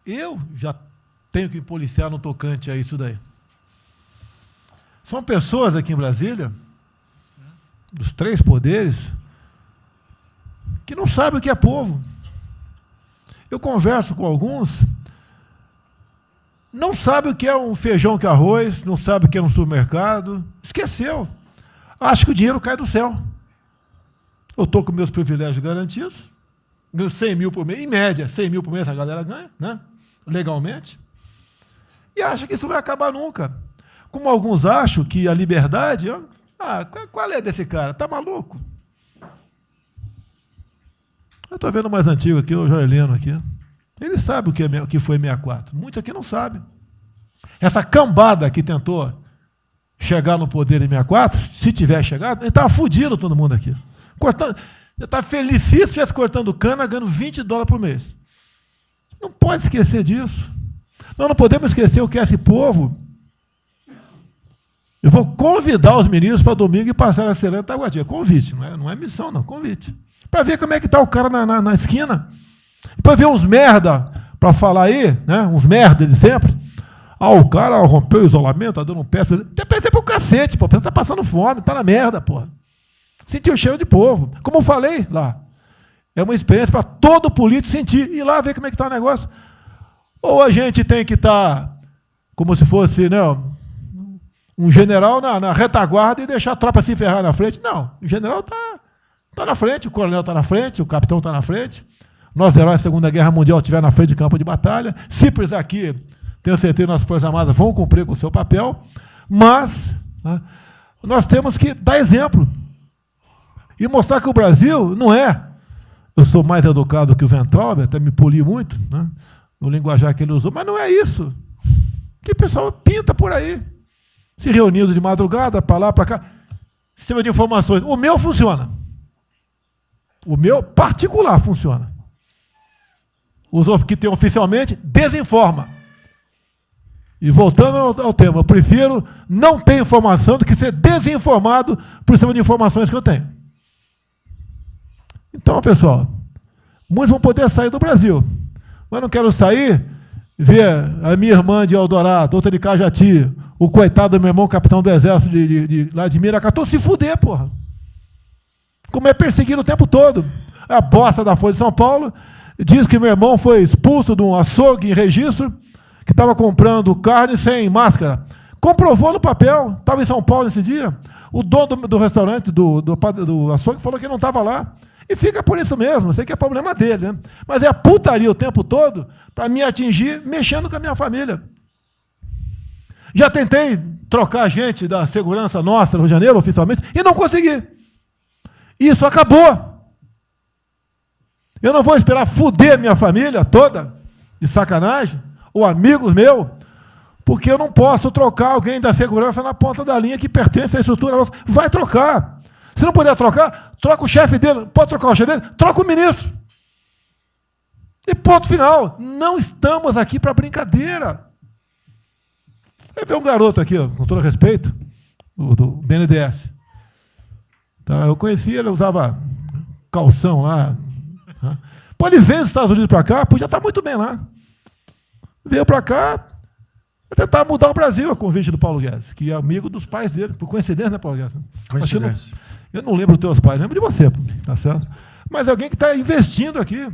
Eu já tenho que me policiar no tocante a isso daí. São pessoas aqui em Brasília, dos 3 poderes, que não sabem o que é povo. Eu converso com alguns, não sabem o que é um feijão com arroz, não sabem o que é um supermercado, esqueceu. Acho que o dinheiro cai do céu. Eu estou com meus privilégios garantidos, meus 100 mil por mês, em média, 100 mil por mês a galera ganha, né? Legalmente, e acha que isso vai acabar nunca. Como alguns acham que a liberdade... qual é desse cara? Está maluco? Eu estou vendo o mais antigo aqui, o Joelino aqui. Ele sabe o que foi 64. Muitos aqui não sabem. Essa cambada que tentou chegar no poder em 64, se tiver chegado, ele estava fudido todo mundo aqui. Cortando, eu estava felicíssimo se estivesse cortando cana, ganhando $20 por mês. Não pode esquecer disso. Nós não podemos esquecer o que é esse povo. Eu vou convidar os ministros para domingo e passar a Serena Taguatinga. Convite, não é missão, não, convite. Para ver como é que está o cara na esquina. Para ver uns merda, para falar aí, né, uns merda de sempre. O cara rompeu o isolamento, está dando um pé. Tem pé pro cacete, pô. Você está passando fome, está na merda, porra. Sentiu o cheiro de povo. Como eu falei lá. É uma experiência para todo político sentir. Ir lá ver como é que está o negócio. Ou a gente tem que estar como se fosse, né, um general na retaguarda e deixar a tropa se ferrar na frente. Não, o general está na frente, o coronel está na frente, o capitão está na frente. Nossos heróis da Segunda Guerra Mundial estiveram na frente de campo de batalha. Se precisar aqui, tenho certeza que nossas Forças Armadas vão cumprir com o seu papel. Mas, né, nós temos que dar exemplo. E mostrar que o Brasil não é... Eu sou mais educado que o Weintraub, até me poli muito, né, no linguajar que ele usou, mas não é isso. Que o pessoal pinta por aí. Se reunindo de madrugada, para lá, para cá. Sistema de informações. O meu funciona. O meu particular funciona. Os que tem oficialmente, desinforma. E voltando ao tema, eu prefiro não ter informação do que ser desinformado por sistema de informações que eu tenho. Então, pessoal, muitos vão poder sair do Brasil, mas não quero sair, ver a minha irmã de Eldorado, outra de Cajati, o coitado do meu irmão, capitão do exército lá de Miracatu, se fuder, porra. como é perseguido o tempo todo. A bosta da Folha de São Paulo diz que meu irmão foi expulso de um açougue em registro, que estava comprando carne sem máscara. Comprovou no papel, estava em São Paulo nesse dia. O dono do restaurante, do açougue, falou que não estava lá. E fica por isso mesmo, sei que é problema dele, né? Mas é a putaria o tempo todo para me atingir, mexendo com a minha família. Já tentei trocar gente da segurança nossa no Rio de Janeiro, oficialmente, e não consegui. Isso acabou. Eu não vou esperar fuder minha família toda, de sacanagem, ou amigos meus, porque eu não posso trocar alguém da segurança na ponta da linha que pertence à estrutura nossa. Vai trocar. Se não puder trocar, troca o chefe dele. Pode trocar o chefe dele? Troca o ministro. E ponto final. Não estamos aqui para brincadeira. Você vê um garoto aqui, ó, com todo respeito, do BNDES. Tá, eu conheci ele, usava calção lá. Tá? Pô, ele veio dos Estados Unidos para cá, podia estar muito bem lá. Veio para cá, vai tentar mudar o Brasil, a convite do Paulo Guedes, que é amigo dos pais dele, por coincidência, né, Paulo Guedes? Coincidência. Eu não lembro dos teus pais, lembro de você, tá certo? Mas alguém que está investindo aqui.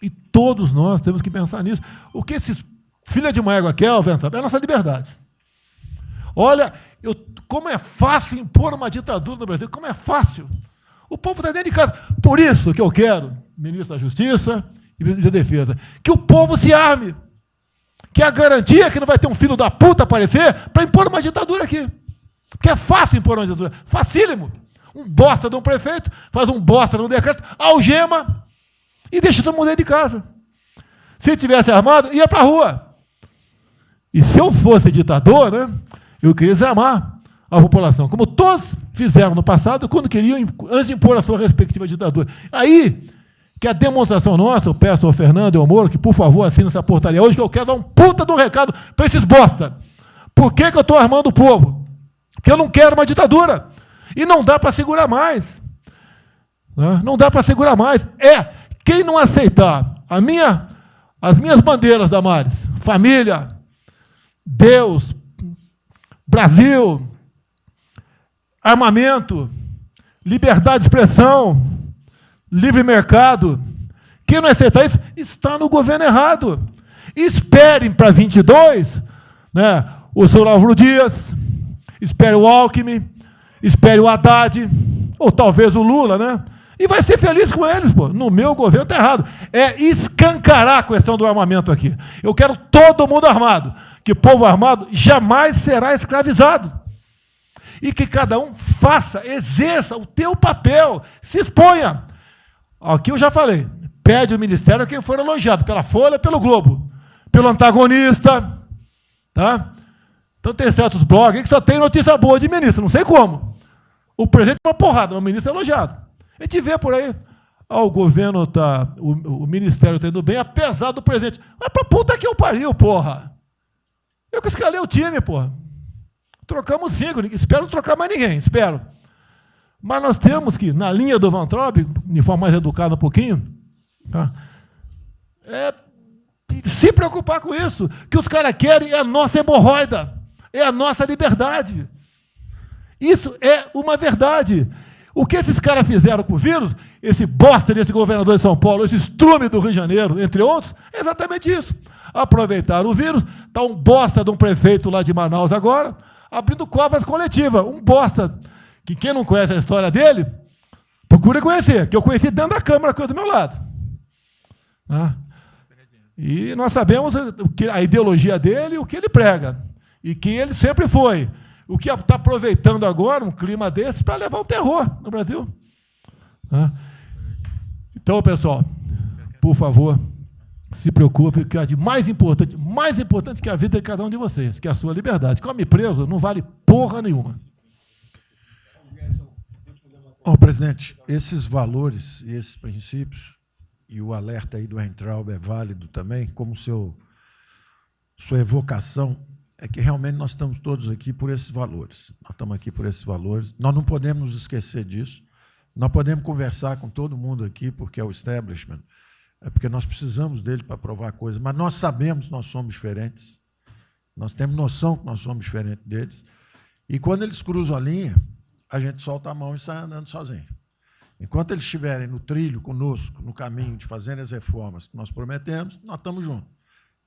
E todos nós temos que pensar nisso. O que esses filha de uma égua querem, é a nossa liberdade. Olha, como é fácil impor uma ditadura no Brasil, como é fácil. O povo está dentro de casa. Por isso que eu quero, ministro da Justiça e ministro da Defesa, que o povo se arme. Que é a garantia que não vai ter um filho da puta aparecer para impor uma ditadura aqui. Porque é fácil impor uma ditadura. Facílimo. Um bosta de um prefeito, faz um bosta de um decreto, algema e deixa todo mundo dentro de casa. Se tivesse armado, ia para a rua. E se eu fosse ditador, né, eu queria desarmar a população, como todos fizeram no passado, quando queriam, antes de impor a sua respectiva ditadura. Aí, que a demonstração nossa, eu peço ao Fernando e ao Moro que, por favor, assine essa portaria hoje, que eu quero dar um puta de um recado para esses bosta. Por que eu estou armando o povo? Porque eu não quero uma ditadura. E não dá para segurar mais. Não dá para segurar mais. Quem não aceitar as minhas bandeiras, Damares, família, Deus, Brasil, armamento, liberdade de expressão, livre mercado, quem não aceitar isso está no governo errado. Esperem para 22, né, o senhor Álvaro Dias, espere o Alckmin, espere o Haddad, ou talvez o Lula, né? E vai ser feliz com eles, pô. No meu governo está errado. É escancarar a questão do armamento aqui. Eu quero todo mundo armado. Que povo armado jamais será escravizado. E que cada um faça, exerça o teu papel, se exponha. Aqui eu já falei. Pede o ministério a quem for elogiado, pela Folha, pelo Globo, pelo antagonista. Tá? Então tem certos blogs que só tem notícia boa de ministro, não sei como. O presidente é uma porrada, mas o ministro é elogiado. A gente vê por aí, o governo está, o ministério está indo bem, apesar do presidente. Mas pra puta que eu pariu, porra. Eu que escalei o time, porra. Trocamos 5, espero não trocar mais ninguém, espero. Mas nós temos que, na linha do Van Traub, de forma mais educada um pouquinho, tá? Se preocupar com isso. O que os caras querem é a nossa hemorroida, é a nossa liberdade. Isso é uma verdade. O que esses caras fizeram com o vírus, esse bosta desse governador de São Paulo, esse estrume do Rio de Janeiro, entre outros, é exatamente isso. Aproveitaram o vírus, está um bosta de um prefeito lá de Manaus agora, abrindo covas coletivas. Um bosta, que quem não conhece a história dele, procura conhecer, que eu conheci dentro da Câmara, que é do meu lado. E nós sabemos a ideologia dele e o que ele prega. E quem ele sempre foi. O que está aproveitando agora um clima desse para levar o terror no Brasil. Então, pessoal, por favor, se preocupe, que é de mais importante que a vida de cada um de vocês, que é a sua liberdade. Come preso não vale porra nenhuma. Presidente, esses valores e esses princípios, e o alerta aí do Weintraub é válido também, como sua evocação, é que realmente nós estamos todos aqui por esses valores. Nós estamos aqui por esses valores. Nós não podemos nos esquecer disso. Nós podemos conversar com todo mundo aqui, porque é o establishment, porque nós precisamos dele para provar coisas, mas nós sabemos que nós somos diferentes. Nós temos noção que nós somos diferentes deles. E quando eles cruzam a linha, a gente solta a mão e sai andando sozinho. Enquanto eles estiverem no trilho conosco, no caminho de fazerem as reformas que nós prometemos, nós estamos juntos.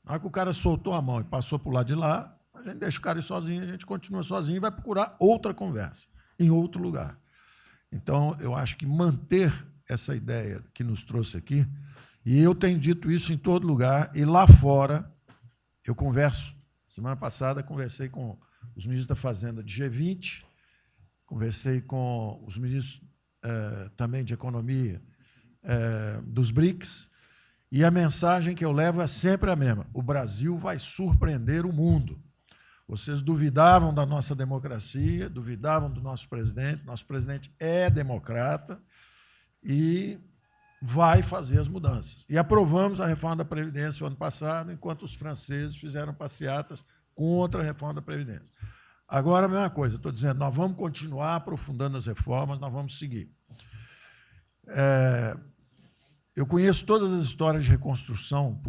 Na hora que o cara soltou a mão e passou para o lado de lá, a gente deixa o cara ir sozinho, a gente continua sozinho e vai procurar outra conversa, em outro lugar. Então, eu acho que manter essa ideia que nos trouxe aqui, e eu tenho dito isso em todo lugar, e lá fora, eu converso. Semana passada, conversei com os ministros da Fazenda de G20, conversei com os ministros também de Economia dos BRICS, e a mensagem que eu levo é sempre a mesma: o Brasil vai surpreender o mundo. Vocês duvidavam da nossa democracia, duvidavam do nosso presidente é democrata e vai fazer as mudanças. E aprovamos a reforma da Previdência o ano passado, enquanto os franceses fizeram passeatas contra a reforma da Previdência. Agora, a mesma coisa, estou dizendo, nós vamos continuar aprofundando as reformas, nós vamos seguir. Eu conheço todas as histórias de reconstrução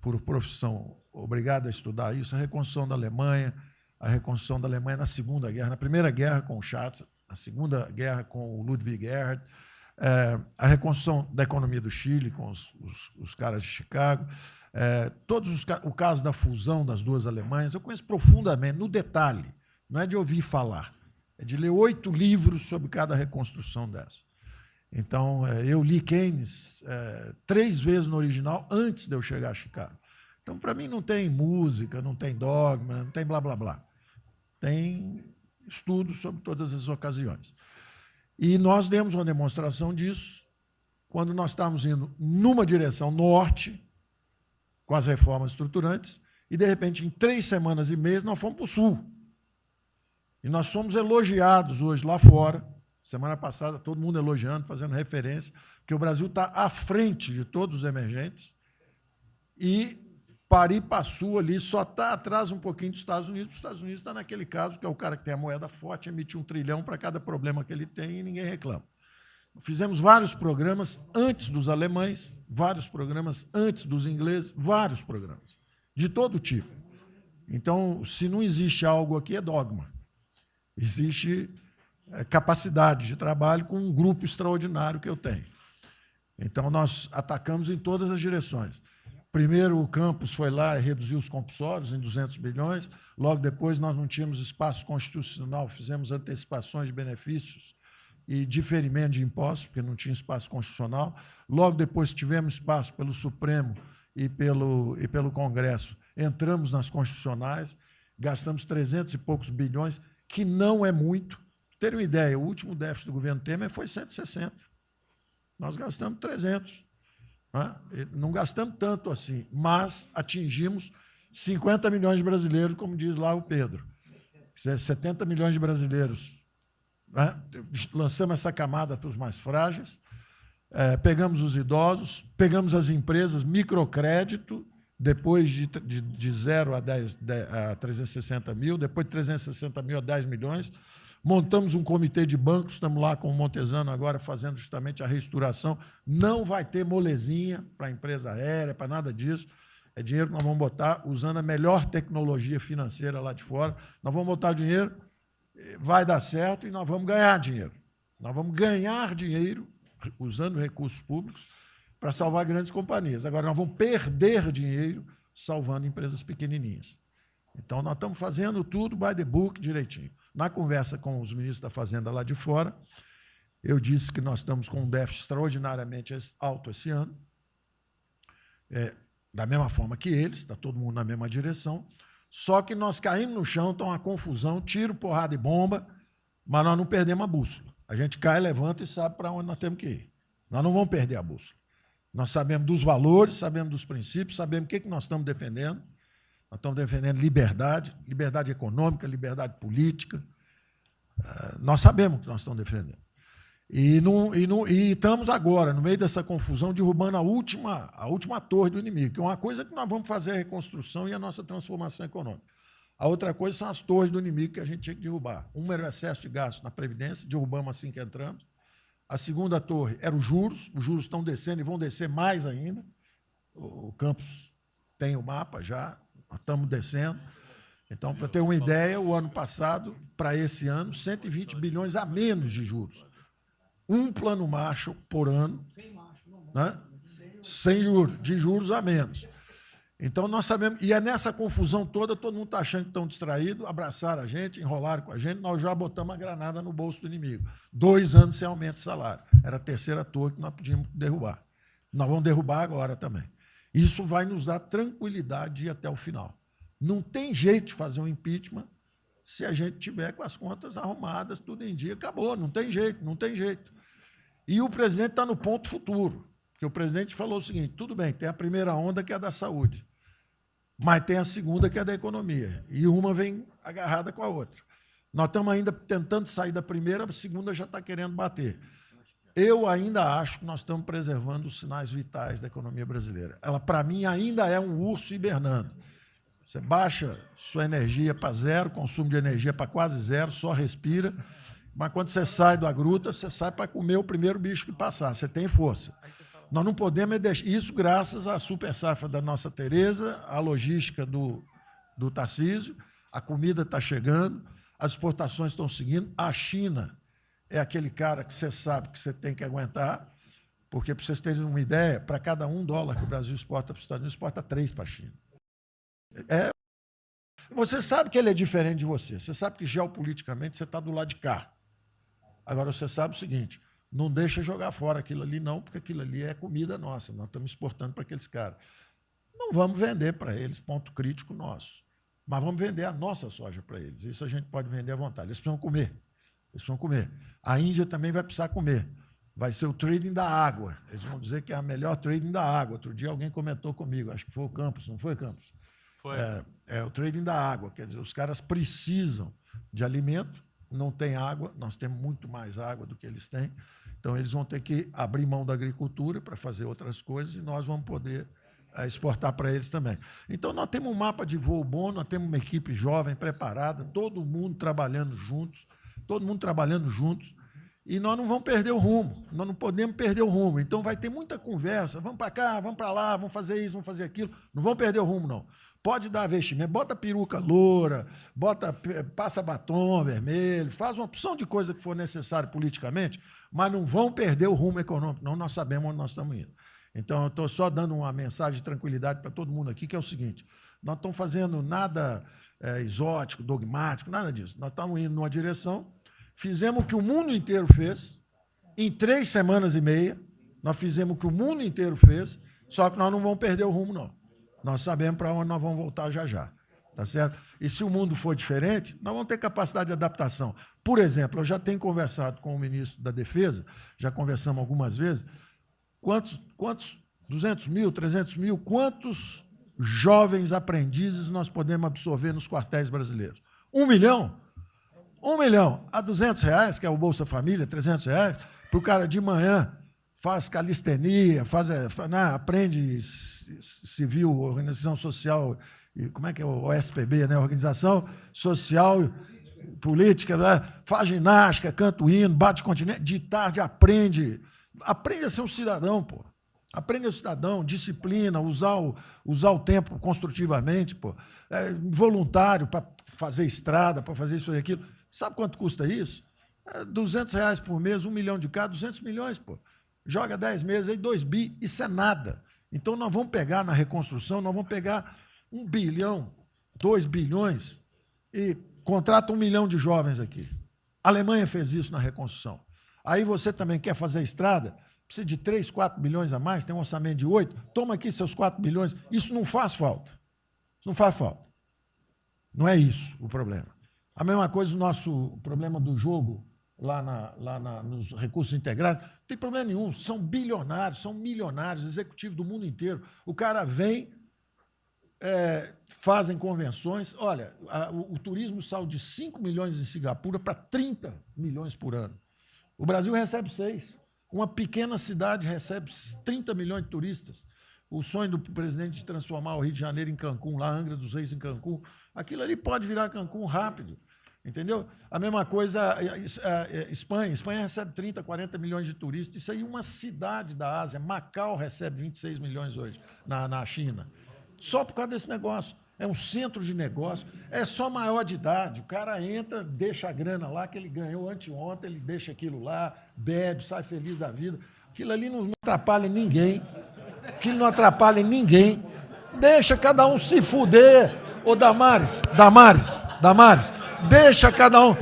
por profissão, obrigado a estudar isso, a reconstrução da Alemanha na Segunda Guerra, na Primeira Guerra com o Schatz, na Segunda Guerra com o Ludwig Erhard, a reconstrução da economia do Chile com os caras de Chicago, o caso da fusão das duas Alemanhas, eu conheço profundamente, no detalhe, não é de ouvir falar, é de ler 8 livros sobre cada reconstrução dessa. Então, eu li Keynes 3 vezes no original antes de eu chegar a Chicago. Então, para mim, não tem música, não tem dogma, não tem blá, blá, blá. Tem estudos sobre todas as ocasiões. E nós demos uma demonstração disso quando nós estávamos indo numa direção norte, com as reformas estruturantes, e, de repente, em 3 semanas e meia, nós fomos para o sul. E nós fomos elogiados hoje lá fora, semana passada, todo mundo elogiando, fazendo referência, que o Brasil está à frente de todos os emergentes, e Paris-Passu ali só está atrás um pouquinho dos Estados Unidos, porque os Estados Unidos está naquele caso, que é o cara que tem a moeda forte, emite 1 trilhão para cada problema que ele tem e ninguém reclama. Fizemos vários programas antes dos alemães, vários programas antes dos ingleses, vários programas, de todo tipo. Então, se não existe algo aqui, é dogma. Existe capacidade de trabalho com um grupo extraordinário que eu tenho. Então, nós atacamos em todas as direções. Primeiro, o campus foi lá e reduziu os compulsórios em 200 bilhões. Logo depois, nós não tínhamos espaço constitucional, fizemos antecipações de benefícios e diferimento de impostos, porque não tinha espaço constitucional. Logo depois, tivemos espaço pelo Supremo e pelo Congresso. Entramos nas constitucionais, gastamos 300 e poucos bilhões, que não é muito. Para terem uma ideia, o último déficit do governo Temer foi 160. Nós gastamos 300. Não gastamos tanto assim, mas atingimos 50 milhões de brasileiros, como diz lá o Pedro. 70 milhões de brasileiros. Lançamos essa camada para os mais frágeis, pegamos os idosos, pegamos as empresas, microcrédito, depois de 0 a 360 mil, depois de 360 mil a 10 milhões, montamos um comitê de bancos, estamos lá com o Montesano agora fazendo justamente a reestruturação. Não vai ter molezinha para a empresa aérea, para nada disso. É dinheiro que nós vamos botar usando a melhor tecnologia financeira lá de fora. Nós vamos botar dinheiro, vai dar certo e nós vamos ganhar dinheiro. Nós vamos ganhar dinheiro usando recursos públicos para salvar grandes companhias. Agora, nós vamos perder dinheiro salvando empresas pequenininhas. Então, nós estamos fazendo tudo by the book direitinho. Na conversa com os ministros da Fazenda lá de fora, eu disse que nós estamos com um déficit extraordinariamente alto esse ano, da mesma forma que eles, está todo mundo na mesma direção, só que nós caímos no chão, está uma confusão, tiro, porrada e bomba, mas nós não perdemos a bússola. A gente cai, levanta e sabe para onde nós temos que ir. Nós não vamos perder a bússola. Nós sabemos dos valores, sabemos dos princípios, sabemos o que nós estamos defendendo. Nós estamos defendendo liberdade, liberdade econômica, liberdade política. Nós sabemos o que nós estamos defendendo. E estamos agora, no meio dessa confusão, derrubando a última torre do inimigo, que é uma coisa que nós vamos fazer a reconstrução e a nossa transformação econômica. A outra coisa são as torres do inimigo que a gente tinha que derrubar. Uma era o excesso de gasto na Previdência, derrubamos assim que entramos. A segunda torre era os juros estão descendo e vão descer mais ainda. O Campos tem o mapa já, nós estamos descendo. Então, para ter uma ideia, o ano passado, para esse ano, 120 bilhões a menos de juros. um plano Marshall por ano, né? Sem juros, de juros a menos. Então, nós sabemos, e é nessa confusão toda, todo mundo está achando que estão distraídos, abraçaram a gente, enrolaram com a gente, nós já botamos a granada no bolso do inimigo. 2 anos sem aumento de salário. Era a terceira torre que nós podíamos derrubar. Nós vamos derrubar agora também. Isso vai nos dar tranquilidade de ir até o final. Não tem jeito de fazer um impeachment se a gente tiver com as contas arrumadas, tudo em dia, acabou, não tem jeito, não tem jeito. E o presidente está no ponto futuro, porque o presidente falou o seguinte, tudo bem, tem a primeira onda que é a da saúde, mas tem a segunda que é da economia, e uma vem agarrada com a outra. Nós estamos ainda tentando sair da primeira, a segunda já está querendo bater. Eu ainda acho que nós estamos preservando os sinais vitais da economia brasileira. Ela, para mim, ainda é um urso hibernando. Você baixa sua energia para zero, consumo de energia para quase zero, só respira, mas quando você sai da gruta, você sai para comer o primeiro bicho que passar, você tem força. Nós não podemos deixar isso graças à super safra da nossa Tereza, à logística do Tarcísio, a comida está chegando, as exportações estão seguindo, a China é aquele cara que você sabe que você tem que aguentar, porque, para vocês terem uma ideia, para cada $1 que o Brasil exporta para os Estados Unidos, exporta 3 para a China. Você sabe que ele é diferente de você, você sabe que geopoliticamente você está do lado de cá. Agora, você sabe o seguinte, não deixa jogar fora aquilo ali não, porque aquilo ali é comida nossa, nós estamos exportando para aqueles caras. Não vamos vender para eles, ponto crítico nosso, mas vamos vender a nossa soja para eles, isso a gente pode vender à vontade, eles precisam comer. Eles vão comer. A Índia também vai precisar comer. Vai ser o trading da água. Eles vão dizer que é a melhor trading da água. Outro dia alguém comentou comigo, acho que foi o Campos, não foi, Campos? Foi. É o trading da água. Quer dizer, os caras precisam de alimento, não tem água, nós temos muito mais água do que eles têm. Então, eles vão ter que abrir mão da agricultura para fazer outras coisas e nós vamos poder exportar para eles também. Então, nós temos um mapa de voo bom, nós temos uma equipe jovem, preparada, todo mundo trabalhando juntos, e nós não vamos perder o rumo, nós não podemos perder o rumo. Então, vai ter muita conversa, vamos para cá, vamos para lá, vamos fazer isso, vamos fazer aquilo, não vamos perder o rumo, não. Pode dar vestimento, bota peruca loura, passa batom vermelho, faz uma opção de coisa que for necessário politicamente, mas não vão perder o rumo econômico, não, nós sabemos onde nós estamos indo. Então, eu estou só dando uma mensagem de tranquilidade para todo mundo aqui, que é o seguinte, nós não estamos fazendo nada exótico, dogmático, nada disso. Nós estamos indo numa direção, fizemos o que o mundo inteiro fez, em 3 semanas e meia, nós fizemos o que o mundo inteiro fez, só que nós não vamos perder o rumo, não. Nós sabemos para onde nós vamos voltar já já, tá certo? E se o mundo for diferente, nós vamos ter capacidade de adaptação. Por exemplo, eu já tenho conversado com o ministro da Defesa, já conversamos algumas vezes, quantos 200 mil, 300 mil, quantos jovens aprendizes nós podemos absorver nos quartéis brasileiros? 1 milhão? 1 milhão a R$200, que é o Bolsa Família, R$300, para o cara de manhã faz calistenia, aprende civil, organização social, como é que é o OSPB, né? Organização Social Política, né? Faz ginástica, canta o hino, bate continente, de tarde aprende a ser um cidadão, pô. Aprende a ser cidadão, disciplina, usar o tempo construtivamente, pô. Voluntário para fazer estrada, para fazer isso e aquilo. Sabe quanto custa isso? R$200 por mês, 1 milhão de cada, 200 milhões, pô. Joga 10 meses aí, 2 bi, isso é nada. Então, nós vamos pegar na reconstrução, nós vamos pegar 1 bilhão, 2 bilhões e contrata 1 milhão de jovens aqui. A Alemanha fez isso na reconstrução. Aí você também quer fazer estrada, precisa de 3, 4 bilhões a mais, tem um orçamento de 8, toma aqui seus 4 bilhões. Isso não faz falta. Isso não faz falta. Não é isso o problema. A mesma coisa o nosso problema do jogo, lá nos recursos integrados, não tem problema nenhum, são bilionários, são milionários, executivos do mundo inteiro. O cara vem, fazem convenções. Olha, o turismo saiu de 5 milhões em Singapura para 30 milhões por ano. O Brasil recebe 6. Uma pequena cidade recebe 30 milhões de turistas. O sonho do presidente de transformar o Rio de Janeiro em Cancún, lá Angra dos Reis em Cancún, aquilo ali pode virar Cancún rápido. Entendeu? A mesma coisa, Espanha. Espanha recebe 30, 40 milhões de turistas. Isso aí é uma cidade da Ásia. Macau recebe 26 milhões hoje na China. Só por causa desse negócio. É um centro de negócio. É só maior de idade. O cara entra, deixa a grana lá, que ele ganhou anteontem, ele deixa aquilo lá, bebe, sai feliz da vida. Aquilo ali não atrapalha ninguém. Aquilo não atrapalha ninguém. Deixa cada um se fuder. Ô, Damares, deixa cada um...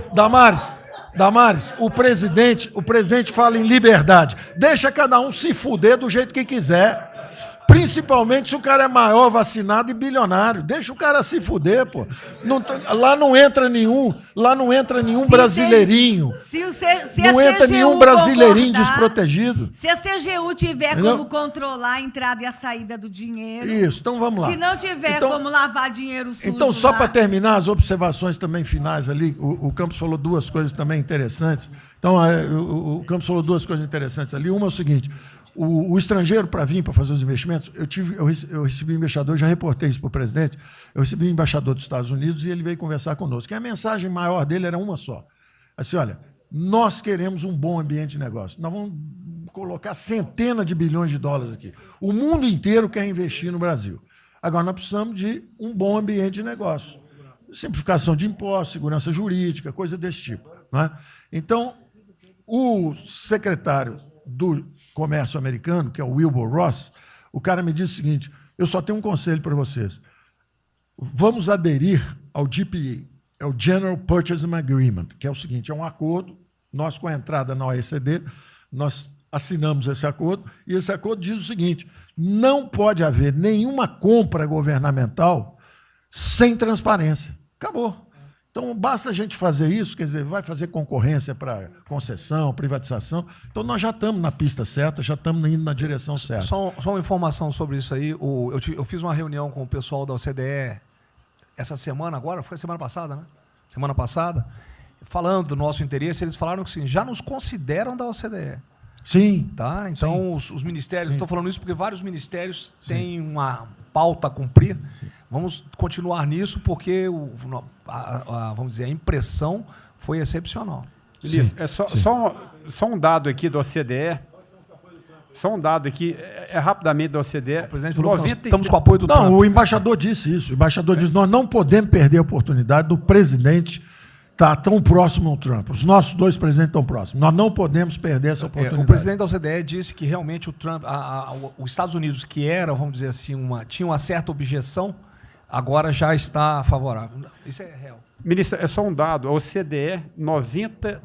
Damares, o presidente fala em liberdade. Deixa cada um se fuder do jeito que quiser. Principalmente se o cara é maior, vacinado e bilionário. Deixa o cara se fuder, pô. Lá não entra nenhum brasileirinho. Não entra nenhum brasileirinho desprotegido. Se a CGU tiver como controlar a entrada e a saída do dinheiro... Isso, então vamos lá. Se não tiver como lavar dinheiro sujo... Então, só para terminar, as observações também finais ali, o Campos falou duas coisas também interessantes. Então, o Campos falou duas coisas interessantes ali. Uma é o seguinte... O estrangeiro, para vir, para fazer os investimentos, eu recebi um embaixador, já reportei isso para o presidente, eu recebi um embaixador dos Estados Unidos e ele veio conversar conosco. E a mensagem maior dele era uma só. Assim, olha, nós queremos um bom ambiente de negócio. Nós vamos colocar centenas de bilhões de dólares aqui. O mundo inteiro quer investir no Brasil. Agora, nós precisamos de um bom ambiente de negócio. Simplificação de impostos, segurança jurídica, coisa desse tipo. Não é? Então, o secretário do Comércio americano, que é o Wilbur Ross, o cara me disse o seguinte, eu só tenho um conselho para vocês. Vamos aderir ao GPA, é o General Purchasing Agreement, que é o seguinte, é um acordo, nós com a entrada na OECD, nós assinamos esse acordo, e esse acordo diz o seguinte, não pode haver nenhuma compra governamental sem transparência. Acabou. Então, basta a gente fazer isso, quer dizer, vai fazer concorrência para concessão, privatização. Então, nós já estamos na pista certa, já estamos indo na direção certa. Só uma informação sobre isso aí. Eu fiz uma reunião com o pessoal da OCDE essa semana agora, foi semana passada, né? Semana passada, falando do nosso interesse, eles falaram que sim, já nos consideram da OCDE. Sim. Tá? Então, os ministérios, estou falando isso porque vários ministérios têm uma pauta a cumprir. Sim. Vamos continuar nisso porque, vamos dizer, a impressão foi excepcional. Ministro, é só um dado aqui da OCDE. Só um dado aqui, rapidamente da OCDE. O presidente falou que nós estamos com o apoio do Trump. Não, o embaixador disse isso. O embaixador disse nós não podemos perder a oportunidade do presidente estar tão próximo ao Trump. Os nossos dois presidentes estão próximos. Nós não podemos perder essa oportunidade. O presidente da OCDE disse que realmente o Trump, os Estados Unidos, que era, vamos dizer assim, tinha uma certa objeção, agora já está favorável. Isso é real. Ministro, é só um dado. A OCDE, 90%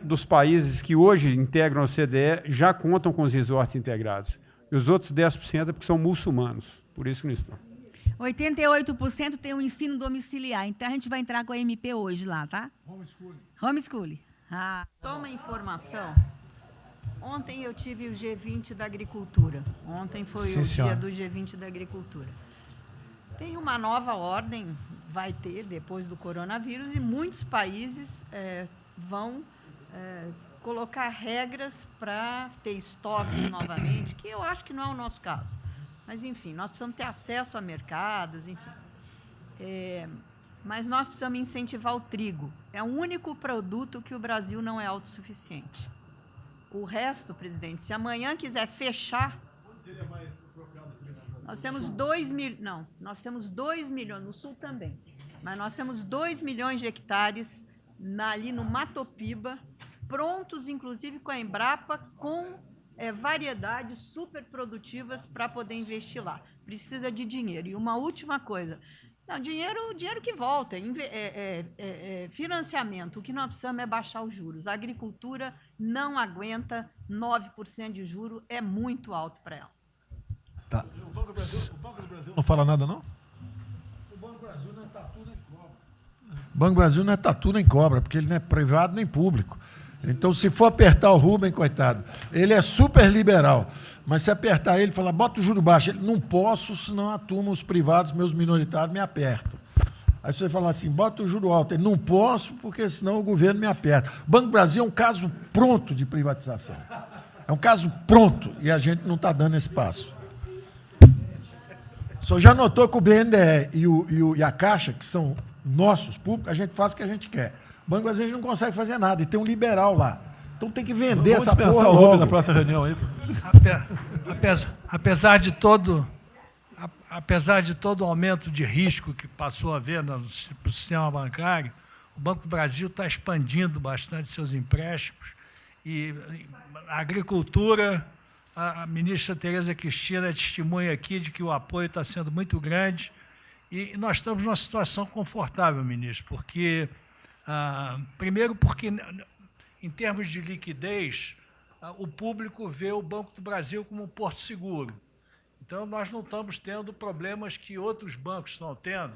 dos países que hoje integram a OCDE já contam com os resorts integrados. E os outros 10% é porque são muçulmanos. Por isso que não estão. 88% tem o ensino domiciliar. Então, a gente vai entrar com a MP hoje lá, tá? Homeschooling. Só uma informação. Ontem eu tive o G20 da Agricultura. Ontem foi o dia do G20 da Agricultura. Tem uma nova ordem, vai ter, depois do coronavírus, e muitos países vão colocar regras para ter estoque novamente, que eu acho que não é o nosso caso. Mas, enfim, nós precisamos ter acesso a mercados, enfim. Mas nós precisamos incentivar o trigo. É o único produto que o Brasil não é autossuficiente. O resto, presidente, se amanhã quiser fechar... Nós temos 2 milhões... Não, nós temos 2 milhões, no Sul também, mas nós temos 2 milhões de hectares ali no Matopiba, prontos, inclusive, com a Embrapa, com... variedades super produtivas para poder investir lá. Precisa de dinheiro. E uma última coisa. Não, dinheiro que volta. Financiamento. O que nós precisamos é baixar os juros. A agricultura não aguenta 9% de juros. É muito alto para ela. Tá. O Banco do Brasil não fala nada, não? O Banco do Brasil não é tatu nem cobra. O Banco do Brasil não é tatu nem cobra, porque ele não é privado nem público. Então, se for apertar o Rubem, coitado, ele é super liberal, mas se apertar ele, falar, bota o juro baixo, ele, não posso, senão a turma, os privados, meus minoritários, me apertam. Aí você fala assim, bota o juro alto, ele, não posso, porque senão o governo me aperta. O Banco do Brasil é um caso pronto de privatização. É um caso pronto, e a gente não está dando esse passo. O senhor já notou que o BNDE e a Caixa, que são nossos públicos, a gente faz o que a gente quer. O Banco Brasileiro não consegue fazer nada, e tem um liberal lá. Então tem que vender essa porra logo. Na próxima reunião aí. Apesar de todo apesar de todo o aumento de risco que passou a haver no sistema bancário, o Banco do Brasil está expandindo bastante seus empréstimos. E a agricultura, a ministra Tereza Cristina é testemunha aqui de que o apoio está sendo muito grande. E nós estamos numa situação confortável, ministro, porque, primeiro, porque, em termos de liquidez, o público vê o Banco do Brasil como um porto seguro. Então, nós não estamos tendo problemas que outros bancos estão tendo,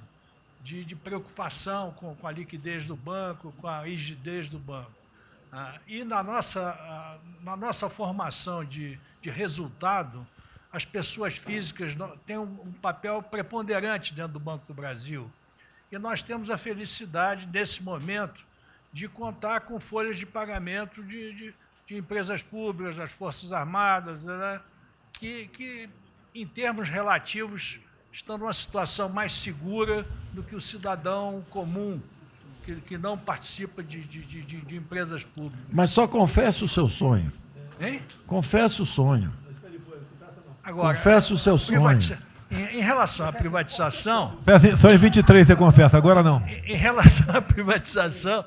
de preocupação com a liquidez do banco, com a rigidez do banco. E na nossa formação de resultado, as pessoas físicas têm um papel preponderante dentro do Banco do Brasil. E nós temos a felicidade, nesse momento, de contar com folhas de pagamento de empresas públicas, das Forças Armadas, né, que, em termos relativos, estão numa situação mais segura do que o cidadão comum, que não participa de empresas públicas. Mas só confessa o seu sonho. Hein? Confessa o sonho. Agora, confessa o seu sonho. Em relação à privatização... Só em 23 você confessa, agora não. Em relação à privatização,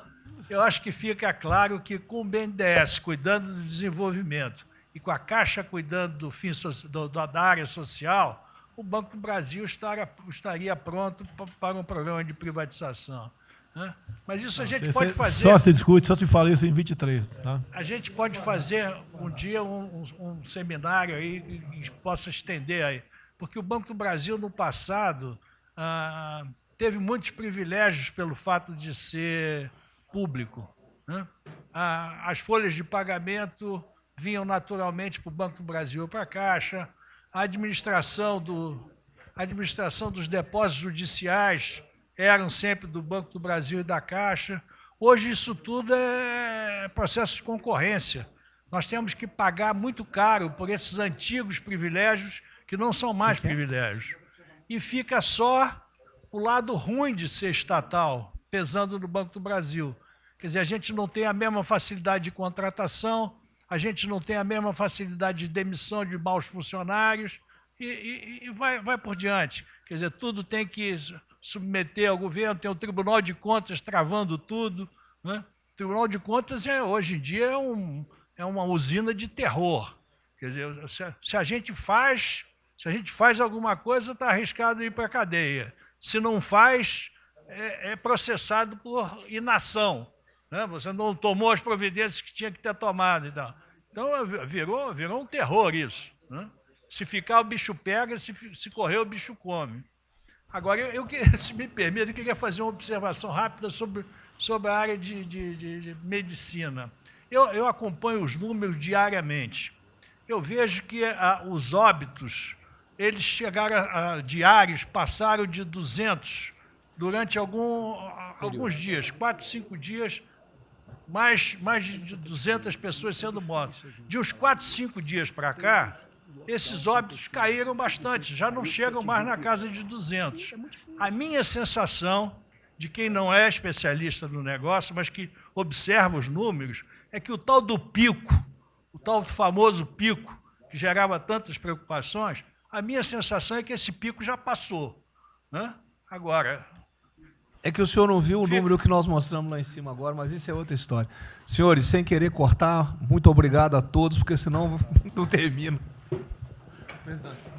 eu acho que fica claro que com o BNDES cuidando do desenvolvimento e com a Caixa cuidando do fim da área social, o Banco do Brasil estaria pronto para um programa de privatização. Né? Mas isso a gente pode fazer... Só se discute, só se fala isso em 23. Tá? A gente pode fazer um dia um seminário aí que possa estender aí. Porque o Banco do Brasil, no passado, teve muitos privilégios pelo fato de ser público. Né? As folhas de pagamento vinham naturalmente para o Banco do Brasil ou para a Caixa. A administração dos depósitos judiciais eram sempre do Banco do Brasil e da Caixa. Hoje isso tudo é processo de concorrência. Nós temos que pagar muito caro por esses antigos privilégios que não são mais privilégios. E fica só o lado ruim de ser estatal, pesando no Banco do Brasil. Quer dizer, a gente não tem a mesma facilidade de contratação, a gente não tem a mesma facilidade de demissão de maus funcionários e vai por diante. Quer dizer, tudo tem que submeter ao governo, tem o Tribunal de Contas travando tudo. Né? O Tribunal de Contas, hoje em dia, é uma usina de terror. Quer dizer, se a gente faz alguma coisa, está arriscado ir para a cadeia. Se não faz, é processado por inação. Né? Você não tomou as providências que tinha que ter tomado. Então virou um terror isso. Né? Se ficar, o bicho pega, se correr, o bicho come. Agora, se me permite, eu queria fazer uma observação rápida sobre a área de medicina. Eu acompanho os números diariamente. Eu vejo que os óbitos, eles chegaram diários, passaram de 200 durante alguns dias, 4, 5 dias, mais de 200 pessoas sendo mortas. De uns 4, 5 dias para cá, esses óbitos caíram bastante, já não chegam mais na casa de 200. A minha sensação, de quem não é especialista no negócio, mas que observa os números, é que o tal do pico, o tal do famoso pico, que gerava tantas preocupações, a minha sensação é que esse pico já passou. Né? Agora... É que o senhor não viu o número que nós mostramos lá em cima agora, mas isso é outra história. Senhores, sem querer cortar, muito obrigado a todos, porque senão não termino. Presidente.